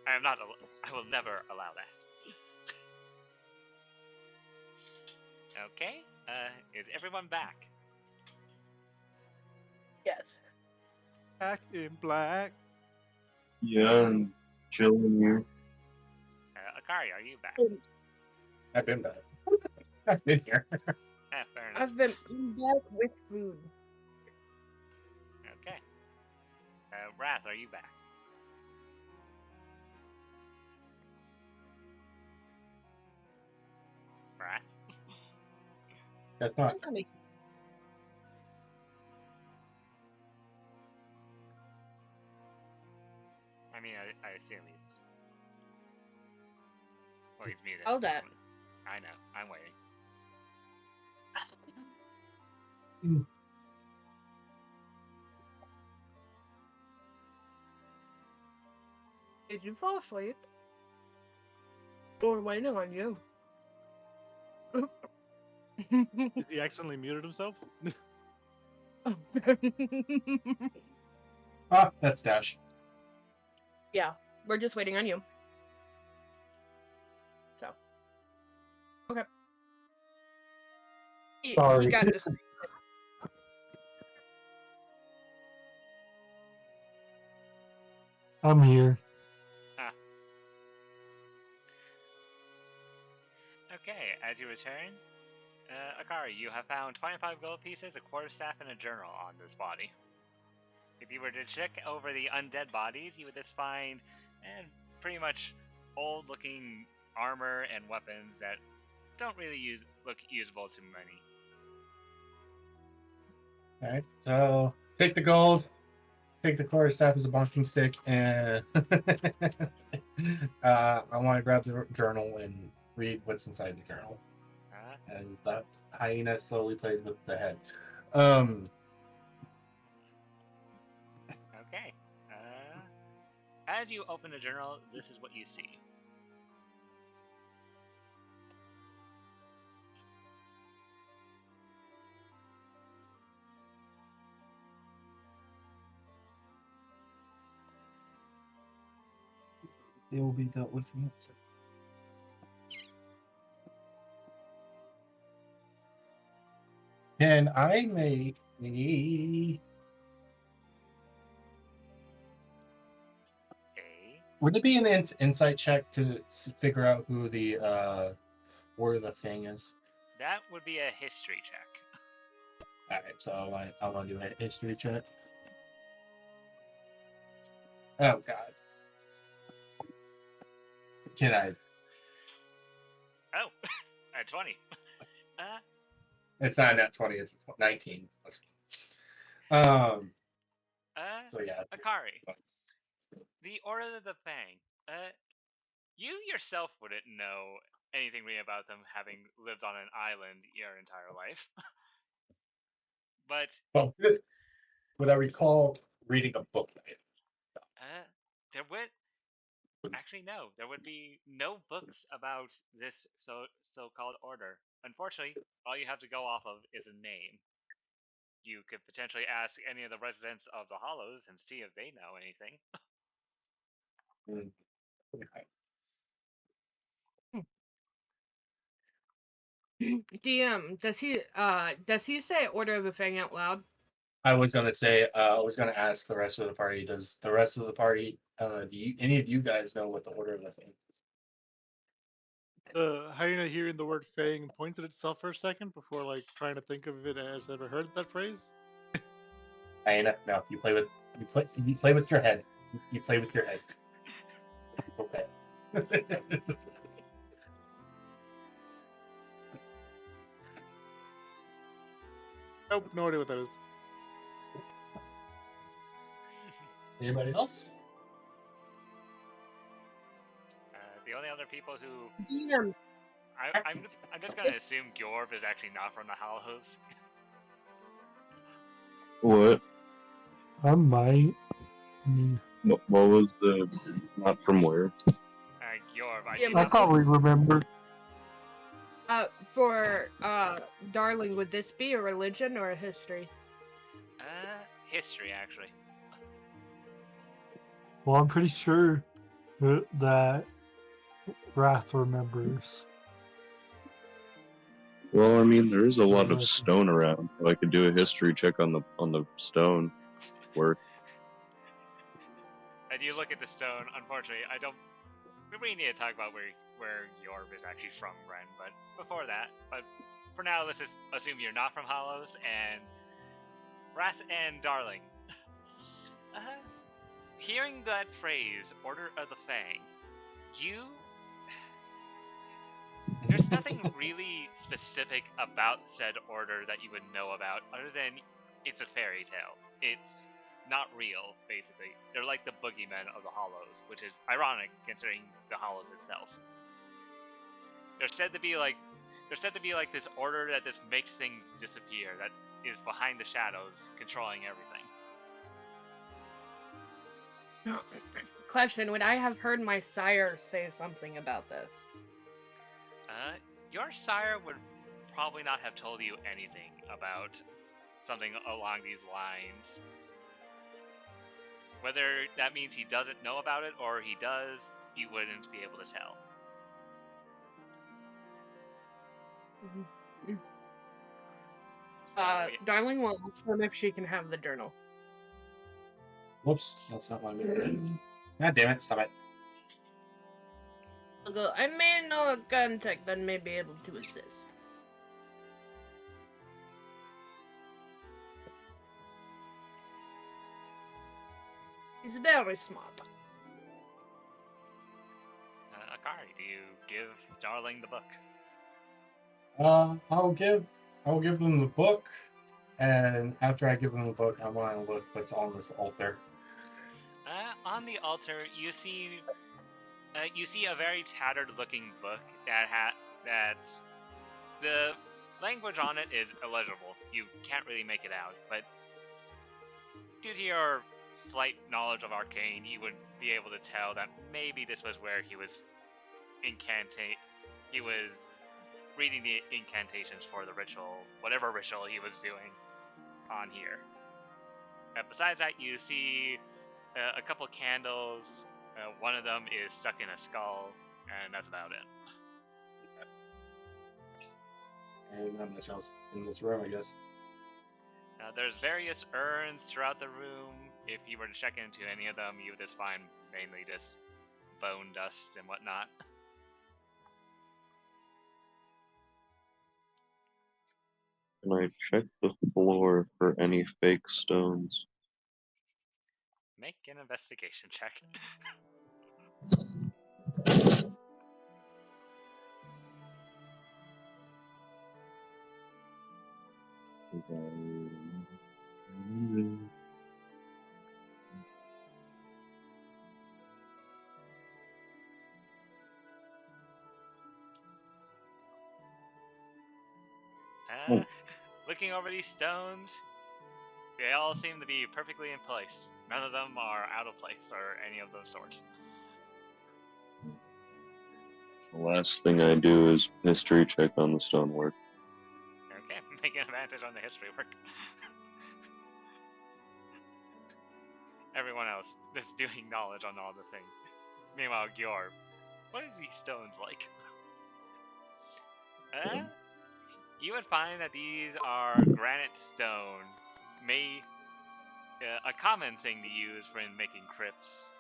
I will never allow that. Okay, is everyone back? Yes. Back in black. Yeah, I'm chilling here. Akari, are you back? I've been back. I've been here. Fair enough. I've been back with food. Okay. Raz, are you back? Raz? That's not. I mean, I assume he's... Well, he's muted. Hold up. I know. I'm waiting. Did you fall asleep? Or waiting on you? Is he accidentally muted himself? Ah, that's Dash. Yeah, we're just waiting on you. So. Okay. Sorry. You got this. I'm here. Okay, as you return, Akari, you have found 25 gold pieces, a quarterstaff, and a journal on this body. If you were to check over the undead bodies, you would just find pretty much old-looking armor and weapons that don't really look usable to many. Alright, so take the gold, take the quarterstaff as a bonking stick, and I want to grab the journal and read what's inside the journal. As the hyena slowly plays with the head. Okay. As you open the journal, this is what you see. They will be dealt with next. Can I make a... Would it be an insight check to figure out who the Order of the Thing is? That would be a history check. Alright, so I want to do a history check. Oh god. Can I? Oh, at 20. It's not at 20, it's 19. So yeah. Akari, the Order of the Fang. You yourself wouldn't know anything really about them, having lived on an island your entire life. But would I recall reading a book? There would actually no. There would be no books about this so-called order. Unfortunately, all you have to go off of is a name. You could potentially ask any of the residents of the Hollows and see if they know anything. DM, does he say Order of the Fang out loud? I was gonna ask the rest of the party. Does the rest of the party, any of you guys know what the Order of the Thing is? Hyena hearing the word fang points at itself for a second before like trying to think of it as ever heard that phrase. Hyena, no. You play with your head. You play with your head. Okay. Nope, no idea what that is. Anybody else? The only other people who DM. I'm just gonna assume Gyorb is actually not from the Hollows. What? I might. What was the not from where? Gyorb, I probably remember. For Darling, would this be a religion or a history? History, actually. Well, I'm pretty sure that Wrath remembers. Well, I mean, there is a lot of stone around, so I could do a history check on the stone work. As you look at the stone, unfortunately, I don't. We need to talk about where Gyorb is actually from, Ren. But before that, for now, let's just assume you're not from Hollows, and Wrath and Darling. Hearing that phrase, Order of the Fang, there's nothing really specific about said order that you would know about, other than it's a fairy tale. It's not real, basically. They're like the boogeymen of the Hollows, which is ironic considering the Hollows itself. They're said to be like this order that just makes things disappear, that is behind the shadows, controlling everything. Question, would I have heard my sire say something about this? Your sire would probably not have told you anything about something along these lines. Whether that means he doesn't know about it or he does, you wouldn't be able to tell. Darling will ask them if she can have the journal. Whoops, that's not what I mean. God damn it, stop it. I may know a contact that may be able to assist. He's very smart. Akari, do you give Darling the book? I'll give them the book, and after I give them the book, I want to look what's on this altar. On the altar, you see a very tattered-looking book that's the language on it is illegible. You can't really make it out, but due to your slight knowledge of arcane, you would be able to tell that maybe this was where he was reading the incantations for the ritual, whatever ritual he was doing on here. Besides that, you see a couple candles. One of them is stuck in a skull, and that's about it. And not much else in this room, I guess. There's various urns throughout the room. If you were to check into any of them, you would just find mainly just bone dust and whatnot. Can I check the floor for any fake stones? Make an investigation check. Looking over these stones, they all seem to be perfectly in place. None of them are out of place or any of those sorts. The last thing I do is history check on the stonework. Okay, make an advantage on the history work. Everyone else just doing knowledge on all the things. Meanwhile, Gyor, what are these stones like? You would find that these are granite stone, a common thing to use for making crypts.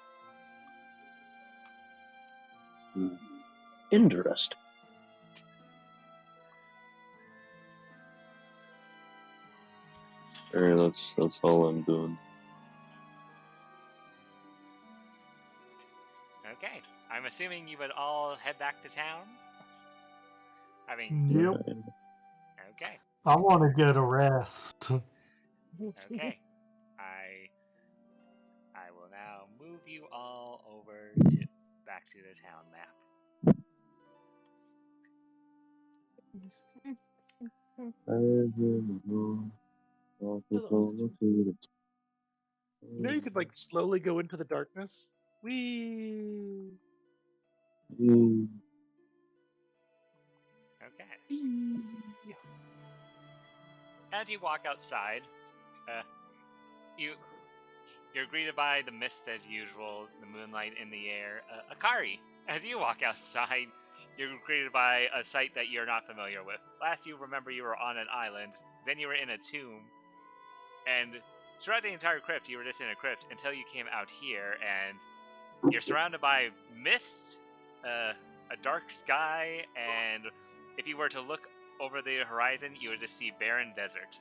Interesting. Alright, that's all I'm doing. Okay, I'm assuming you would all head back to town? Yep. Okay. I want to get a rest. Okay. I will now move you all over back to the town map. You know, you could like slowly go into the darkness. Wee. Okay. As you walk outside, you're greeted by the mist as usual, the moonlight in the air. Akari, as you walk outside, you're greeted by a sight that you're not familiar with. Last you remember you were on an island, then you were in a tomb, and throughout the entire crypt, you were just in a crypt until you came out here, and you're surrounded by mist, a dark sky, and if you were to look over the horizon, you would just see barren desert.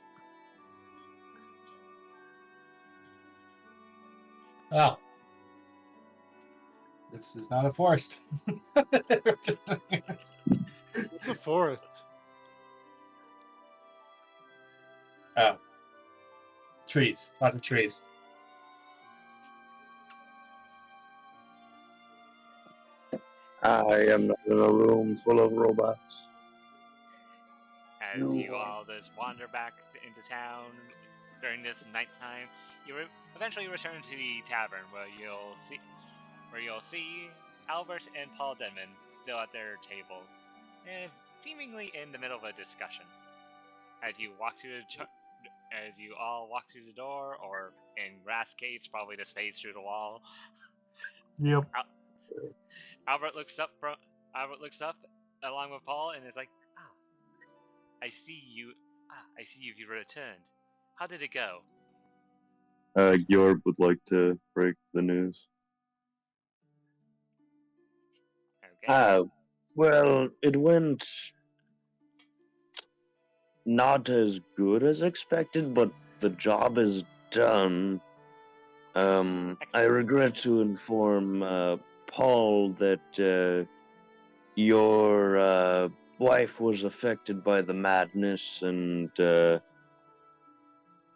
Oh. This is not a forest. It's a forest. Oh. Trees. Lots of trees. I am not in a room full of robots. As you all just wander back into town during this nighttime, you eventually return to the tavern where you'll see Albert and Paul Denman still at their table, seemingly in the middle of a discussion. As you all walk through the door, or in Rath's case, probably just phase through the wall. Yep. Albert looks up along with Paul and is like, I see you returned. How did it go? Georg would like to break the news. Okay. Well, it went not as good as expected, but the job is done. I Excellent. regret to inform Paul that your wife was affected by the madness, and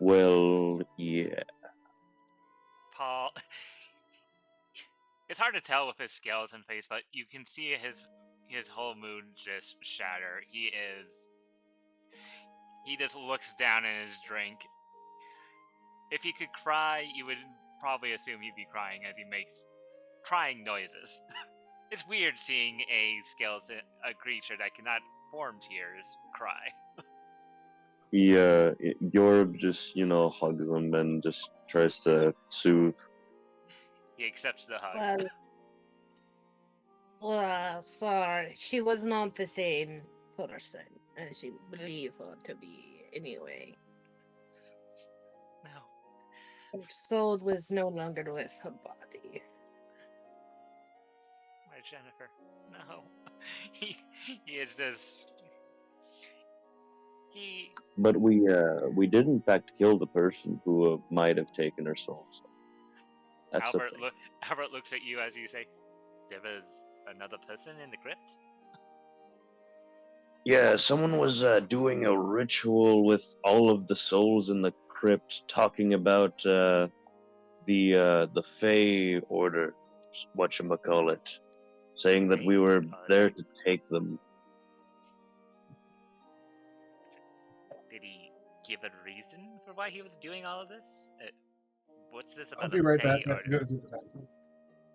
well, yeah. Paul. It's hard to tell with his skeleton face, but you can see his whole mood just shatter. He just looks down in his drink. If he could cry, you would probably assume he'd be crying as he makes crying noises. It's weird seeing a skeleton, a creature that cannot form tears, cry. Yorb just, hugs him and just tries to soothe. He accepts the hug. Sorry, she was not the same person as you believe her to be, anyway. No. Her soul was no longer with her body. My Jennifer. No. He is just... But we did in fact kill the person who might have taken her soul. So that's Albert looks at you as you say, "There was another person in the crypt." Yeah, someone was doing a ritual with all of the souls in the crypt, talking about the Fey order, whatchamacallit, saying that we were there to take them. Did he give a reason for why he was doing all of this? What's this about I'll be the right Fey back. I have to order? go to the bathroom.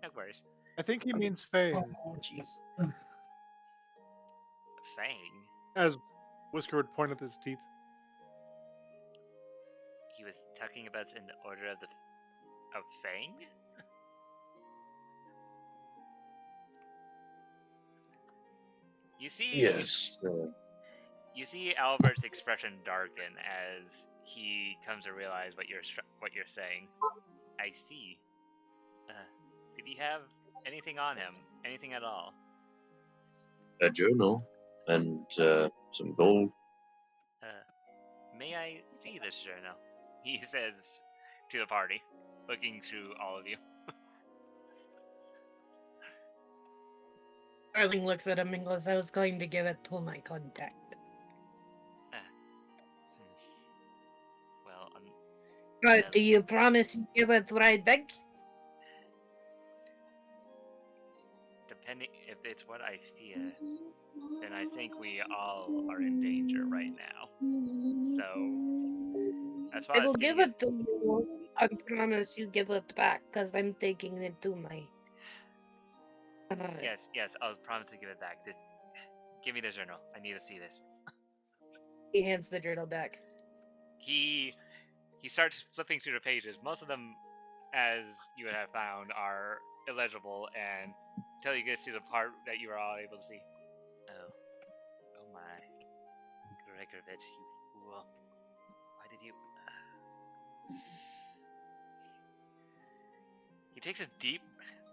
No worries. I think he means Fang, Oh, jeez. Fang? as Whisker would point at his teeth. He was talking about an order of Fang? You see... Yes. You see Albert's expression darken as he comes to realize what you're saying. I see. Did he have anything on him? Anything at all? A journal and some gold. May I see this journal? He says to the party, looking through all of you. Darling looks at him and goes, I was going to give it to my contact. Well, do you promise you give it right back? Depending if it's what I fear, then I think we all are in danger right now. So, as far I will as give it to you. I promise you give it back, because I'm taking it to my... Yes, I'll promise to give it back. Give me the journal. I need to see this. He hands the journal back. He starts flipping through the pages. Most of them, as you would have found, are illegible, and until you get to the part that you are all able to see. Oh my, Gregorovich, you fool! Why did you? He takes a deep.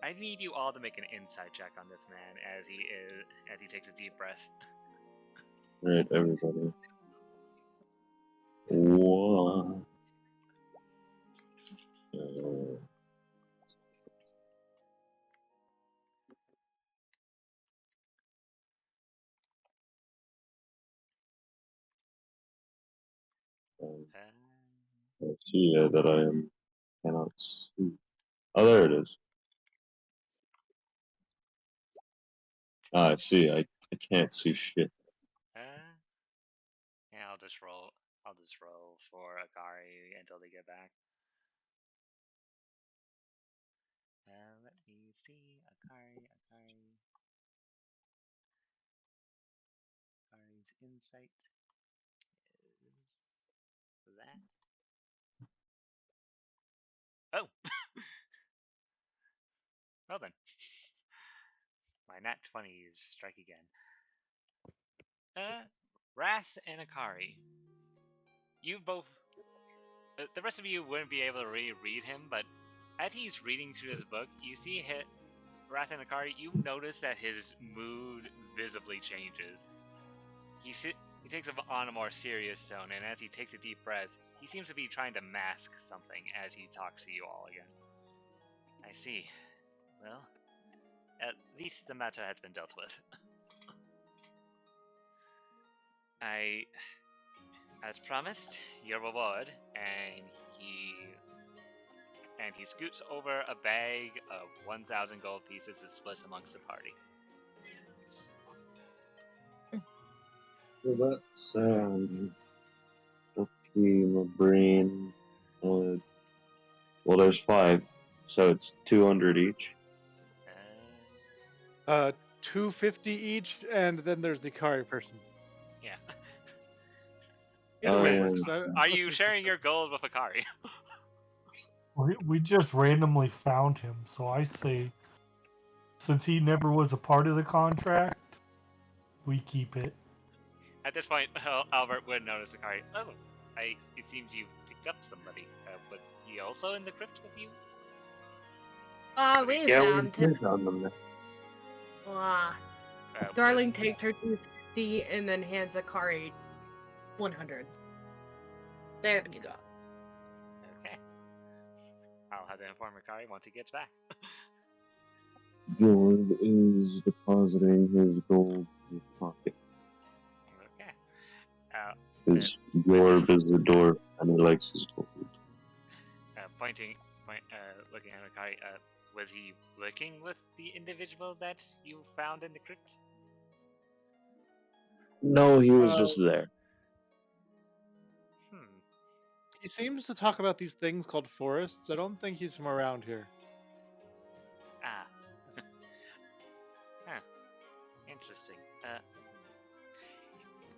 I need you all to make an insight check on this man as he takes a deep breath. Right, everybody. One. Let's see that I cannot see. Oh, there it is. I see. I can't see shit. Yeah, I'll just roll for Akari until they get back. Let me see. Akari's insight is that. Oh! Well then. My nat 20s strike again. Wrath and Akari. You both... the rest of you wouldn't be able to really read him, but as he's reading through this book, you see Wrath and Akari, you notice that his mood visibly changes. He takes on a more serious tone, and as he takes a deep breath, he seems to be trying to mask something as he talks to you all again. I see. Well, at least the matter has been dealt with. As promised, your reward, and he scoots over a bag of 1,000 gold pieces to split amongst the party. So that's okay, my brain. Well, there's 5, so it's 200 each. 250 each, and then there's the Kari person. Yeah. Either way yeah. works. Are you sharing your gold with Akari? We just randomly found him, so I say, since he never was a part of the contract, we keep it. At this point, Albert would notice Akari. Oh, it seems you picked up somebody. Was he also in the crypt with you? We Yeah, found him. found them. Darling takes her 250 and then hands Akari 100. There you go. Okay. I'll have to inform Akari once he gets back. George is depositing his gold in his pocket. Okay. His Yorb is the door, and he likes his gold. Looking at Akari, was he working with the individual that you found in the crypt? No, he was just there. He seems to talk about these things called forests. I don't think he's from around here. Ah. Huh. Interesting.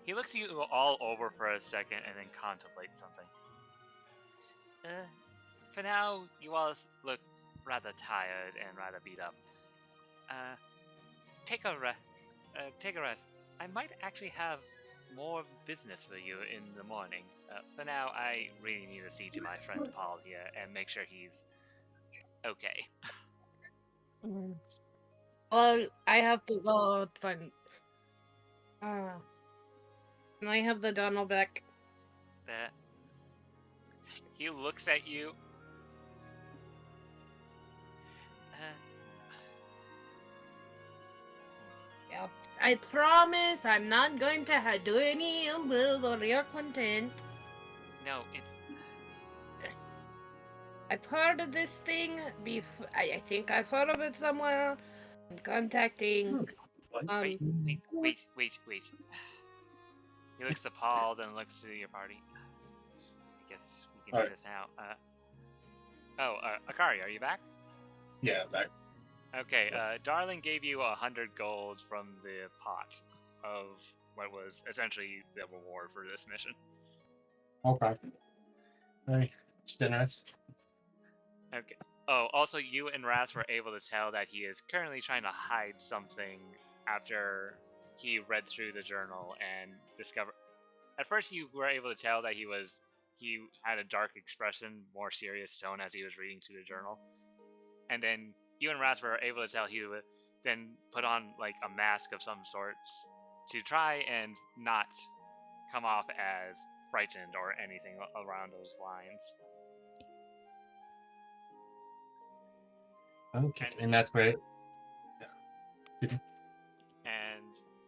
He looks you all over for a second and then contemplates something. For now, you all look rather tired and rather beat up. Take a rest. I might actually have more business for you in the morning. For now, I really need to see to my friend Paul here and make sure he's okay. Well, I have to go find. Can I have the Donald back? He looks at you. Yeah, I promise I'm not going to do any ill will or your content. No, it's. I've heard of this thing before. I think I've heard of it somewhere. I'm contacting. Wait. He looks appalled and looks to your party. I guess we can do this now. Akari, are you back? Yeah, back. Okay, Darling gave you 100 gold from the pot of what was essentially the reward for this mission. Okay. Very generous. Okay. Oh, also, you and Raz were able to tell that he is currently trying to hide something after he read through the journal and discovered. At first, you were able to tell that he had a dark expression, more serious tone as he was reading through the journal, and then you and Raz were able to tell he would then put on like a mask of some sorts to try and not come off as frightened or anything around those lines. Okay, and that's great. And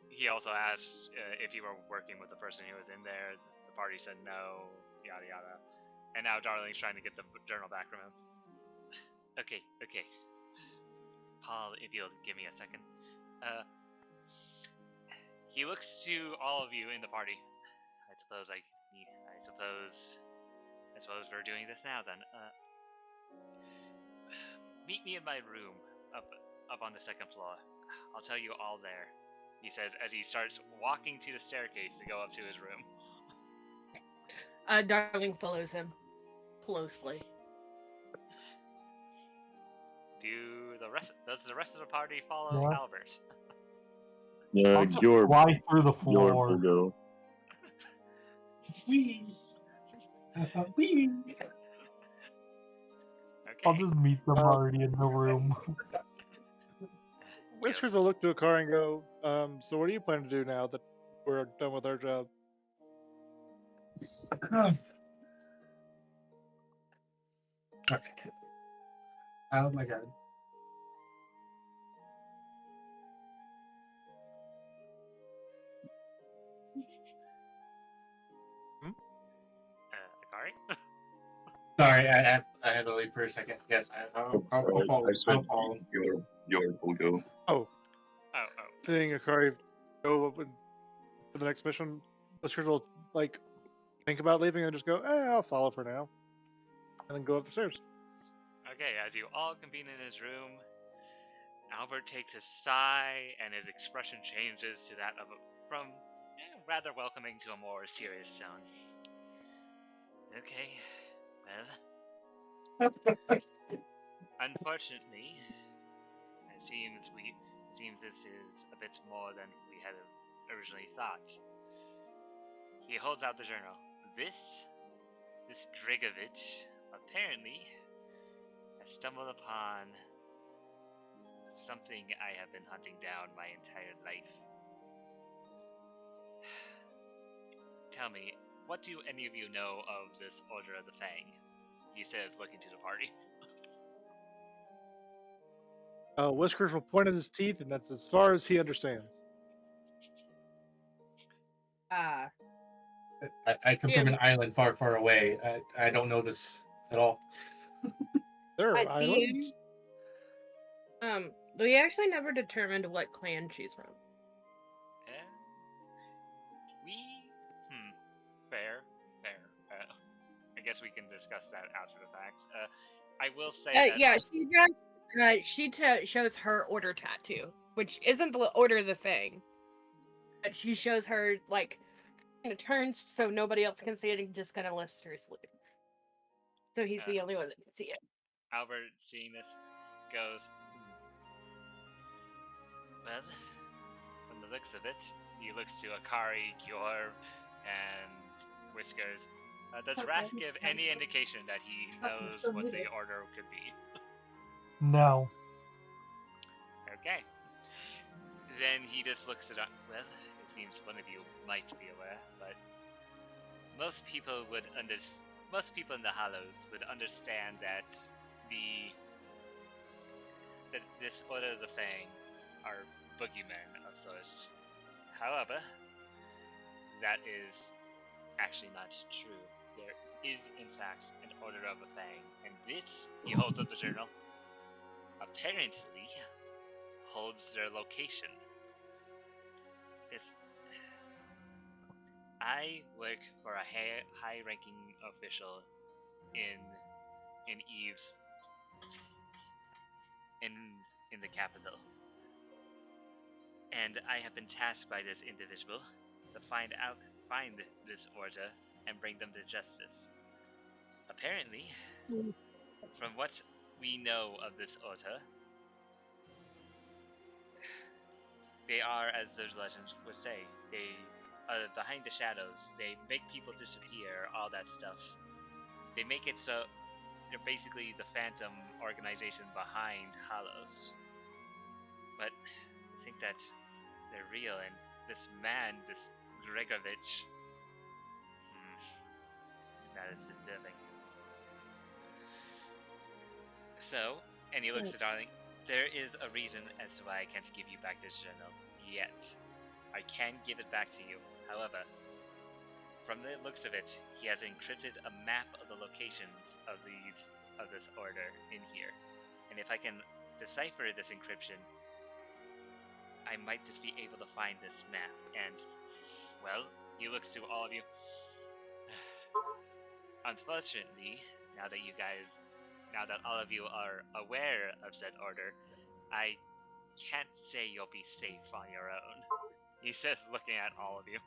he also asked if you were working with the person who was in there. The party said no, yada yada. And now Darling's trying to get the journal back from him. Okay. Paul, if you'll give me a second. He looks to all of you in the party. I suppose we're doing this now then. Meet me in my room up on the 2nd floor. I'll tell you all there, he says as he starts walking to the staircase to go up to his room. Darling follows him closely. Does the rest of the party follow Albert? Yeah, I'll just fly through the floor. Will go. Wee. Okay. I'll just meet them already in the room. Whiskers will look to Akari and go, so what do you plan to do now that we're done with our job? Okay. Oh my god. Akari? Sorry, I had to leave for a second. Yes, I'll follow. I said I'll follow. your will go. Oh, Oh. seeing Akari go up for the next mission, Whiskers will like think about leaving and just go, I'll follow for now, and then go up the stairs. Okay, as you all convene in his room, Albert takes a sigh, and his expression changes to that of from rather welcoming to a more serious tone. Okay, well, unfortunately, it seems this is a bit more than we had originally thought. He holds out the journal. This Grigovich apparently has stumbled upon something I have been hunting down my entire life. Tell me, what do any of you know of this Order of the Fang? He says, looking to the party. Whiskers will point at his teeth, and that's as far as he understands. I come from an island far, far away. I don't know this at all. There are islands. We actually never determined what clan she's from. Fair. I guess we can discuss that after the fact. I will say she shows her order tattoo, which isn't the Order of the Fang. But she shows her, like, kind of turns so nobody else can see it and just kind of lifts her sleeve. So he's the only one that can see it. Albert, seeing this, goes, well, from the looks of it, he looks to Akari, Yor, and Whiskers. Does Wrath give any indication that he knows what the order could be? No. Okay. Then he just looks it up. Well, it seems one of you might be aware, but most people in the Hollows would understand that this Order of the Fang are boogeymen of sorts. However, that is actually not true. There is, in fact, an Order of the Fang, and this, he holds up the journal, apparently holds their location. I work for a high-ranking official in Eve's in the capital, and I have been tasked by this individual to find this order and bring them to justice. Apparently, from what we know of this order, they are, as those legends would say, they are behind the shadows. They make people disappear, all that stuff. They make it so they're basically the phantom organization behind Hollows. But I think that they're real, and this man, this Grigovich, that is disturbing. So, and he looks at Darling. There is a reason as to why I can't give you back this journal yet. I can give it back to you. However, from the looks of it, he has encrypted a map of the locations of this order in here. And if I can decipher this encryption, I might just be able to find this map. And, well, he looks to all of you. Unfortunately, now that all of you are aware of said order, I can't say you'll be safe on your own. He says, looking at all of you.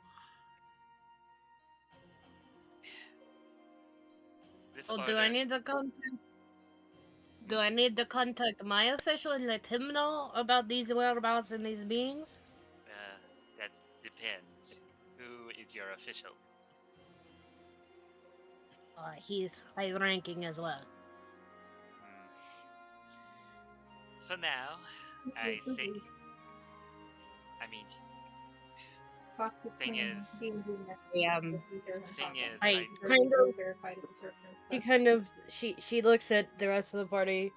Well, do I need to contact my official and let him know about these whereabouts and these beings? That depends. Who is your official? He's high-ranking as well. For now, I say. I mean, thing is, she looks at the rest of the party.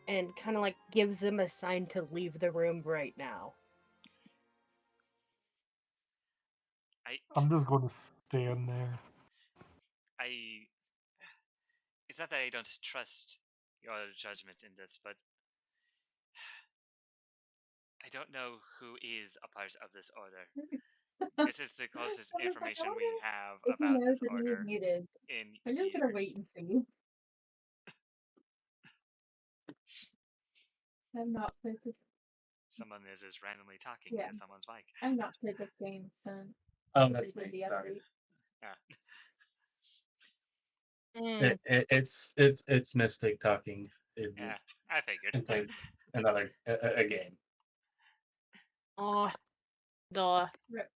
and kind of like gives them a sign to leave the room right now. I'm just going to stand there. It's not that I don't trust your judgment in this, but I don't know who is a part of this order. This is the closest information we have If he about knows this that he is order muted, in I'm just gonna wait years. and see. I've not played this. Someone is randomly talking Yeah. to someone's mic. I've not played this game since That's they did me. the Sorry. update. Yeah. It's Mystic talking Yeah, I figured. into another a game. Oh, duh. Rip.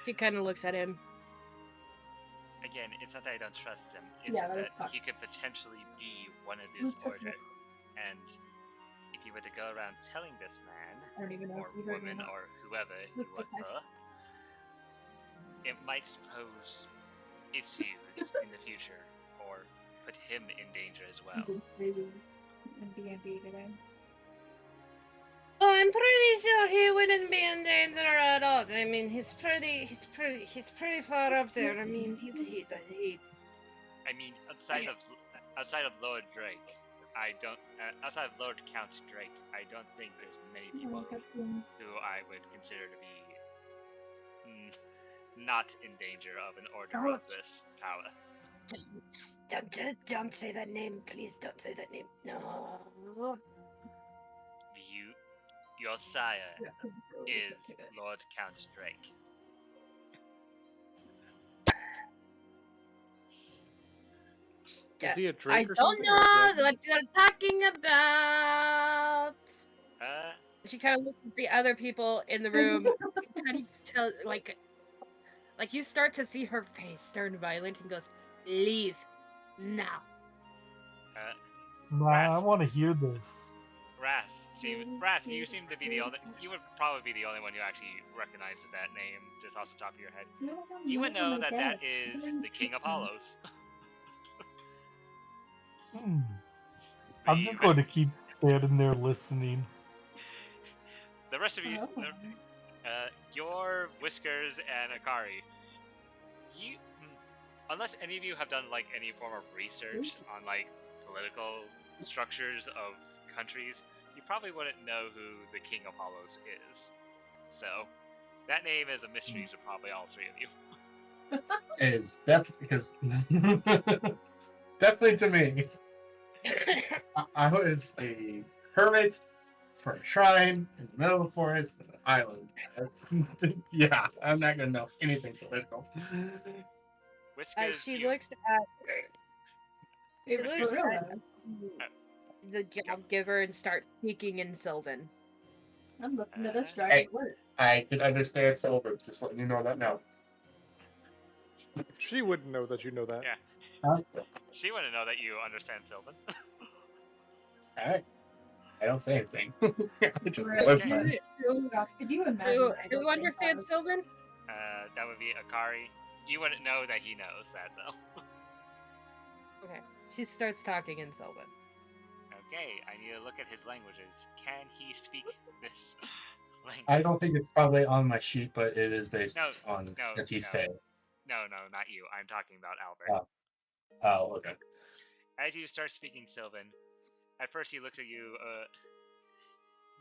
She kind of looks at him. Again, it's not that I don't trust him. It's Yeah, just that that was he could potentially be one of this It's just order. And if you were to go around telling this man, I don't even know or if you heard me or woman, not. or whoever you Let's were take that. it might pose issues in the future, or put him in danger as well. In D&D today. Oh, I'm pretty sure he wouldn't be in danger at all. I mean, he's pretty far up there. I mean, he. I mean, outside of Lord Drake, outside of Lord Count Drake, I don't think there's many people who I would consider to be not in danger of an order of this power. Don't say that name, please. Don't say that name. No. Your sire is Lord Count Drake. Is he a Drake I or don't something? Or a know dragon? what you're talking about. Uh, She kind of looks at the other people in the room, kind of tell like you start to see her face turn violent and goes, "Leave now." Nah, I want to hear this. Ras, you seem to be the only. You would probably be the only one who actually recognizes that name just off the top of your head. You would know that that is the King Apollos. I'm just going to keep standing there listening. The rest of you, your Whiskers and Akari, unless any of you have done like any form of research on like political structures of countries, you probably wouldn't know who the King Apollos is. So that name is a mystery to probably all three of you. Is definitely because definitely to me. I was a hermit for a shrine in the middle of the forest in an island. Yeah, I'm not gonna know anything political. Whiskers, she looks at the job giver and starts speaking in Sylvan. I'm listening to this dragon Hey, work. I can understand Silver, just letting you know that now. She wouldn't know that you know that. Yeah. Huh? She wouldn't know that you understand Sylvan. Alright. I don't say anything. Just Right. listen. Could you imagine? Who understands Sylvan? That would be Akari. You wouldn't know that he knows that though. Okay. She starts talking in Sylvan. Okay, I need to look at his languages. Can he speak this language? I don't think it's probably on my sheet, but it is based on that he's Fey. No, not you. I'm talking about Albert. Oh, okay. As you start speaking Sylvan, at first he looks at you.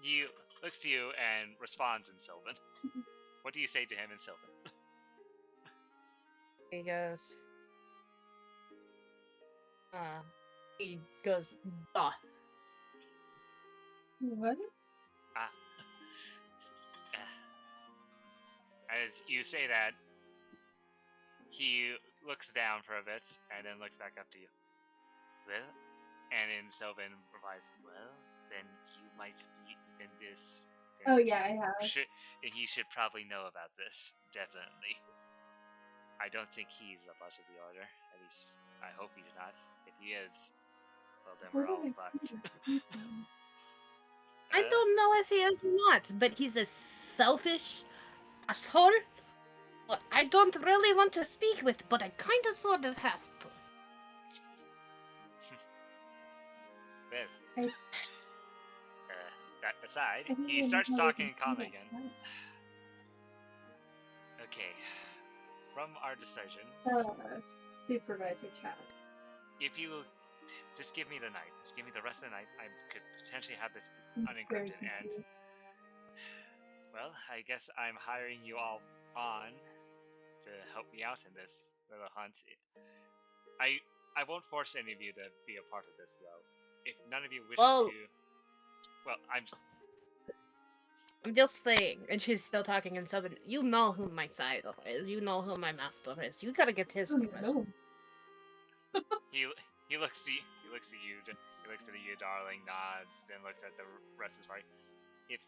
He looks to you and responds in Sylvan. What do you say to him in Sylvan? He goes. Bah. What? As you say that, he looks down for a bit and then looks back up to you. Well, and in Sylvan replies, well, then you might be in this. Oh yeah, I have. He should probably know about this, definitely. I don't think he's a part of the order. At least, I hope he's not. If he is, well, then we're all fucked. I don't know if he is or not, but he's a selfish asshole. I don't really want to speak with, but I kind of sort of have to. Well, I- that aside, I don't he even starts know talking in if I common can again. Okay, from our decisions, supervisor chat. if you just give me the night, just give me the rest of the night, I could potentially have this I'm very unencrypted. And confused. well, I guess I'm hiring you all on to help me out in this little hunt. I won't force any of you to be a part of this, though. If none of you wish Well- to, well, I'm just saying, and she's still talking in Southern. You know who my side is. You know who my master is. You gotta get his I don't even permission. know. he looks at you. He looks at you. He looks at you, darling. Nods and looks at the rest of his party. If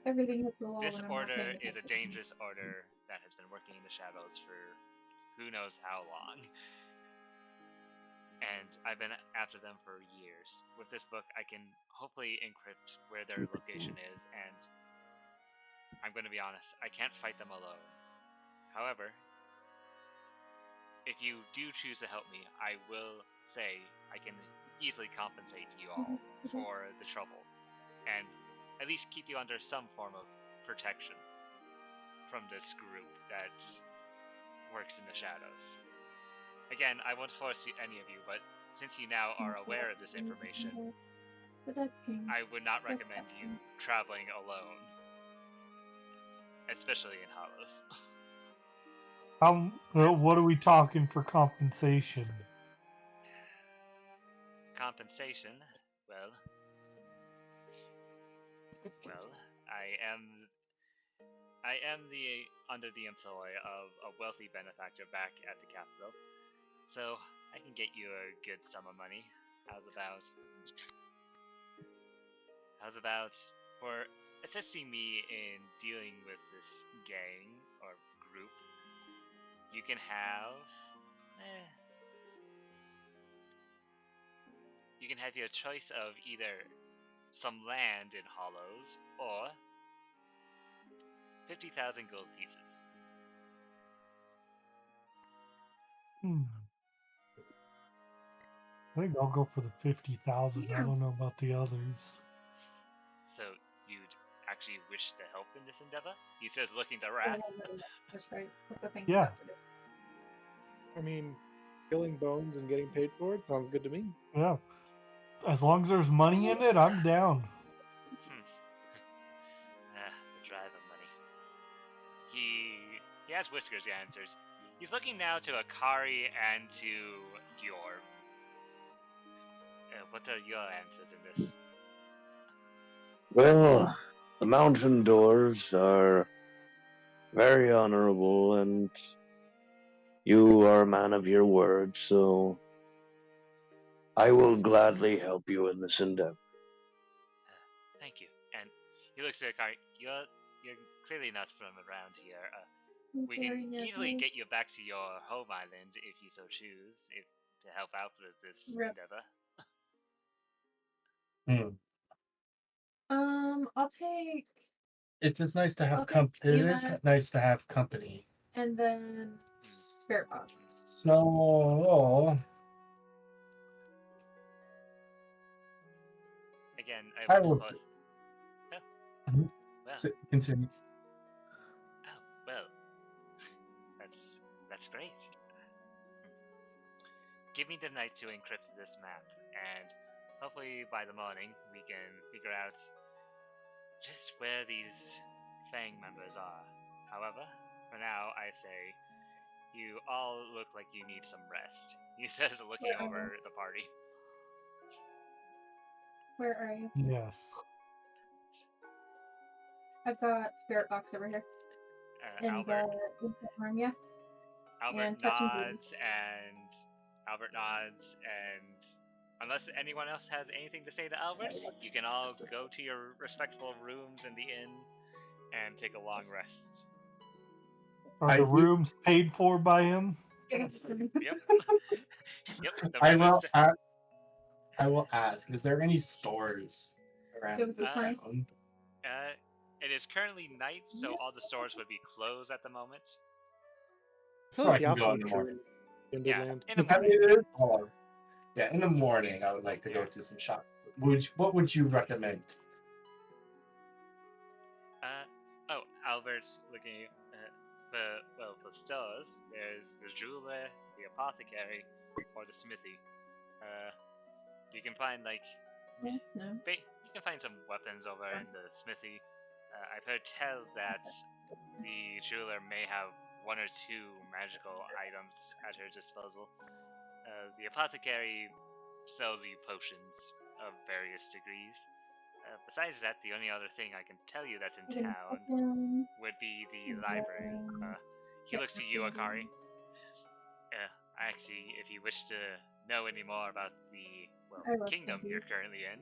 Everything hits the wall this when I'm not order paying is a attention. dangerous order that has been working in the shadows for who knows how long. And I've been after them for years. With this book, I can hopefully encrypt where their location is, and I'm going to be honest, I can't fight them alone. However, if you do choose to help me, I will say I can easily compensate you all for the trouble, and at least keep you under some form of protection from this group that works in the shadows. Again, I won't force any of you, but since you now are aware of this information, But that's pink. I would not recommend you traveling alone, especially in Hollows. What are we talking for compensation? Compensation? Well, I am under the employ of a wealthy benefactor back at the capital, so I can get you a good sum of money. How's about for assisting me in dealing with this gang or group? You can have you can have your choice of either some land in Hollows or 50,000 gold pieces. I think I'll go for the 50,000. I Yeah. don't know about the others. So you'd actually wish to help in this endeavor? He says, looking to Wrath. That's right. That's the thing. Yeah. I mean, killing bones and getting paid for it sounds good to me. Yeah. As long as there's money in it, I'm down. The drive of money. He has Whiskers answers. He's looking now to Akari and to Gior. What are your answers in this? Well, the mountain doors are very honorable, and you are a man of your word, so I will gladly help you in this endeavor. Thank you. And he looks at Akari. You're clearly not from around here. We can easily get you back to your home island if you so choose, to help out with this endeavor. I'll take. It's just nice to have Okay, It is nice to have company. And then spirit box. So Again, I will. Well, Continue. oh, well, that's great. Give me the night to encrypt this map, and hopefully by the morning we can figure out just where these Fang members are. However, for now, I say you all look like you need some rest. He says, looking over the party. Where are you? Yes. I've got spirit box over here. In Albert. the room, yeah. Albert nods, and unless anyone else has anything to say to Albert, you can all go to your respectful rooms in the inn and take a long rest. Are the rooms paid for by him? Yep. Yep. I will ask, is there any stores around this town? It is currently night, so all the stores would be closed at the moment. So I can go in the morning. Yeah, in the morning. In the morning, I would like to go to some shops. what would you recommend? Albert's looking at the stores. There's the jeweler, the apothecary, or the smithy. You can find Yes, no. you can find some weapons over in the smithy. I've heard tell that the jeweler may have one or two magical items at her disposal. The apothecary sells you potions of various degrees. Besides that, the only other thing I can tell you that's in town would be the library. He looks at you, Akari. Actually, if you wish to know any more about the kingdom you're currently in,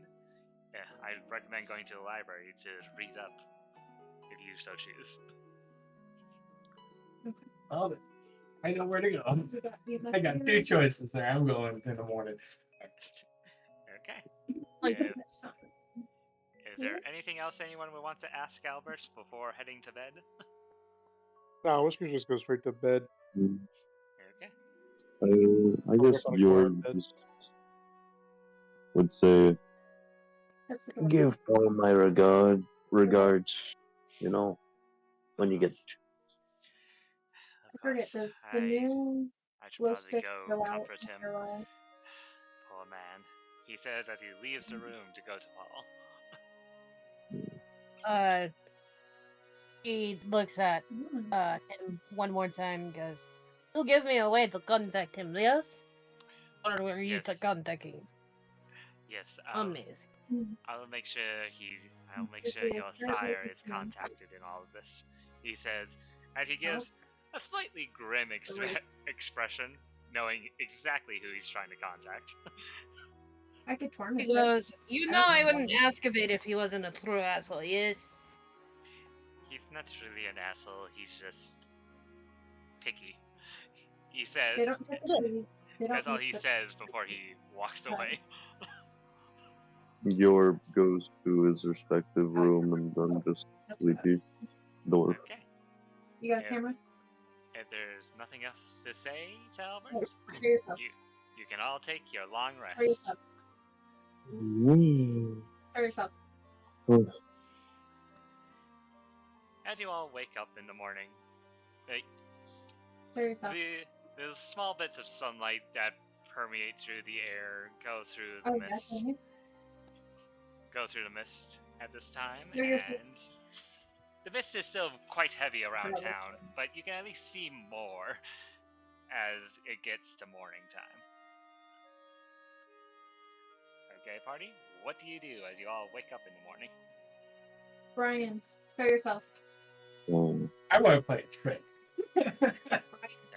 I'd recommend going to the library to read up, if you so choose. Oh, I know where to go. I got two choices there. I'm going in the morning. Okay. Is there anything else anyone would want to ask Albert before heading to bed? No, Whiskers just go straight to bed. Okay. I guess George would say, Give all my regards, when you get. Of I forget course, this. The new I should glow probably sticks go go out comfort him. after a while. Poor man. He says as he leaves the room to go to Paul. He looks at him one more time and goes, "You give me a way to contact him, yes? Or were you Yes. contacting him?" Yes, Amazing. I'll make sure your sire is contacted in all of this. He says, and he gives a slightly grim expression, knowing exactly who he's trying to contact. I could torment He him. goes, "You know I wouldn't excavate if he wasn't a true asshole, yes?" He's not really an asshole, he's just picky. He says, They don't typically. that's all he says before he walks away. Yorb goes to his respective room and then just sleepy. Dwarf. Okay. You got a camera? If there's nothing else to say to Albert, For yourself. you can all take your long For rest. yourself. For yourself. As you all wake up in the morning, For yourself. the small bits of sunlight that permeate through the air go through the mist. Definitely. Go through the mist at this time, No, you're and the mist is still quite heavy around town, but you can at least see more as it gets to morning time. Okay, party? What do you do as you all wake up in the morning? Brian, for yourself. I want to play a trick.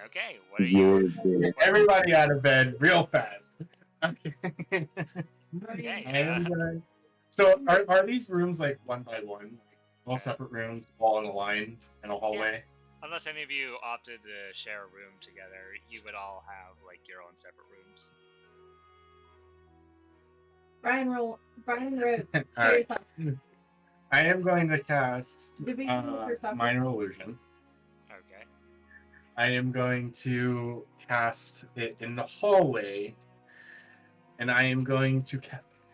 Okay, what are you? Get everybody out of bed real fast. Okay. Okay, So are these rooms like one by one? All separate rooms, all in a line in a hallway? unless any of you opted to share a room together, you would all have like your own separate rooms. Brian wrote. All For right. yourself. I am going to cast Did we do for yourself? Minor Illusion. Okay. I am going to cast it in the hallway, and I am going to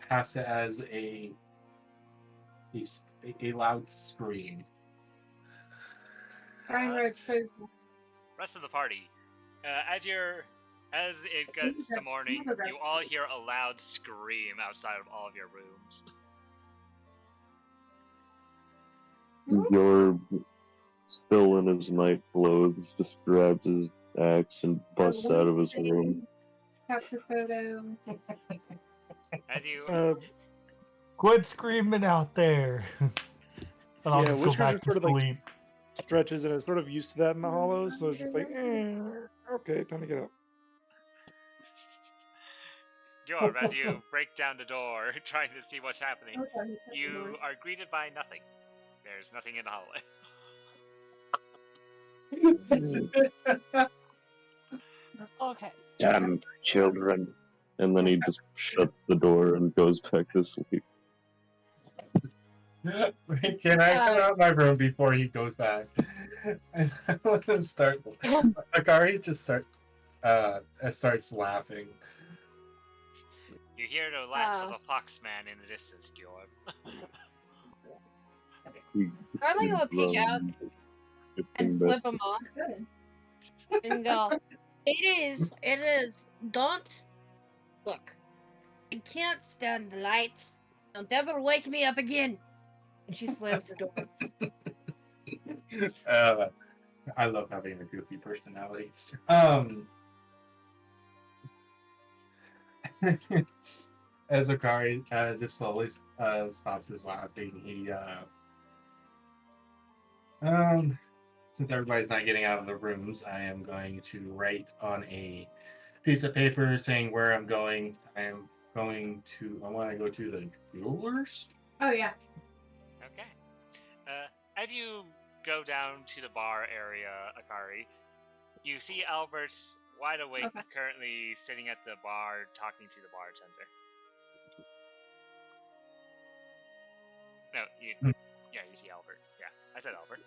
cast it as a loud scream. Brian wrote. For yourself. Rest of the party, as it gets to morning, you all hear a loud scream outside of all of your rooms. Yorb, still in his night clothes, just grabs his axe and busts out of his room. Capture photo. As you Quit screaming out there. And I'll just go Whiskers back just to sort of sleep. stretches and is sort of used to that in the hollows, so it's just like, okay, time to get up. Yorb, as you break down the door, trying to see what's happening, you are greeted by nothing. There's nothing in the hallway. Okay. Damn children. And then he just shuts the door and goes back to sleep. Can I come out my room before he goes back? I want to start. Akari just starts laughing. You hear the laughs of a foxman in the distance, Georg. Darling will peek out and flip him off and go, it is, don't, look, I can't stand the lights, don't ever wake me up again. And she slams the door. I love having a goofy personality. As Akari just slowly stops his laughing, he since everybody's not getting out of the rooms, I am going to write on a piece of paper saying where I'm going. I want to go to the jewelers. Oh yeah. Okay. As you go down to the bar area, Akari, you see Albert's wide awake, currently sitting at the bar talking to the bartender. No, yeah, you see Albert. Yeah, I said Albert.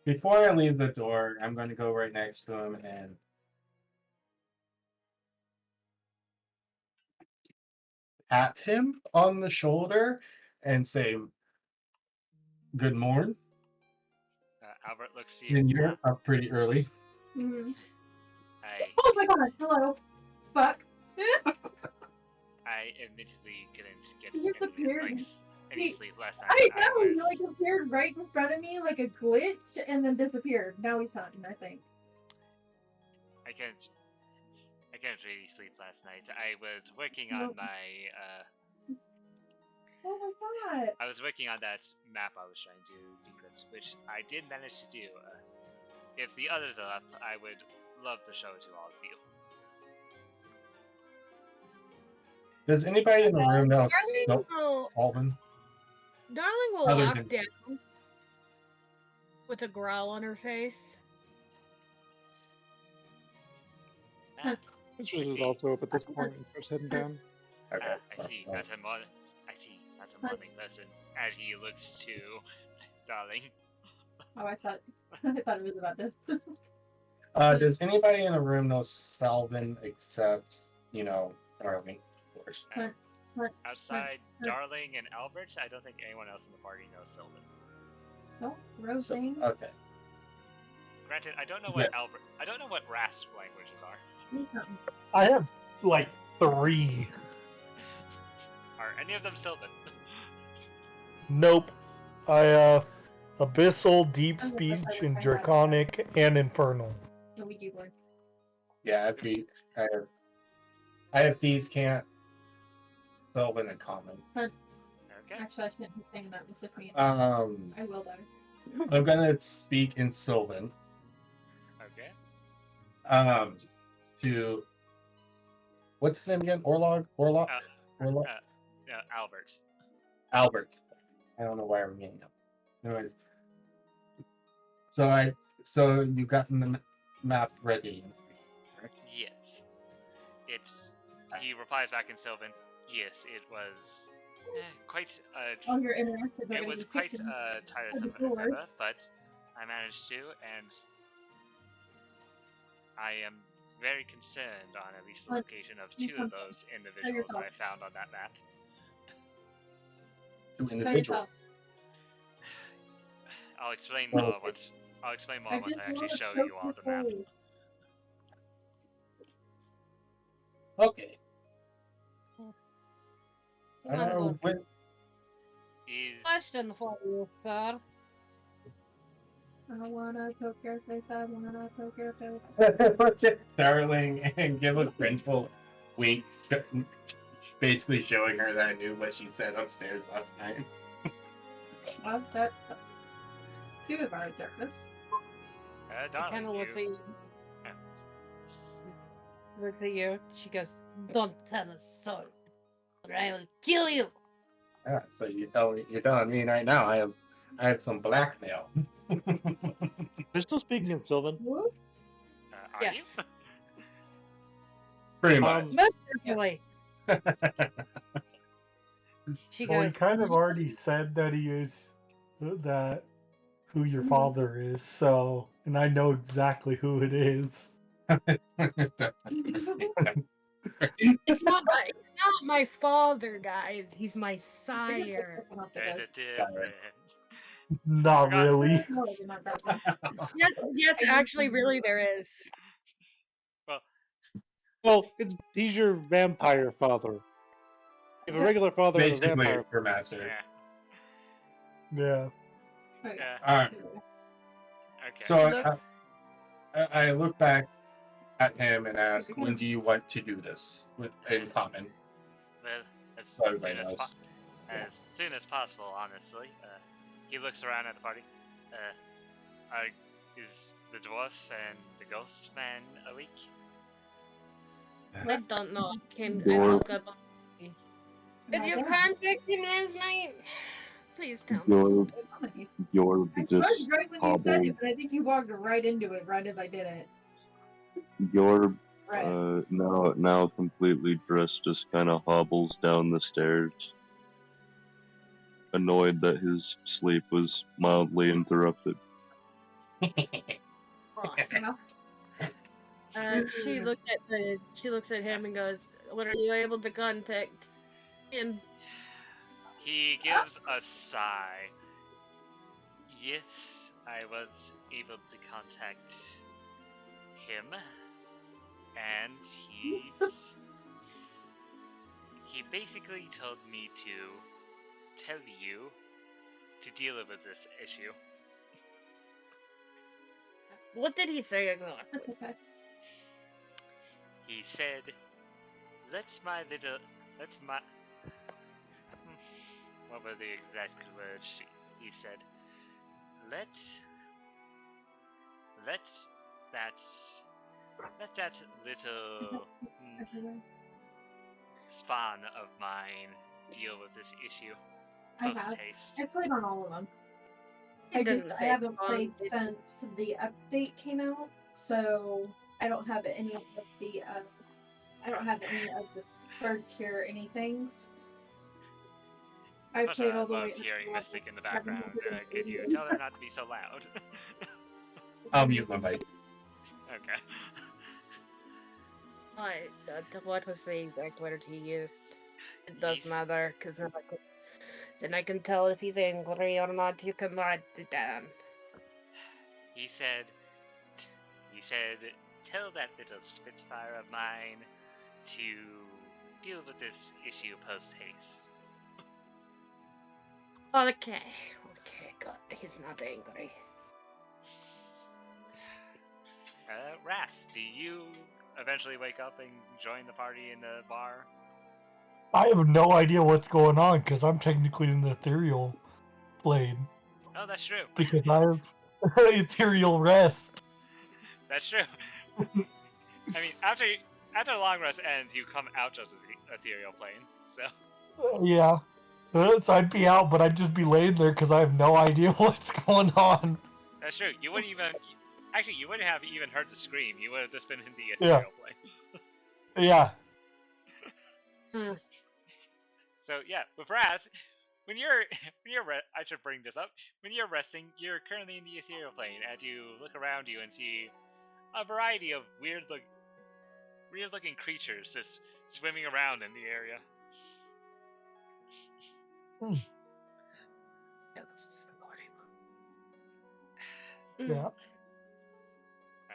Before I leave the door, I'm going to go right next to him and pat him on the shoulder and say, "Good morning." Albert looks to you. And you're up pretty early. Mm-hmm. Oh my god, hello. Fuck. I admittedly couldn't get He just appeared. any sleep last night. I know, he like appeared right in front of me like a glitch and then disappeared. Now he's talking, I think. I couldn't really sleep last night. I was working on my Oh my god. I was working on that map I was trying to decrypt, which I did manage to do. If the others are up, I would love to show it to all of you. Does anybody in the room know Solvin? Darling will walk down with a growl on her face. This is also up at this point. Just heading down. I see. That's a morning lesson. As he looks to Darling. Oh, I thought it was about this. Does anybody in the room know Salvin except, Darling, of course? Outside Darling and Albert, I don't think anyone else in the party knows Sylvan. No, Rosine. Okay. Granted, I don't know what Rasp languages are. I have like 3. Are any of them Sylvan? Nope. I have Abyssal, Deep Speech, and Draconic, and Infernal. Yeah, I have Thieves Can't, Sylvan, and Common. Okay. Actually, I shouldn't be saying that. It's just me. I will die. I'm gonna speak in Sylvan. Okay. To what's his name again? Albert. Albert. I don't know why I'm getting him. Anyways, so you gotten the map ready? Right? Yes. He replies back in Sylvan. Yes, it was quite. You're interested. It was quite tiresome endeavor, but I managed to, and I am very concerned on at least the location of 2 of those individuals that I found on that map. 2 individuals. I'll explain more once I actually show you all the map. Okay. Question for you, sir. I wanna poke your face. I wanna poke your face. Darling, and give a grateful wink, basically showing her that I knew what she said upstairs last night. Was that? She was on surface. Kind of looks at you. Looks at you. She goes, "Don't tell a soul, or I will kill you." Yeah, so you're telling me right now I have some blackmail. They're still speaking in Sylvan. Are you? Pretty much. Most definitely. She Well, he goes, kind of already said that he is who your father is, so and I know exactly who it is. It's not my father, guys. He's my sire. There's a difference. Not Forgot- really. No, you're not that one. Yes, actually, really, there is. Well, Well, he's your vampire father. You have a regular father and a Basically, vampire. it's your master. yeah. Yeah. Oh, yeah. Alright, Okay. so Looks- I look back at him and ask, when do you want to do this in common? Well, as So soon everybody as, knows. as soon as possible, honestly. He looks around at the party. Is the dwarf and the ghost man awake? I don't know. I Your- woke up. Did you contact him last night? Please tell me. Your I was just right when you said hobbled. it, but I think you walked right into it right as I did it. Your Right. now completely dressed just kind of hobbles down the stairs, annoyed that his sleep was mildly interrupted. Awesome. She looks at him and goes, "What are you able to contact him?" He gives a sigh. Yes, I was able to contact him, and he basically told me to tell you to deal with this issue. What did he say exactly? That's okay. He said, "Let's my." What were the exact words he said? Let that little spawn of mine deal with this issue. I Post have. haste. I played on all of them. He I didn't say haven't spawn, played did since the update came out, so I don't have any of the I don't have any of the third tier anythings. I Much played I all the love way up hearing to Mystic in the level background. Could you 780. tell her not to be so loud? I'll mute my mic. Okay. what was the exact word he used? It does He's- matter, because then I can tell if he's angry or not. You can write it down. He said, tell that little Spitfire of mine to deal with this issue post haste. Okay, good. He's not angry. Rast, do you eventually wake up and join the party in the bar? I have no idea what's going on because I'm technically in the ethereal plane Oh, that's true. because I have ethereal rest. That's true. I mean, after the long rest ends, you come out of the ethereal plane. So Yeah. So I'd be out, but I'd just be laying there because I have no idea what's going on. that's true. You wouldn't even. Actually, you wouldn't have even heard the scream. You would have just been in the Yeah. ethereal plane. Yeah. So yeah, with Raz, when you're I should bring this up. When you're resting, you're currently in the ethereal plane, and you look around you and see a variety of weird-looking creatures just swimming around in the area. Yeah. Uh,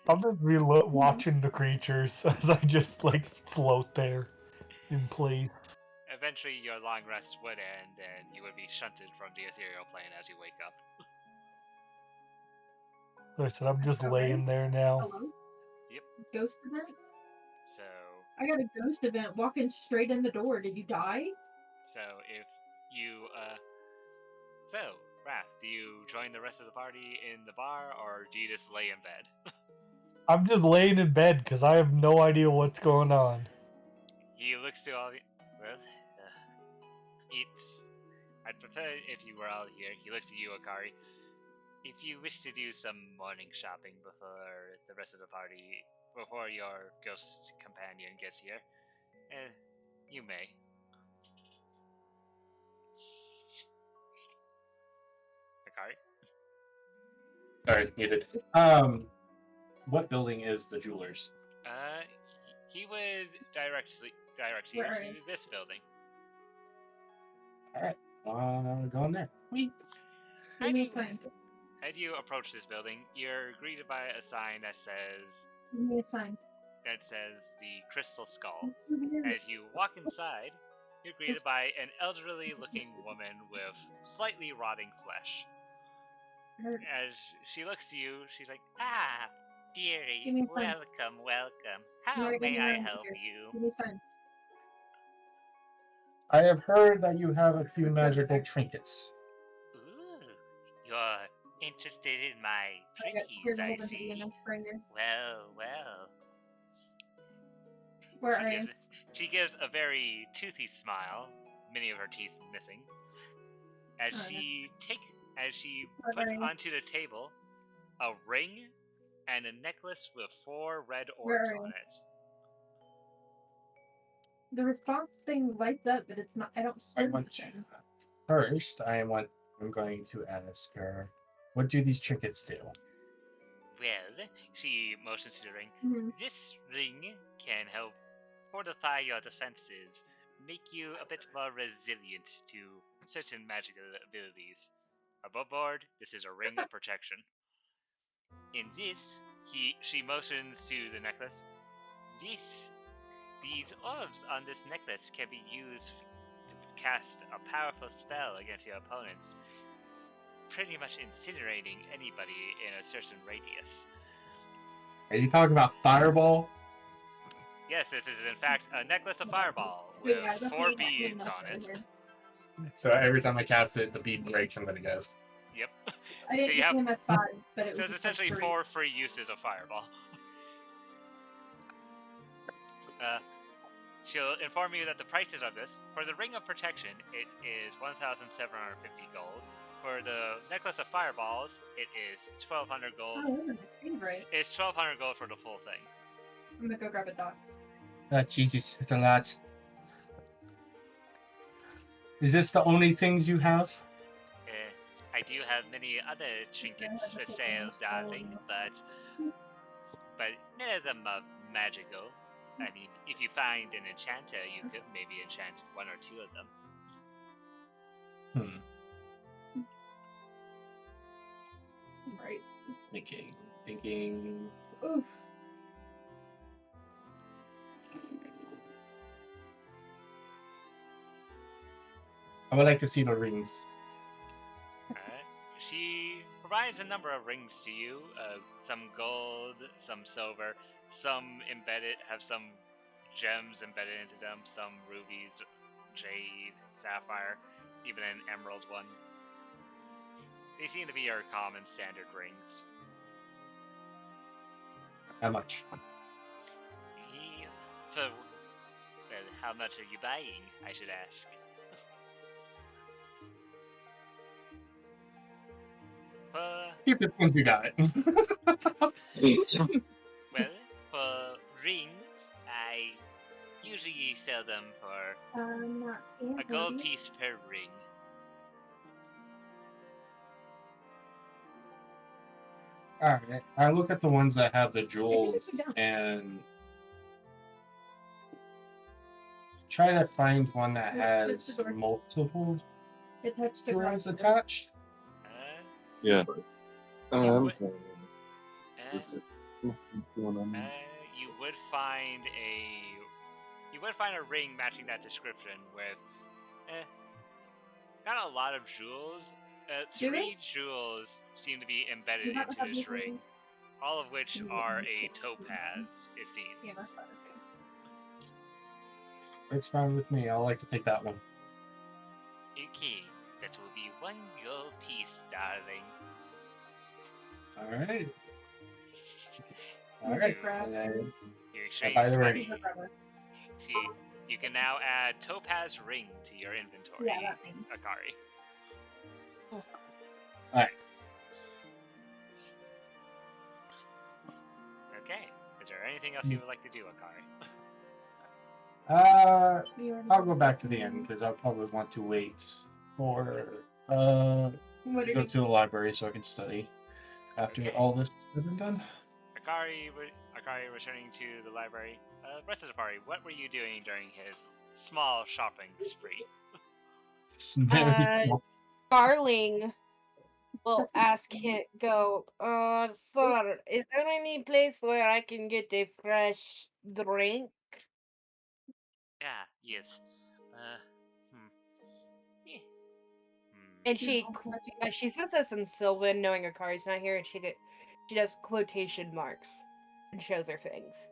I'll just be watching the creatures as I just like float there in place. Eventually, your long rest would end, and you would be shunted from the ethereal plane as you wake up. Like I said, I'm just Alright. laying there now. Hello? Yep. Ghost event? So, I got a ghost event walking straight in the door. Did you die? if you, Ras, do you join the rest of the party in the bar, or do you just lay in bed? I'm just laying in bed because I have no idea what's going on. He looks to all the. Well, I'd prefer if you were all here. He looks at you, Akari. If you wish to do some morning shopping before the rest of the party, before your ghost companion gets here, you may. Akari? Sorry, muted. What building is the jewelers? He would direct you Where are to you? this building. All right, go in there. Whee! Give As me a you, sign. as you approach this building, you're greeted by a sign that says Give me a sign. the Crystal Skull. It's over here. As you walk inside, you're greeted by an elderly-looking woman with slightly rotting flesh. Hurts. As she looks to you, she's like, "Ah, dearie, Give me a sign. welcome. How You're may getting I around help here. you?" Give me a sign. I have heard that you have a few magical trinkets. Ooh, you're interested in my Here's pretties, a I whole bunch of see. EMF right here. Well. Where are you? She gives a very toothy smile, many of her teeth missing, as she puts onto the table a ring and a necklace with 4 red orbs on it. The response thing lights up, but it's not. I don't see anything. First, I'm going to ask her, what do these trinkets do? Well, she motions to the ring. Mhm. This ring can help fortify your defenses, make you a bit more resilient to certain magical abilities. Above board, this is a ring of protection. In this, she motions to the necklace. These orbs on this necklace can be used to cast a powerful spell against your opponents, pretty much incinerating anybody in a certain radius. Are you talking about Fireball? Yes, this is in fact a necklace of Fireball with 4 beads on it. So every time I cast it, the bead breaks, I'm going to guess. Yep. I didn't get EMF 5, but it So was it's just like essentially 3. 4 free uses of Fireball. She'll inform you that the prices of this, for the Ring of Protection, it is 1,750 gold. For the Necklace of Fireballs, it is 1,200 gold. Oh, those are my favorite. It's 1,200 gold for the full thing. I'm gonna go grab a dots. Jesus, it's a lot. Is this the only things you have? I do have many other trinkets for sale, darling, but none of them are magical. I mean, if you find an enchanter, you could maybe enchant 1 or 2 of them. Right. Thinking. Oof. I would like to see the rings. Alright. She provides a number of rings to you, some gold, some silver, some have some gems embedded into them, some rubies, jade, sapphire, even an emerald one. They seem to be your common standard rings. How much? How much are you buying, I should ask? Keep the ones you got. Well, for rings, I usually sell them for a gold piece per ring. Alright, I look at the ones that have the jewels and try to find one that has multiple jewels attached. Yeah. You would find a ring matching that description with not a lot of jewels. 3 jewels seem to be embedded into this ring, all of which are a topaz, it seems. Yeah, that's fine. It's fine with me. I like to take that one. Okay, that will be 1 gold piece, darling. Alright. You exchange buy the money. ring. You can now add topaz ring to your inventory, Akari. Alright. Okay. Is there anything else you would like to do, Akari? I'll go back to the end because I'll probably want to wait for to go to the library so I can study. After Okay. all this is said and done. Akari returning to the library. Rest of the party, what were you doing during his small shopping spree? It's very small. Darling will ask him, sir, is there any place where I can get a fresh drink? Yeah, yes. Hmm. Yeah. And she says this in Sylvan, knowing Akari's not here, and she does quotation marks and shows her things.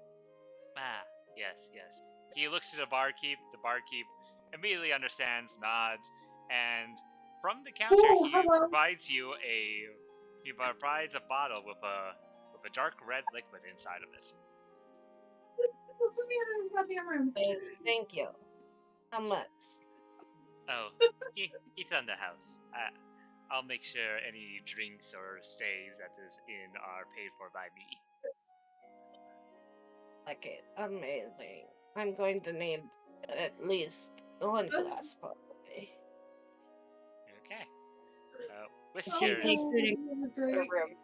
Ah, yes, yes. He looks at the barkeep. The barkeep immediately understands, nods, and from the counter provides a bottle with a dark red liquid inside of it. Yes, thank you. How much? Oh, it's on the house. I'll make sure any drinks or stays that is in are paid for by me. Okay, amazing. I'm going to need at least one glass, probably. Okay. She Whiskers. takes it into her room.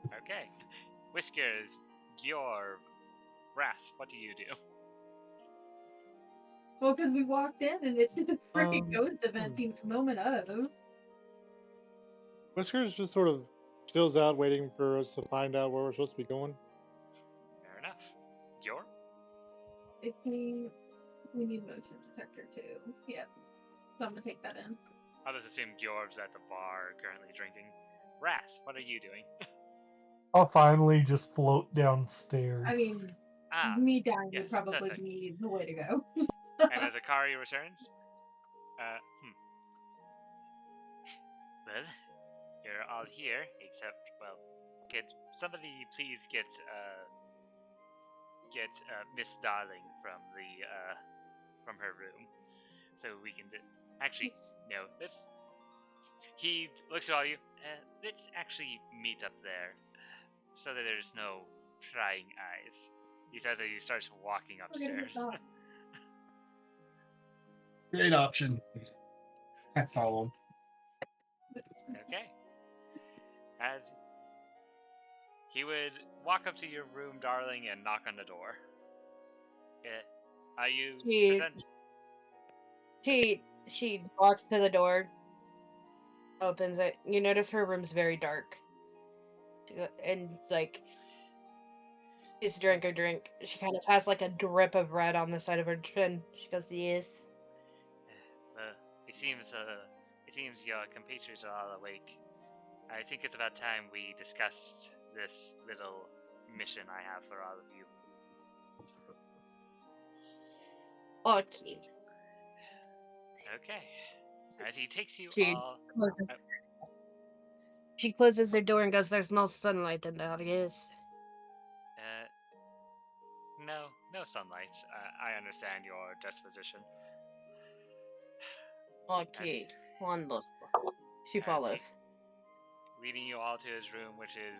Okay. Whiskers, your Wrath, what do you do? Well, because we walked in and it's just a freaking ghost event the moment of. Whiskers just sort of chills out, waiting for us to find out where we're supposed to be going. Fair enough. Your? If we need motion detector too. Yep. So I'm gonna take that in. I'll just assume Gyorv's at the bar currently drinking. Wrath, what are you doing? I'll finally just float downstairs. I mean, me dying would probably be the way to go. And as Akari returns, well, you're all here, except, well, could somebody please get Miss Darling from her room, so we can actually no. He looks at all you. Let's actually meet up there, so that there's no prying eyes. He says as he starts walking upstairs. Great option. I follow him. Okay. As he would walk up to your room, darling, and knock on the door. Are you present? She walks to the door, opens it. You notice her room's very dark. And, like, she's drank her drink. She kind of has, like, a drip of red on the side of her chin. She goes, yes. It seems your compatriots are all awake. I think it's about time we discussed this little mission I have for all of you. Okay. Okay. As he takes you all... She closes her door and goes, there's no sunlight in the house. No sunlight. I understand your disposition. Okay, wonderful. She follows. Leading you all to his room, which is...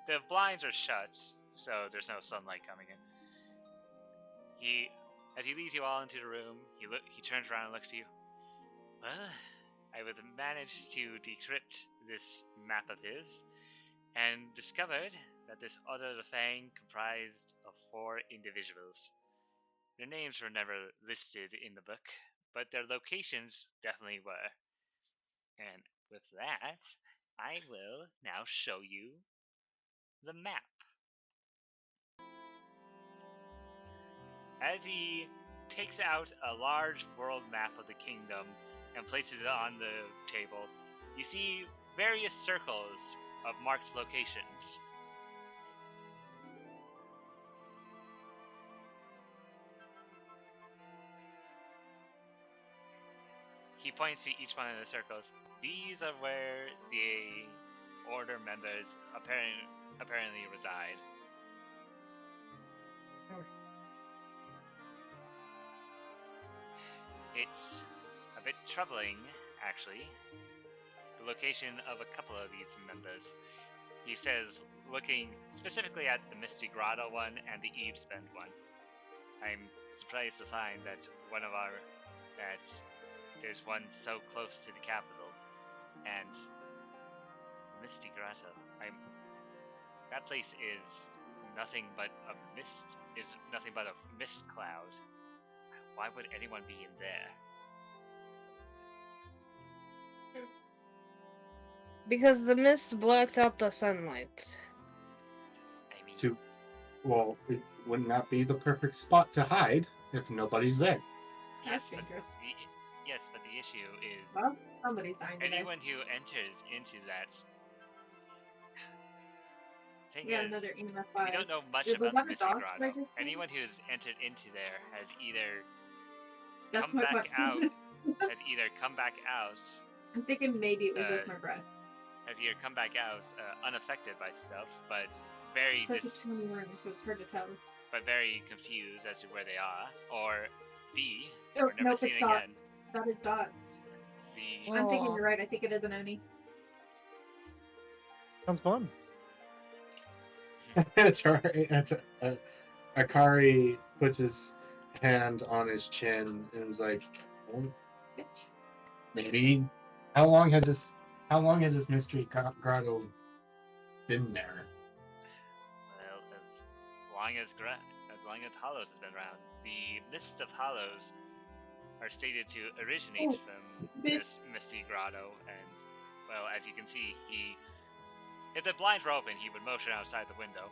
The blinds are shut, so there's no sunlight coming in. As he leads you all into the room, he turns around and looks at you. Well, I would manage to decrypt this map of his, and discovered that this Other the Fang comprised of 4 individuals. Their names were never listed in the book, but their locations definitely were. And with that, I will now show you the map. As he takes out a large world map of the kingdom and places it on the table, you see various circles of marked locations. He points to each one of the circles. These are where the Order members apparently reside. It's a bit troubling, actually, the location of a couple of these members. He says, looking specifically at the Misty Grotto one and the Eve's Bend one. I'm surprised to find that there's one so close to the capital, and the Misty Grotto. That place is nothing but a mist. Is nothing but a mist cloud. Why would anyone be in there? Because the mist blocks out the sunlight. I mean, Well, wouldn't that be the perfect spot to hide if nobody's there? That's yes, but dangerous. but the issue is Well, somebody's dying today. anyone who enters into that thing We got is, another EMF we 5. don't know much Dude, was about the that a Misty dog Grotto. that I just heard? Anyone who's entered into there has either That's come my back out, question. I'm thinking maybe it was just my breath. Unaffected by stuff, but very It's such a tiny room, so it's hard to tell. but very confused as to where they are, or B, Oh, or never nope, seen it's again. dots. That is dots. The I'm thinking you're right. I think it is an Oni. Sounds fun. Akari puts his hand on his chin and is like, well, maybe. How long has this mystery grotto been there? well, as long as Hollows has been around, the Mist of Hollows are stated to originate from this Misty Grotto, and well, as you can see, if the blinds were open, he would motion outside the window.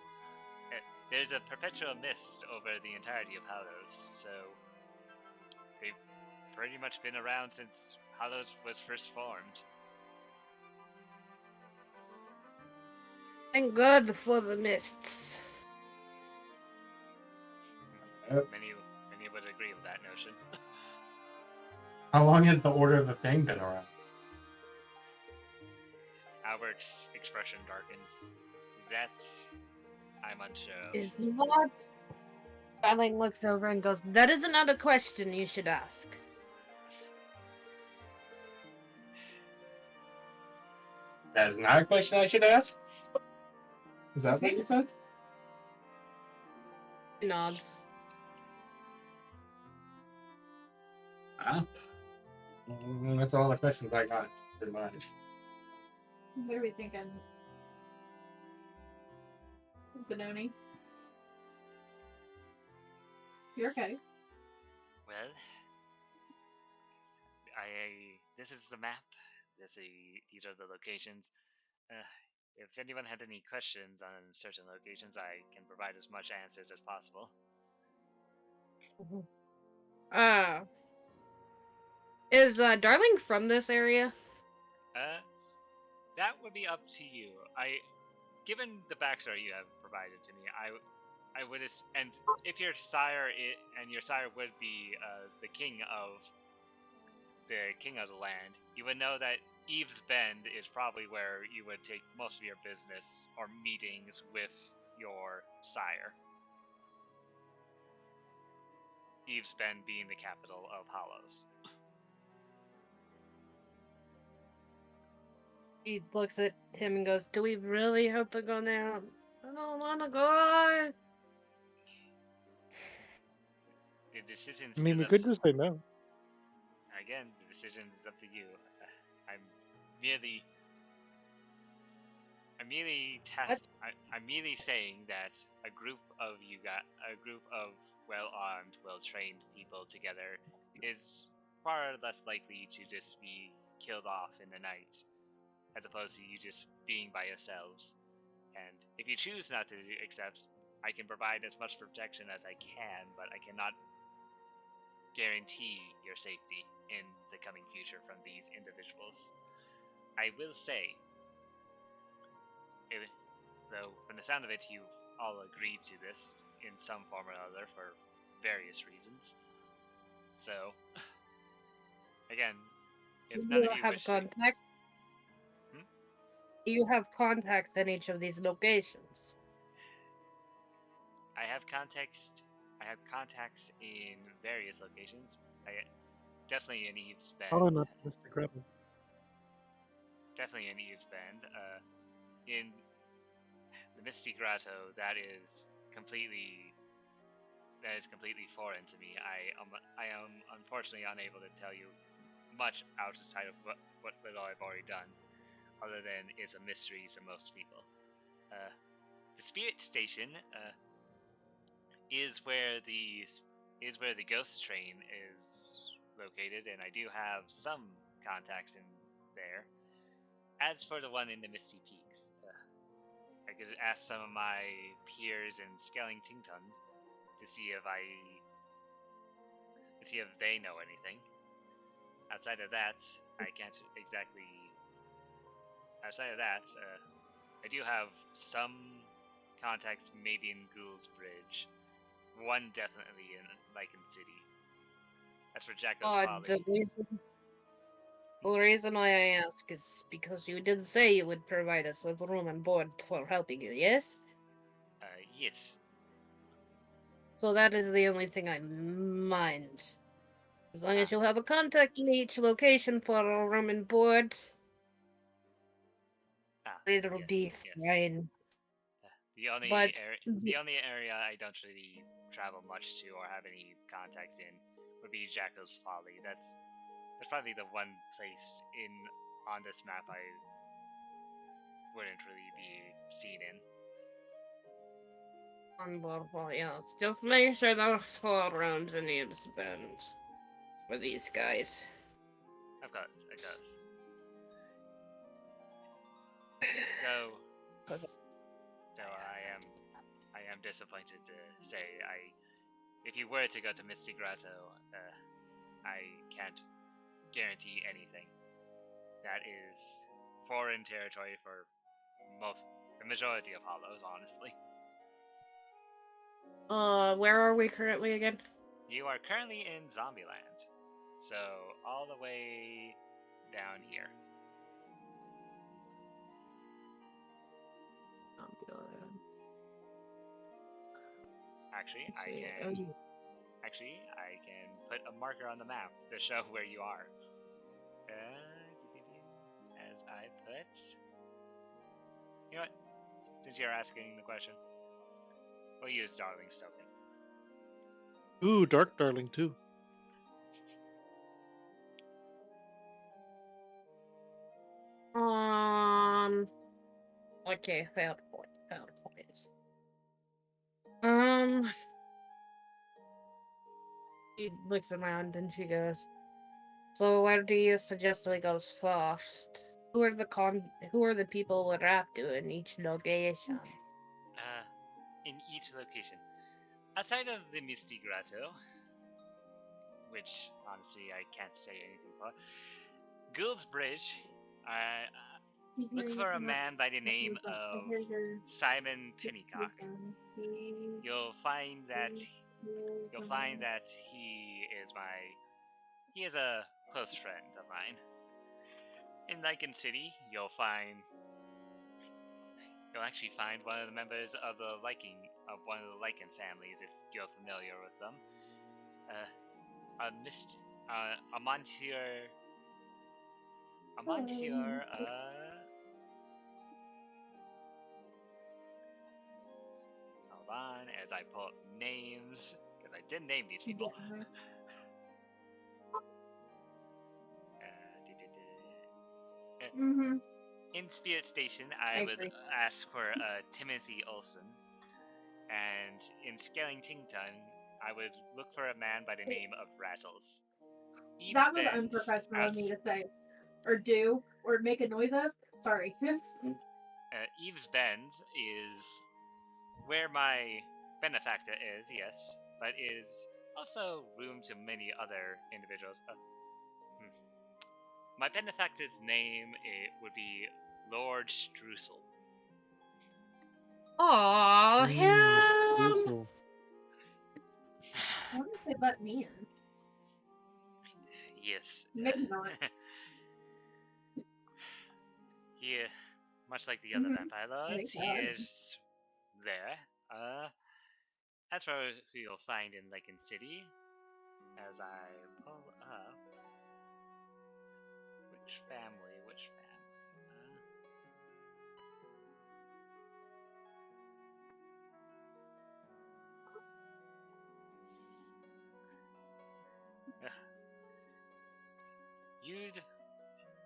There's a perpetual mist over the entirety of Hollows, so they've pretty much been around since Hollows was first formed. Thank God for the mists. Many would agree with that notion. How long has the Order of the Thing been around? Albert's expression darkens. That I'm unsure of. Is not. Darling looks over and goes, "That is not a question you should ask." That is not a question I should ask? Is that what you said? He nods. That's all the questions I got in mind. What are we thinking? Benoni? You're okay. Well, this is the map. These are the locations. If anyone had any questions on certain locations, I can provide as much answers as possible. Is Darling from this area? That would be up to you. Given the backstory you have provided to me, I would, and if your sire would be the king of the land, you would know that Eve's Bend is probably where you would take most of your business or meetings with your sire. Eve's Bend being the capital of Hollows. He looks at him and goes, "Do we really have to go now? I don't want to go." The decision's I mean, we could just say no. Again, the decision is up to you. I'm merely saying that a group of well-armed, well-trained people together is far less likely to just be killed off in the night, as opposed to you just being by yourselves. And if you choose not to accept, I can provide as much protection as I can, but I cannot guarantee your safety in the coming future from these individuals. I will say, though from the sound of it, you all agreed to this in some form or other for various reasons. So, again, if none of you have wish contacts? You have contacts in each of these locations. I have contacts in various locations. Definitely in Eve's Bend. Oh, not Mr. Greville. Definitely in Eve's Bend. In the Misty Grotto, that is completely foreign to me. I am unfortunately unable to tell you much outside of what little I've already done, other than it's a mystery to most people. the spirit station is where the ghost train is located, and I do have some contacts in there. As for the one in the Misty Peaks, I could ask some of my peers in Skellington to see if they know anything. Outside of that, I can't exactly. Outside of that, I do have some contacts, maybe in Ghoul's Bridge. One definitely in Lycan City. As for Jacko's Folly, the reason why I ask is because you did say you would provide us with room and board for helping you, yes? yes. So that is the only thing I mind. As long as Ah. you have a contact in each location for a room and board, it'll be fine. The only But the only area I don't really travel much to or have any contacts in would be Jacko's Folly. That's probably the one place on this map I wouldn't really be seen in. Unbelievable, yes. Just make sure those 4 rooms in Eve's Bend for these guys. Of course. Though I am disappointed to say if you were to go to Misty Grotto, I can't guarantee anything. That is foreign territory for the majority of Hollows, honestly. Where are we currently again? You are currently in Zombieland, so all the way down here. Zombieland. Actually, I can put a marker on the map to show where you are. As I put... You know what? Since you're asking the question, we'll use Darling's token. Ooh, Dark Darling too. Okay, failed point. She looks around and she goes, so where do you suggest we go first? Who are the people we're after in each location? In each location. Outside of the Misty Grotto, which honestly I can't say anything for, Gould's Bridge, look for a man by the name of Simon Pennycock. You'll find that he is a close friend of mine. In Lycan City, you'll actually find one of the members of one of the Lycan families if you're familiar with them. A Monsieur. Hold on, as I pull up names, because I did name these people. In Spirit Station, I would ask for Timothy Olsen. And in Skellington, I would look for a man by the name of Rattles. That was unprofessional of me to say. Or do. Or make a noise of. Sorry. Eve's Bend is where my benefactor is, yes, but is also room to many other individuals. My benefactor's name would be Lord Streusel. Aww, him! I wonder if they'd let me in. Yes. Maybe not. He, much like the other vampire lords, he is there. As for who you'll find in Lycan City, as I pull up... Which family?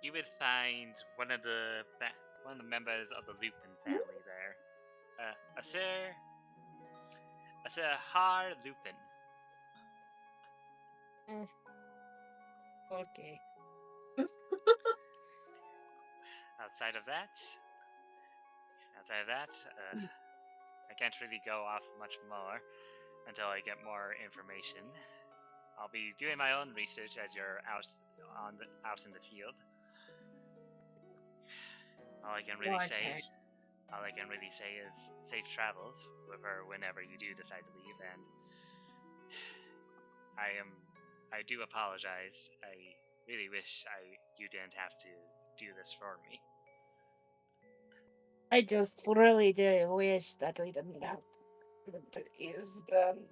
You would find one of the members of the Lupin family there. Sir Har Lupin. Okay. Outside of that, I can't really go off much more until I get more information. I'll be doing my own research as you're out in the field. All I can really say is safe travels whenever you do decide to leave, and I do apologize. I really wish you didn't have to do this for me. I just really did wish that we didn't have to use them.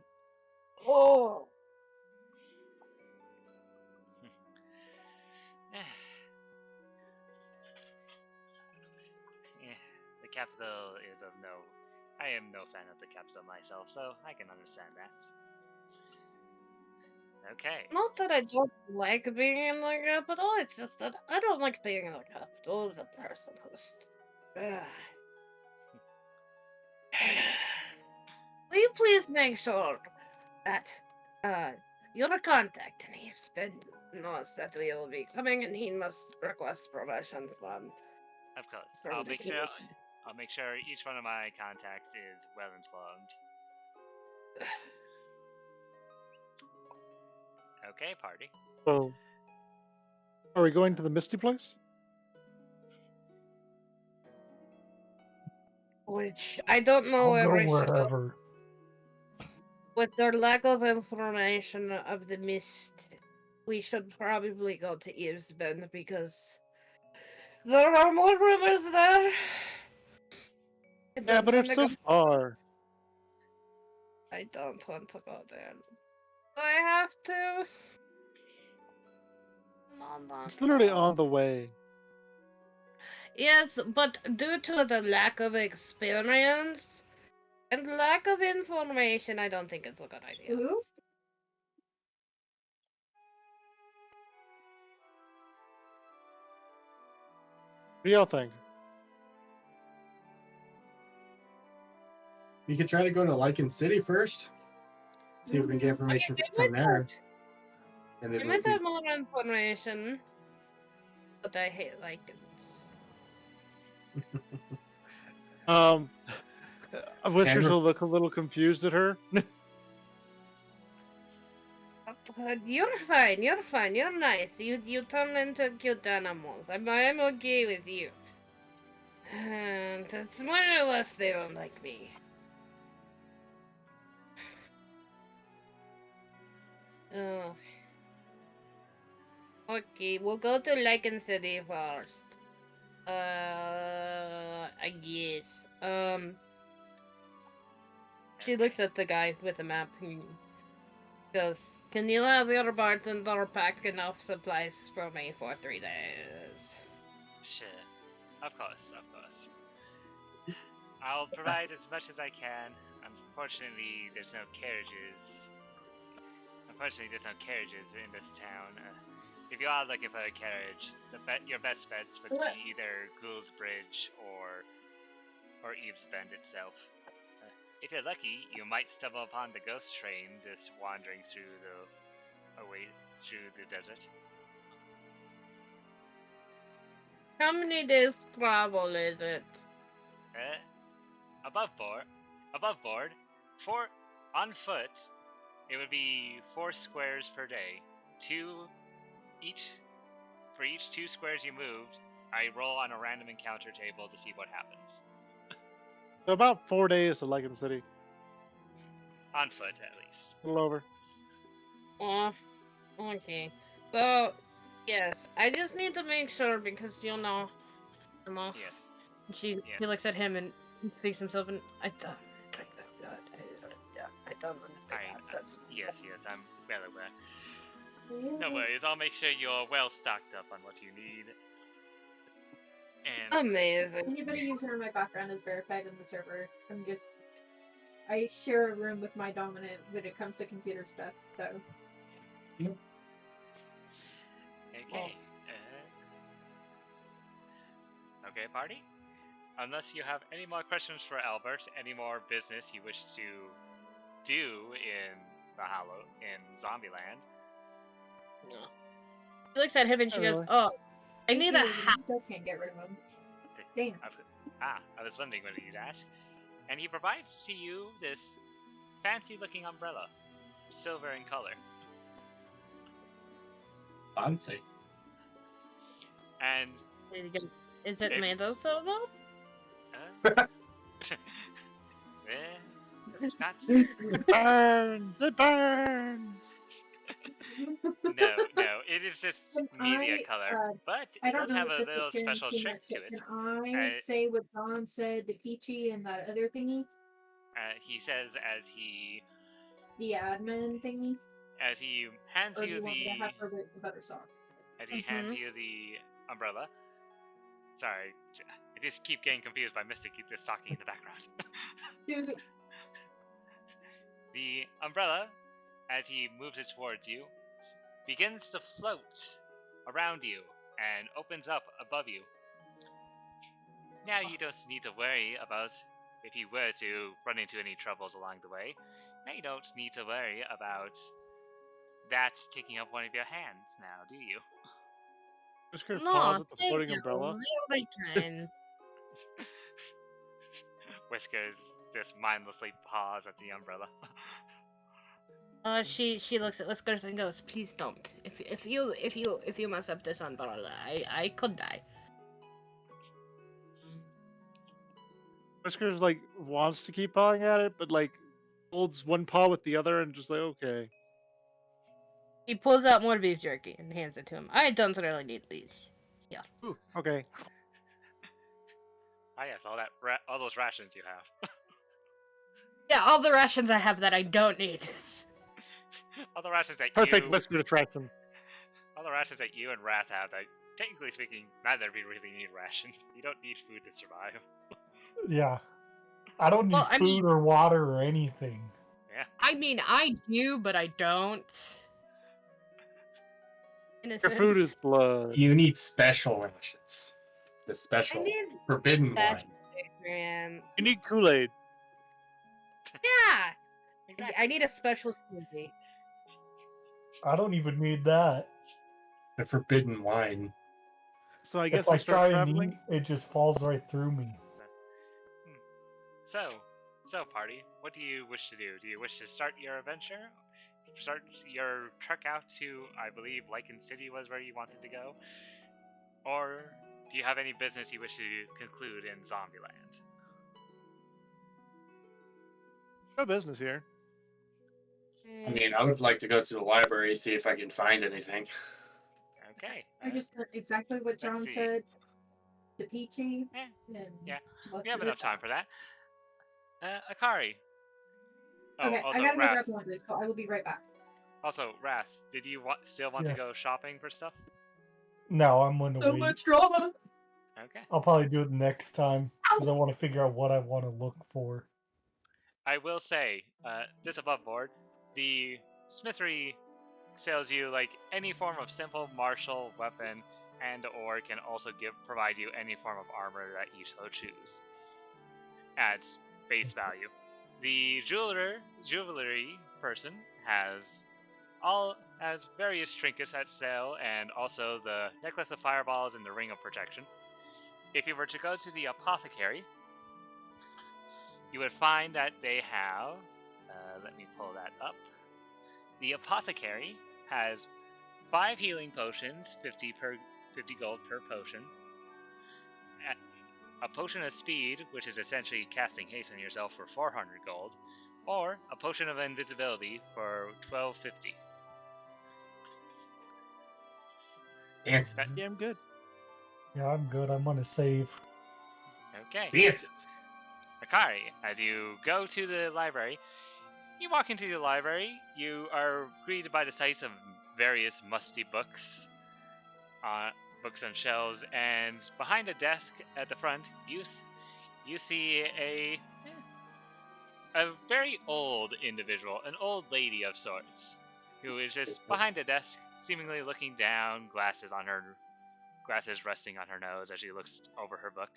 Oh. The capital is of no. I am no fan of the capital myself, so I can understand that. Okay. Not that I don't like being in the capital, it's just that I don't like being in the capital of the person who's. Will you please make sure that your contact knows that we will be coming, and he must request permission from. Of course, from I'll the make community. sure each one of my contacts is well informed. Okay, party. So, are we going to the Misty place? Which I don't know I'll where go we should go. wherever. With their lack of information of the mist, we should probably go to Eavesbend because there are more rumors there. Yeah, but it's so far. I don't want to go there. Do I have to? No. It's literally on the way. Yes, but due to the lack of experience and lack of information, I don't think it's a good idea. Who? What do y'all think? We could try to go to Lycan City first. See if we can get information from there. And You then might have more information, but I hate Lycans. Whiskers will look a little confused at her. You're fine. You're nice. You turn into cute animals. I'm okay with you. And it's more or less they don't like me. Oh. Okay, we'll go to Lycan City first. I guess. She looks at the guy with the map and goes, "Can you have your bartender pack enough supplies for me for 3 days?" Sure. Of course. I'll provide as much as I can. Unfortunately, there's no carriages in this town. If you are looking for a carriage, your best bets would be either Ghoul's Bridge or Eavesbend itself. If you're lucky, you might stumble upon the ghost train just wandering through the desert. How many days travel is it? Above board, on foot, it would be 4 squares per day. For each 2 squares you moved, I roll on a random encounter table to see what happens. So about 4 days to Lycan City. On foot, at least. A little over. Okay. So, yes, I just need to make sure because Yes. She looks at him and he speaks himself, and I don't drink that blood. I don't understand that. Yes, I'm well aware. No worries, I'll make sure you're well stocked up on what you need. And amazing. Anybody using my background is verified in the server. I share a room with my dominant when it comes to computer stuff, so. Okay. Okay, party? unless you have any more questions for Albert, any more business you wish to do in Zombieland. She looks at him and she goes, really. "Oh, I Thank need you, a and hat." you still can't get rid of him. Damn. I was wondering whether you'd ask. And he provides to you this fancy-looking umbrella, silver in color. Fancy. And And he goes, "Is it If- Mando Silver?" That's It burns! It burns! no. It is just Can media I, color, but I it don't does know have if a this little is sharing special too trick much, to but it. can I say what Don said, the Peachy and that other thingy? He says as he The admin thingy? hands Or do you you want me to the have her with the butter sauce? hands you the umbrella. Sorry, I just keep getting confused by Mystic keep just talking in the background. Dude, The umbrella, as he moves it towards you, begins to float around you and opens up above you. Now you don't need to worry about if you were to run into any troubles along the way. Now you don't need to worry about that taking up one of your hands now, do you? Just gonna No, pause at the thank floating you. umbrella. Really kind. Whiskers just mindlessly paws at the umbrella. She looks at Whiskers and goes, "Please don't. If you mess up this umbrella, I could die." Whiskers like wants to keep pawing at it, but like holds one paw with the other and just like okay. He pulls out more beef jerky and hands it to him. I don't really need these. Yeah. Ooh, okay. Ah yes, all those rations you have. Yeah, all the rations I have that I don't need. All the rations that Perfect you whisker attraction. all the rations that you and Wrath have that technically speaking, neither of you really need rations. You don't need food to survive. Yeah. I don't need Well, I food mean- or water or anything. Yeah. I mean, I do, but I don't. In a Your food is sense. blood. You need special rations. The special need forbidden special one. experience. You need Kool-Aid. Yeah. Exactly. I need a special smoothie. I don't even need that. The forbidden wine. So I guess If I we start try and traveling. eat, it just falls right through me. So party, what do you wish to do? Do you wish to start your adventure? Start your trek out to, I believe, Lycan City was where you wanted to go? Or do you have any business you wish to conclude in Zombieland? No business here. I mean, I would like to go to the library, see if I can find anything. Okay. I just did exactly what John see. said to Peachy. Yeah, And yeah. let's We have do enough this. time for that. Akari. Oh, Okay, also I gotta go Wrath. grab laundry, so I will be right back. Also, Wrath, did you still want to Yes. go shopping for stuff? No, I'm going to So wait. much drama. Okay. I'll probably do it next time because I want to figure out what I want to look for. I will say, just above board, the smithery sells you like any form of simple martial weapon and or can also provide you any form of armor that you so choose at base value. The jewelry person has various trinkets at sale and also the necklace of fireballs and the ring of protection. If you were to go to the apothecary, you would find that they have, let me pull that up. The apothecary has 5 healing potions, 50 gold per potion. A potion of speed, which is essentially casting haste on yourself for 400 gold, or a potion of invisibility for 1250. Fancy. Yeah, I'm good. Yeah, I'm good. I'm going to save. Okay. Fancy. Akari, as you go to the library, you walk into the library, you are greeted by the sights of various musty books, books on shelves, and behind a desk at the front, you see a very old individual, an old lady of sorts, who is just behind a desk, seemingly looking down, glasses resting on her nose as she looks over her book.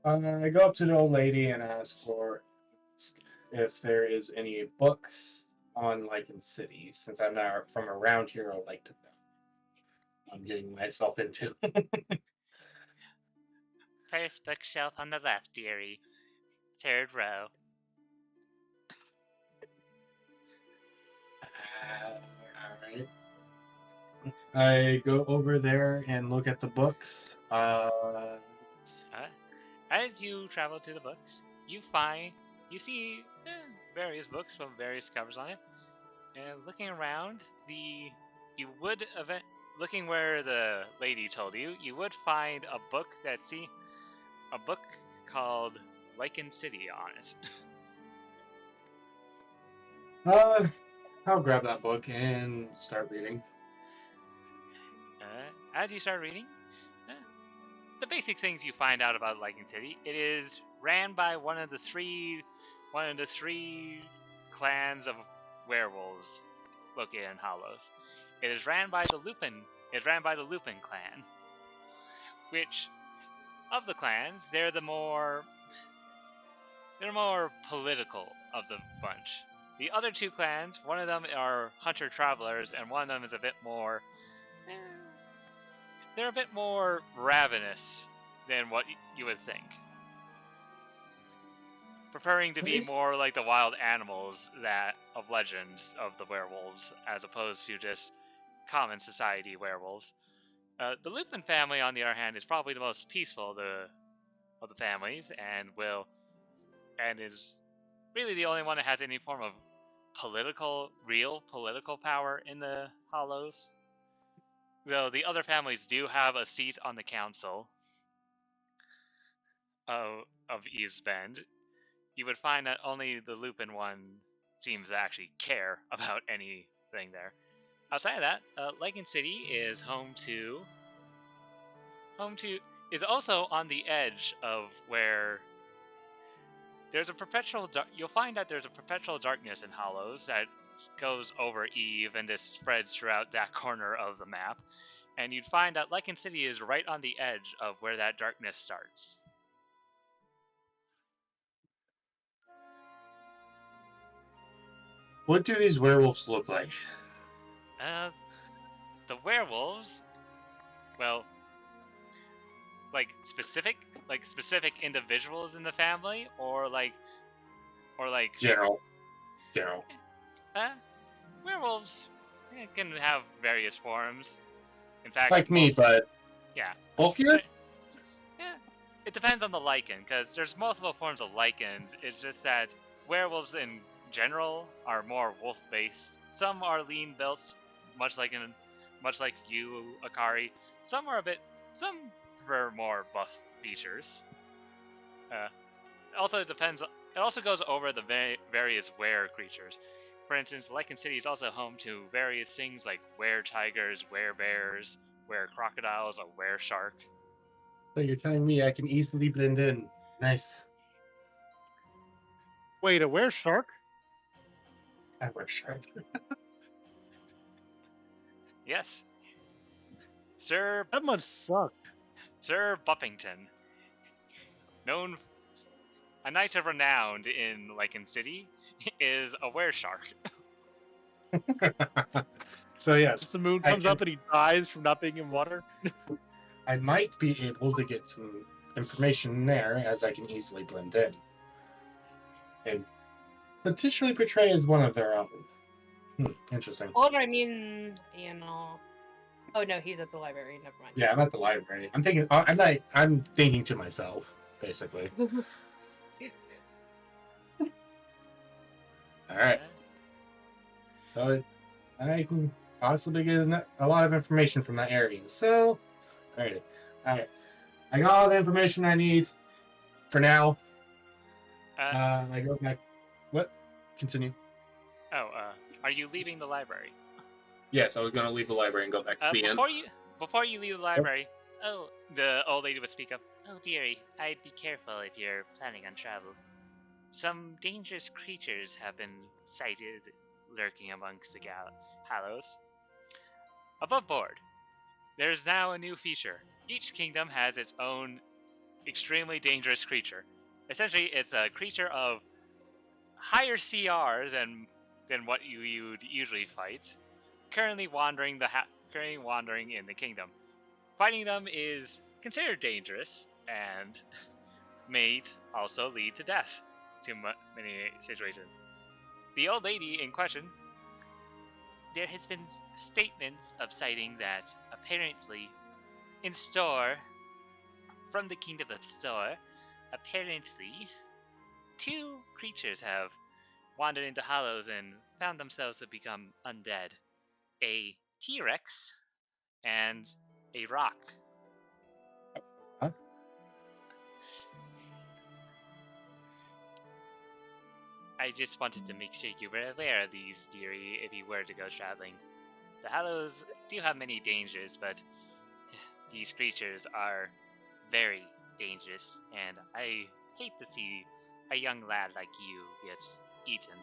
I go up to the old lady and ask for if there is any books on Lycan City. Since I'm not from around here, I'd like to know. I'm getting myself into. First bookshelf on the left, dearie. Third row. Alright. I go over there and look at the books. As you travel to the books, you see various books from various covers on it. And looking around, looking where the lady told you, you would find a book a book called Lycan City on it. I'll grab that book and start reading. As you start reading, the basic things you find out about Lycan City: it is ran by one of the three clans of werewolves located in Hollows. It is ran by the Lupin clan, which of the clans they're more political of the bunch. The other two clans, one of them are hunter travelers, and one of them is a bit more. They're a bit more ravenous than what you would think, preferring to be more like the wild animals of legends of the werewolves, as opposed to just common society werewolves. The Lupin family, on the other hand, is probably the most peaceful of the families, and is really the only one that has any form of real political power in the Hollows. Though the other families do have a seat on the council of Eve's Bend, you would find that only the Lupin one seems to actually care about anything there. Outside of that, Lycan City is is also on the edge of where there's a perpetual. You'll find that there's a perpetual darkness in Hollows that goes over Eve and this spreads throughout that corner of the map. And you'd find that Lycan City is right on the edge of where that darkness starts. What do these werewolves look like? The werewolves, well, specific individuals in the family, or General. Werewolves can have various forms. In fact, like me, but yeah, bulkier. Yeah, it depends on the Lycan, because there's multiple forms of Lycans. It's just that werewolves in general are more wolf-based. Some are lean-built, much like you, Akari. Some prefer more buff features. It also goes over the various were creatures. For instance, Lycan City is also home to various things like were tigers, were bears, were crocodiles, a were shark. So you're telling me I can easily blend in? Nice. Wait, a were shark? I wear shark. Yes. Sir... That must suck. Sir Buppington. A knight of renown in Lycan City, is a were shark. So yes. The moon comes up and he dies from not being in water. I might be able to get some information there as I can easily blend in. And potentially portray as one of their own. Interesting. Or I mean, oh no, he's at the library. Never mind. Yeah, I'm at the library. I'm thinking to myself, basically. All right. So I can possibly get a lot of information from that area. So, all right. I got all the information I need for now. I go back. What? Continue. Are you leaving the library? Yes, I was going to leave the library and go back to the inn. Before you leave the library, the old lady would speak up. Oh, dearie, I'd be careful if you're planning on travel. Some dangerous creatures have been sighted lurking amongst the Hollows. Above board, there's now a new feature. Each kingdom has its own extremely dangerous creature. Essentially, it's a creature of higher CR than what you would usually fight. Currently wandering in the kingdom. Fighting them is considered dangerous and may also lead to death to many situations. The old lady in question, there has been statements of citing that apparently in store, from the kingdom of Store, apparently 2 creatures have wandered into hollows and found themselves to become undead. A T-Rex and a rock. Huh? I just wanted to make sure you were aware of these, dearie, if you were to go traveling. The Hallows do have many dangers, but these creatures are very dangerous, and I hate to see a young lad like you get eaten.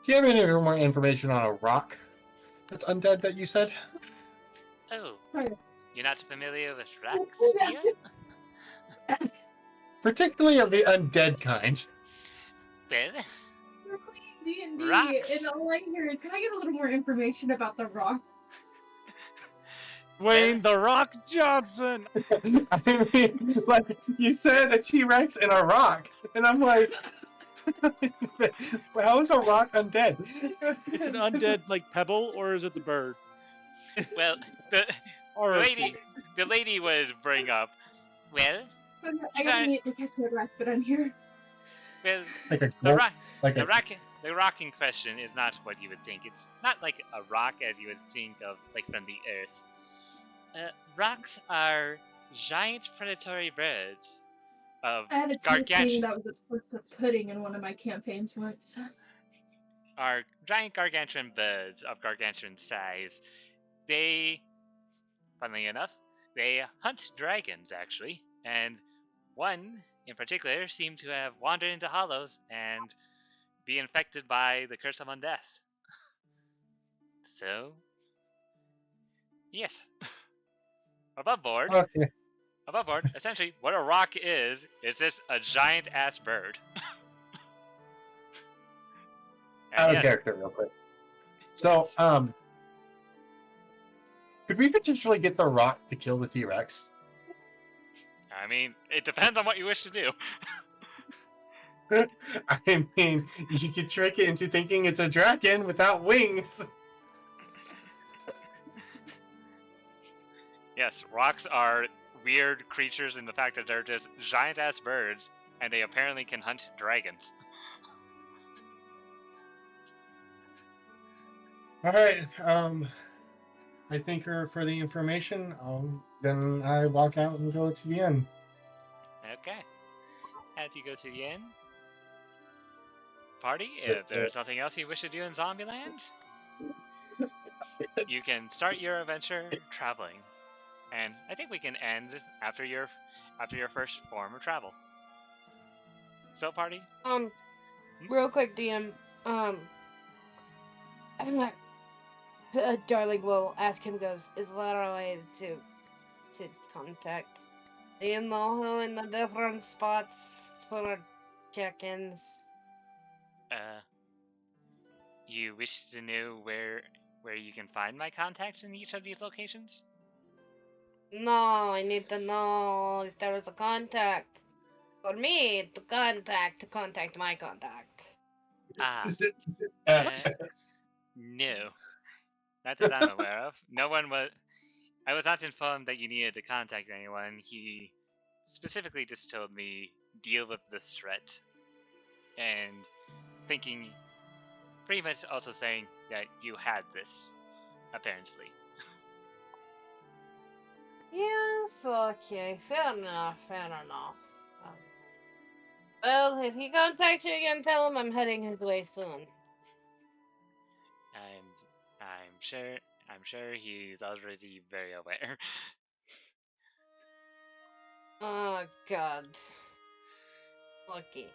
Do you have any more information on a rock that's undead that you said? Oh, Right. you're not familiar with rocks, dear? Particularly of the undead kind. Well, We're playing D&D, Rocks. and all I hear is, can I get a little more information about the rock? Dwayne the Rock Johnson. I mean, like, you said a T-Rex and a rock, and I'm like, how is a rock undead? It's an undead like pebble, or is it the bird? well, the Or lady would bring up, well, I gotta need to catch my breath, but I'm here. well, Like a the rock, rock, like the a rock, the rock in question is not what you would think. It's not like a rock as you would think of, like from the earth. Rocks are giant predatory birds of I had a team that was obsessed with pudding in one of my campaigns once. are giant gargantuan birds of gargantuan size. They, funnily enough, they hunt dragons actually, and one in particular seemed to have wandered into hollows and be infected by the curse of undeath. So, yes, above board. okay. Above board, essentially, what a rock is just a giant ass bird. Out of yes, character, real quick. So, could we potentially get the rock to kill the T-Rex? I mean, it depends on what you wish to do. I mean, you could trick it into thinking it's a dragon without wings. Yes, rocks are weird creatures in the fact that they're just giant ass birds, and they apparently can hunt dragons. All right. I thank her for the information. Then I walk out and go to the inn. Okay. As you go to the inn, party, if there's nothing else you wish to do in Zombieland, you can start your adventure traveling. And I think we can end after your first form of travel. So, party? Real quick, DM. Darling will ask him, goes, is there a way to contact the in-law in the different spots for check-ins? You wish to know where you can find my contacts in each of these locations? No, I need to know if there is a contact for me to contact my contact. Ah. Uh, No. Not that I'm aware of. No one was... I was not informed that you needed to contact anyone. He specifically just told me, deal with this threat. And thinking... Pretty much also saying that you had this, apparently. Yes, okay, fair enough. Well, if he contacts you again, tell him I'm heading his way soon. And I'm sure he's already very aware. Oh, God. Lucky.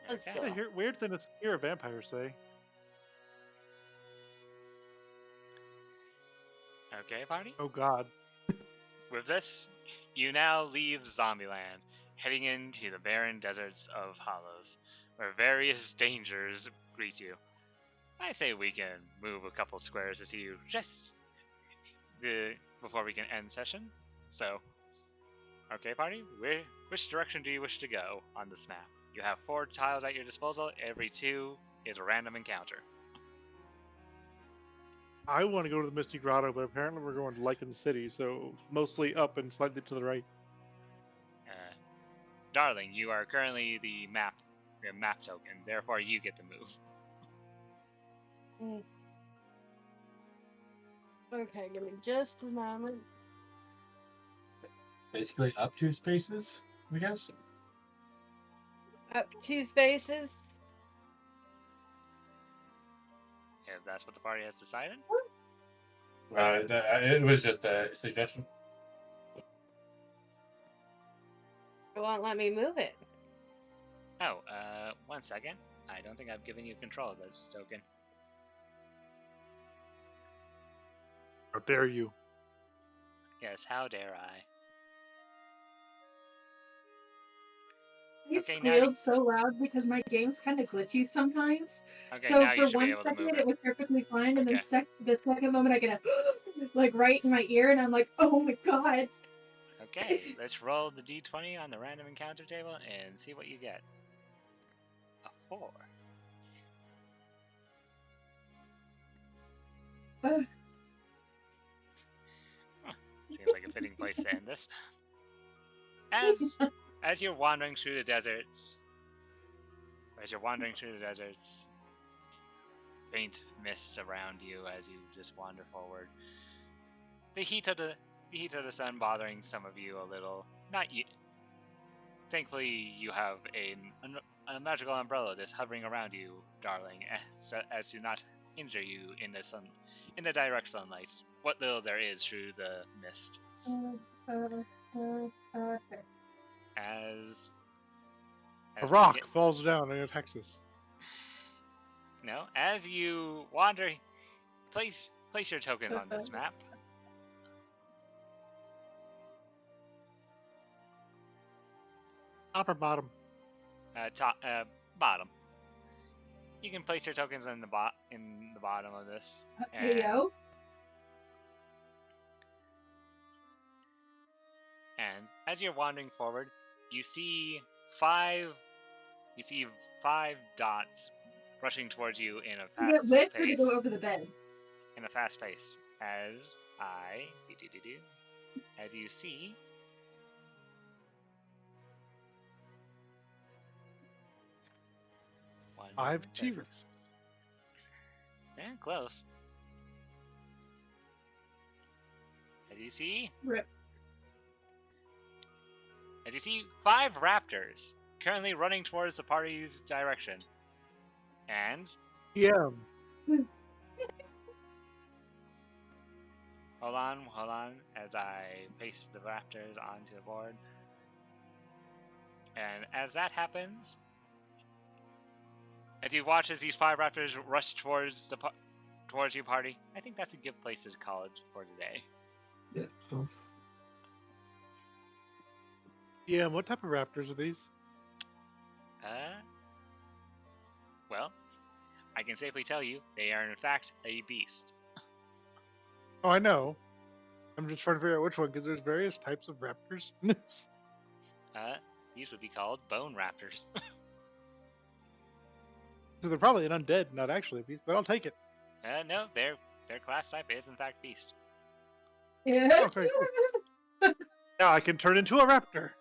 Let's Okay. go. weird thing to hear a vampire say. Okay, party? Oh God. With this, You now leave Zombieland, heading into the barren deserts of Hollows, where various dangers greet you. I say we can move a couple squares to see you just before we can end session. So, okay, party, which direction do you wish to go on this map? You have 4 tiles at your disposal. Every 2 is a random encounter. I want to go to the Misty Grotto, but apparently we're going to Lichen City, so mostly up and slightly to the right. Darling, you are currently the map token, therefore you get to move. Okay, give me just a moment. Basically, up 2 spaces, I guess. Up 2 spaces. If that's what the party has decided. It was just a suggestion. It won't let me move it. Oh, 1 second. I don't think I've given you control of this token. How dare you? Yes, how dare I? He Okay, now squealed so loud because my game's kind of glitchy sometimes. Okay, So now you for should be 1 able to second move it it. was perfectly fine, and Okay. then the second moment I get a like right in my ear, and I'm like, oh my god. Okay, let's roll the d20 on the random encounter table and see what you get. A 4. Seems like a fitting place to end this. As you're wandering through the deserts, faint mists around you as you just wander forward. The heat of the sun bothering some of you a little. Not you. Thankfully, you have a magical umbrella that's hovering around you, darling, as to not injure you in the direct sunlight. What little there is through the mist. Okay. As A rock falls down and attacks us. No, as you wander, place your tokens on this map. Top or bottom? Bottom. You can place your tokens in the bottom of this. Hello? And as you're wandering forward, you see 5 dots rushing towards you in a To get fast lift or to pace. go over the bed? In a fast pace. As you see. Five achievers. Yeah, close. As you see. Rip. As you see 5 raptors currently running towards the party's direction. And Yeah. Hold on, as I paste the raptors onto the board. And as that happens, as you watch as these 5 raptors rush towards you, party, I think that's a good place to call it for today. Yeah. Yeah, what type of raptors are these? Well, I can safely tell you, they are in fact a beast. Oh, I know. I'm just trying to figure out which one, because there's various types of raptors. These would be called bone raptors. So they're probably an undead, not actually a beast, but I'll take it. No, their class type is in fact beast. Yeah. Okay, cool. Now I can turn into a raptor.